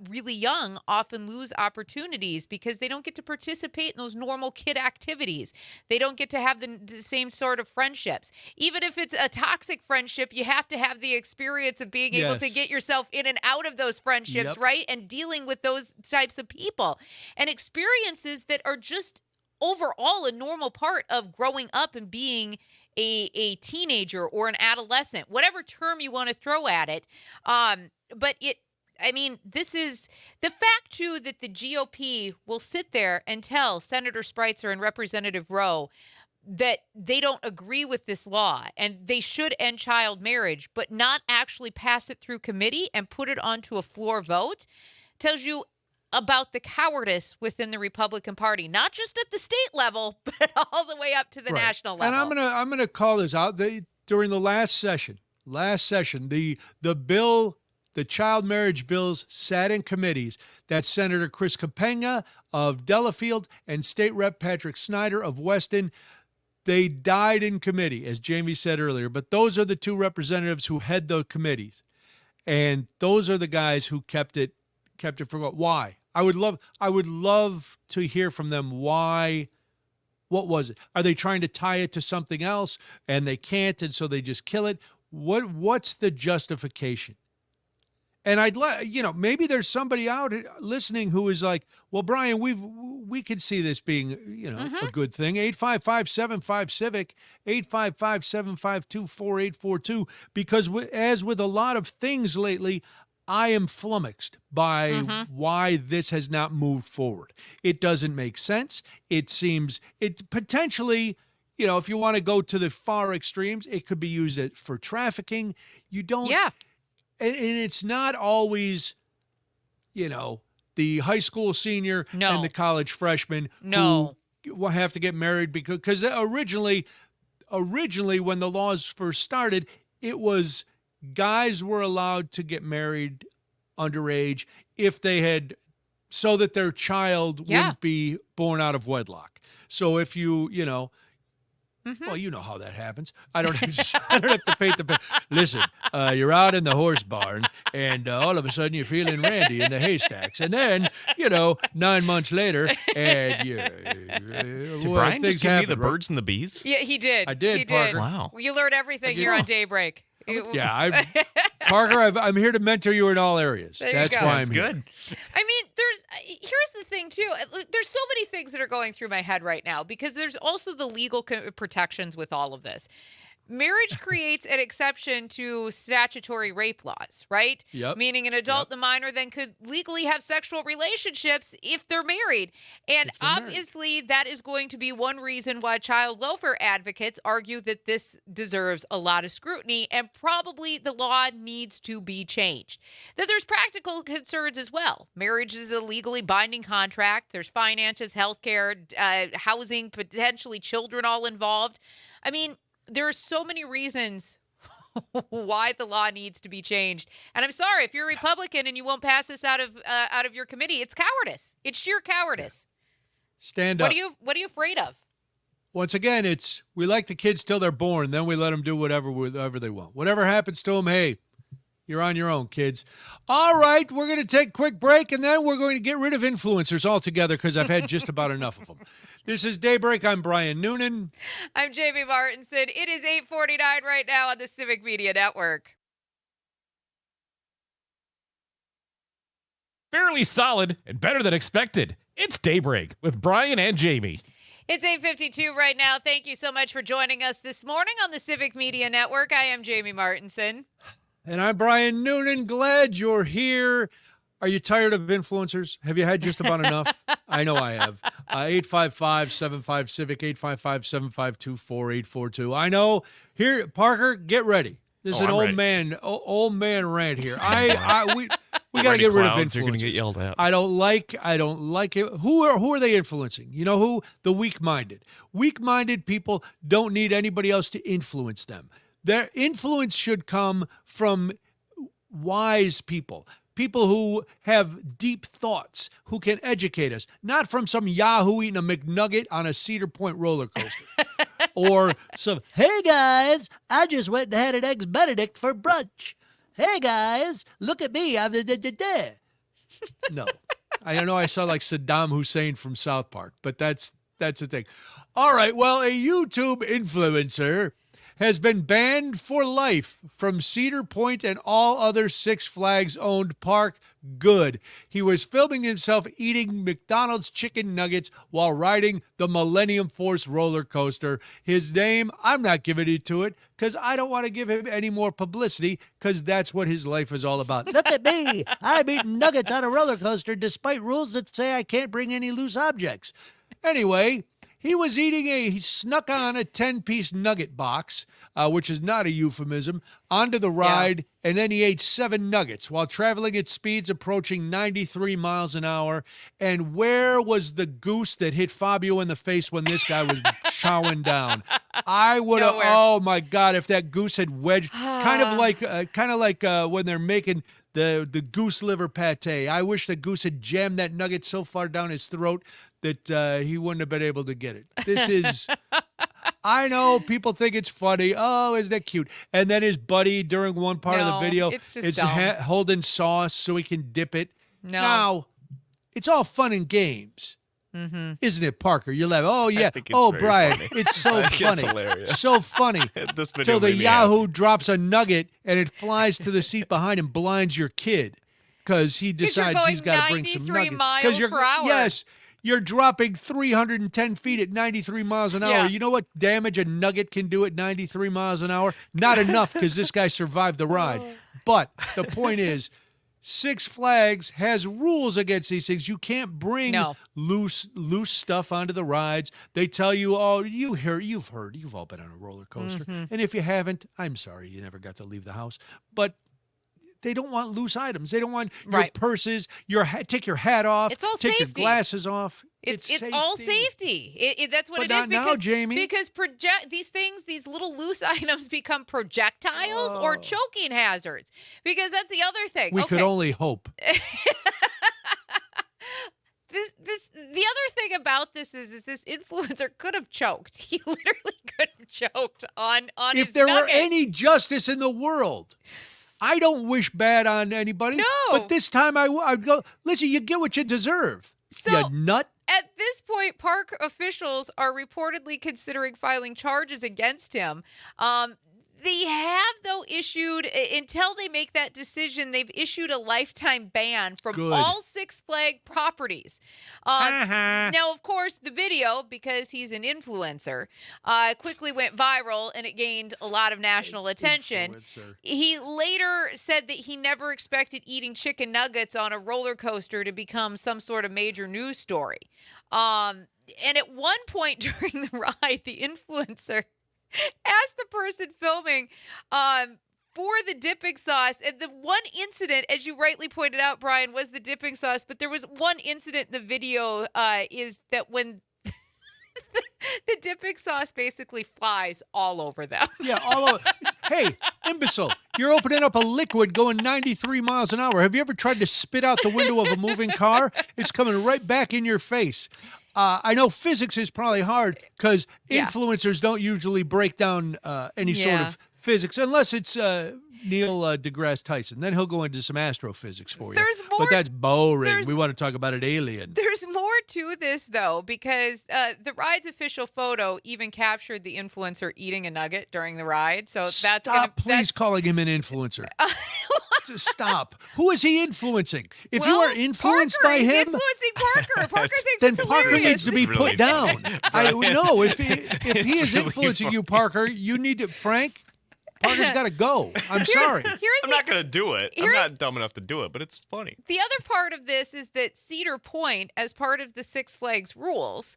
really young often lose opportunities because they don't get to participate in those normal kid activities. They don't get to have the same sort of friendships. Even if it's a toxic friendship, you have to have the experience of being able to get yourself in and out of those friendships, right? And dealing with those types of people and experiences that are just overall a normal part of growing up and being a teenager or an adolescent, whatever term you want to throw at it. This is the fact, too, that the GOP will sit there and tell Senator Spreitzer and Representative Rowe that they don't agree with this law and they should end child marriage, but not actually pass it through committee and put it onto a floor vote, tells you about the cowardice within the Republican Party, not just at the state level, but all the way up to the national level. And I'm gonna call this out. During the last session, the bill, the child marriage bills sat in committees that Senator Chris Capenga of Delafield and State Rep Patrick Snyder of Weston, They died in committee, as Jamie said earlier, but those are the two representatives who head the committees. And those are the guys who kept it for why. I would love to hear from them why. What was it? Are they trying to tie it to something else and they can't, and so they just kill it? What's the justification? And I'd let maybe there's somebody out listening who is like, well, Brian, we could see this being a good thing. 855-75-CIVIC, 855-752-4842. Because as with a lot of things lately, I am flummoxed by why this has not moved forward. It doesn't make sense. It seems potentially, if you want to go to the far extremes, it could be used for trafficking. You don't. Yeah. And it's not always, the high school senior and the college freshman who will have to get married because originally when the laws first started, it was guys were allowed to get married underage if they had, so that their child wouldn't be born out of wedlock. So if you well, you know how that happens. I don't have to paint the picture. Listen, you're out in the horse barn, and all of a sudden you're feeling randy in the haystacks. And then, 9 months later, and Did Brian just give me the birds and the bees? Yeah, he did. I did, He Parker. did. Wow. You learn everything here on Daybreak. Yeah, Parker, I'm here to mentor you in all areas. That's why I'm good. I mean, here's the thing too. There's so many things that are going through my head right now because there's also the legal protections with all of this. Marriage creates an exception to statutory rape laws, right? Yep. Meaning an adult and a minor then could legally have sexual relationships if they're married. And obviously that is going to be one reason why child welfare advocates argue that this deserves a lot of scrutiny and probably the law needs to be changed. That there's practical concerns as well. Marriage is a legally binding contract. There's finances, healthcare, housing, potentially children all involved. I mean, there are so many reasons why the law needs to be changed. And I'm sorry, if you're a Republican and you won't pass this out of your committee, it's cowardice. It's sheer cowardice. Stand up. What are you afraid of? Once again, we like the kids till they're born, then we let them do whatever they want. Whatever happens to them, hey, you're on your own, kids. All right, we're going to take a quick break, and then we're going to get rid of influencers altogether because I've had just about enough of them. This is Daybreak. I'm Brian Noonan. I'm Jamie Martinson. It is 8:49 right now on the Civic Media Network. Fairly solid and better than expected. It's Daybreak with Brian and Jamie. It's 8:52 right now. Thank you so much for joining us this morning on the Civic Media Network. I am Jamie Martinson. And I'm Brian Noonan. Glad you're here. Are you tired of influencers? Have you had just about enough? I know I have. 855-75-CIVIC, 855-752-4842. I know. Here, Parker, get ready. This is an old man rant here. We got to get rid of influencers. You're going to get yelled at. I don't like it. Who are they influencing? You know who? The weak-minded. Weak-minded people don't need anybody else to influence them. Their influence should come from wise people who have deep thoughts, who can educate us, not from some yahoo eating a McNugget on a Cedar Point roller coaster. Or some, hey guys, I just went and had an Eggs Benedict for brunch. Hey guys, look at me, I'm No. I know I sound like Saddam Hussein from South Park, but that's the thing. All right, well, a YouTube influencer has been banned for life from Cedar Point and all other Six Flags-owned park. Good. He was filming himself eating McDonald's chicken nuggets while riding the Millennium Force roller coaster. His name, I'm not giving it to it because I don't want to give him any more publicity because that's what his life is all about. Look at me. I'm eating nuggets on a roller coaster despite rules that say I can't bring any loose objects. Anyway, he snuck on a 10-piece nugget box, which is not a euphemism, onto the ride, and then he ate 7 nuggets while traveling at speeds approaching 93 miles an hour. And where was the goose that hit Fabio in the face when this guy was chowing down? I would have, oh my God, if that goose had wedged, kind of like when they're making the goose liver pate. I wish the goose had jammed that nugget so far down his throat that he wouldn't have been able to get it. This is, I know people think it's funny. Oh, isn't that cute? And then his buddy during one part of the video it's just is dumb. holding sauce so he can dip it. No. Now, it's all fun and games. Mm-hmm. Isn't it, Parker? You're like, oh, yeah. think it's Oh, very Brian, funny. it's so I think it's funny. hilarious. So funny. This video Till the made me Yahoo happy. drops a nugget and it flies to the seat behind and blinds your kid because he decides going he's got to bring some 93 nuggets. miles per hour. Yes, you're dropping 310 feet at 93 miles an hour. Yeah. You know what damage a nugget can do at 93 miles an hour? Not enough because this guy survived the ride. But the point is, Six Flags has rules against these things. You can't bring No. loose stuff onto the rides. They tell you, oh, you've all been on a roller coaster. Mm-hmm. And if you haven't, I'm sorry, you never got to leave the house. But they don't want loose items. They don't want your Right. purses, take your hat off, It's all take safety. your glasses off. It's all safety. That's what But it not is now, because Jamie. because these little loose items become projectiles or choking hazards. Because that's the other thing. We Okay. could only hope. The other thing about this is this influencer could have choked. He literally could have choked on his If there were nugget. any justice in the world, I don't wish bad on anybody. No. But this time I'd go, listen, you get what you deserve. So- you nut. At this point, park officials are reportedly considering filing charges against him. They have, though, issued, until they make that decision, they've issued a lifetime ban from Good. all Six Flag properties. Now, of course, the video, because he's an influencer, quickly went viral and it gained a lot of national attention. Influencer. He later said that he never expected eating chicken nuggets on a roller coaster to become some sort of major news story. And at one point during the ride, the influencer asked the person filming for the dipping sauce. And the one incident, as you rightly pointed out, Brian, was the dipping sauce. But there was one incident in the video is that when the dipping sauce basically flies all over them. Yeah, all over. Hey, imbecile, you're opening up a liquid going 93 miles an hour. Have you ever tried to spit out the window of a moving car? It's coming right back in your face. I know physics is probably hard because Yeah. influencers don't usually break down any sort Yeah. of physics unless it's Neil deGrasse Tyson. Then he'll go into some astrophysics for you. There's more- but that's boring. there's- We want to talk about an alien. There's more to this, though, because the ride's official photo even captured the influencer eating a nugget during the ride. So that's Stop, please calling him an influencer. Just stop. Who is he influencing? If you are influenced Parker, by he's him, influencing Parker. Parker thinks then it's Parker hilarious. needs to be Really put down. funny. I know if he It's is really influencing you, funny. Parker, you need to. Frank, Parker's got to go. I'm sorry. Here's I'm the not going to do it. I'm here's- not dumb enough to do it, but it's funny. The other part of this is that Cedar Point, as part of the Six Flags rules,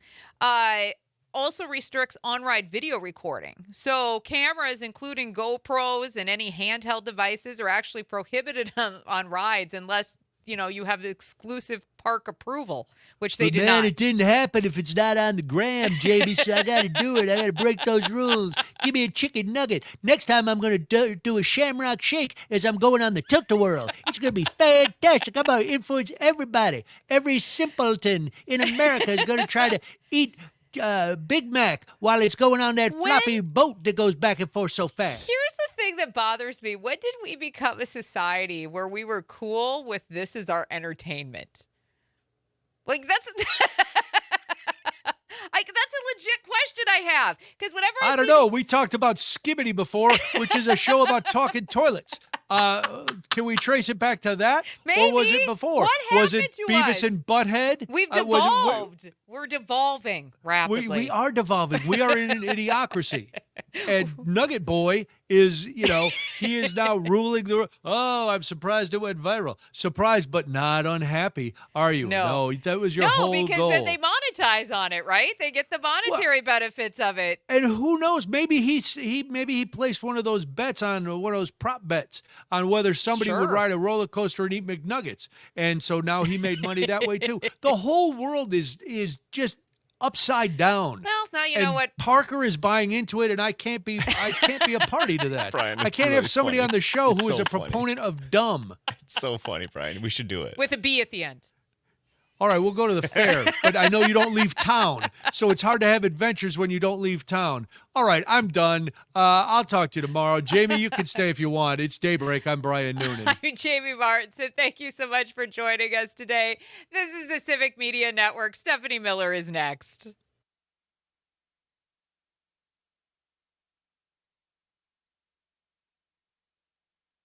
also restricts on-ride video recording. So cameras, including GoPros and any handheld devices, are actually prohibited on rides unless, you have exclusive park approval, which they did not. it didn't happen if it's not on the gram, Jamie. So I got to do it. I got to break those rules. Give me a chicken nugget. Next time I'm going to do a shamrock shake as I'm going on the tilt-a-whirl. It's going to be fantastic. I'm going to influence everybody. Every simpleton in America is going to try to eat Big Mac while it's going on that floppy boat that goes back and forth so fast. Here's the thing that bothers me. When did we become a society where we were cool with this as our entertainment? Like, that's that's a legit question I have. Because whenever I don't know. We talked about Skibbity before, which is a show about talking toilets. Can we trace it back to that? Or was Maybe. it before? What was it happened to Beavis us? and Butthead? We've Was it- devolved. We're devolving rapidly. we are devolving. We are in an idiocracy. And Nugget Boy is, he is now ruling the. Oh, I'm surprised it went viral. Surprised, but not unhappy, are you? No. That was your whole because goal. then they monetize on it, right? They get the monetary benefits of it. And who knows? Maybe he placed one of those bets on one of those prop bets on whether somebody would Sure. ride a roller coaster and eat McNuggets, and so now he made money that way too. The whole world is just upside down. Well, now you and know what. Parker is buying into it, and I can't be a party to that. Brian, I it's can't really have somebody funny. on the show It's who is so a funny. proponent of dumb. It's so funny, Brian. We should do it. With a B at the end. All right, we'll go to the fair, but I know you don't leave town, so it's hard to have adventures when you don't leave town. All right, I'm done. I'll talk to you tomorrow. Jamie, you can stay if you want. It's Daybreak. I'm Brian Noonan. I'm Jamie Martinson. Thank you so much for joining us today. This is the Civic Media Network. Stephanie Miller is next.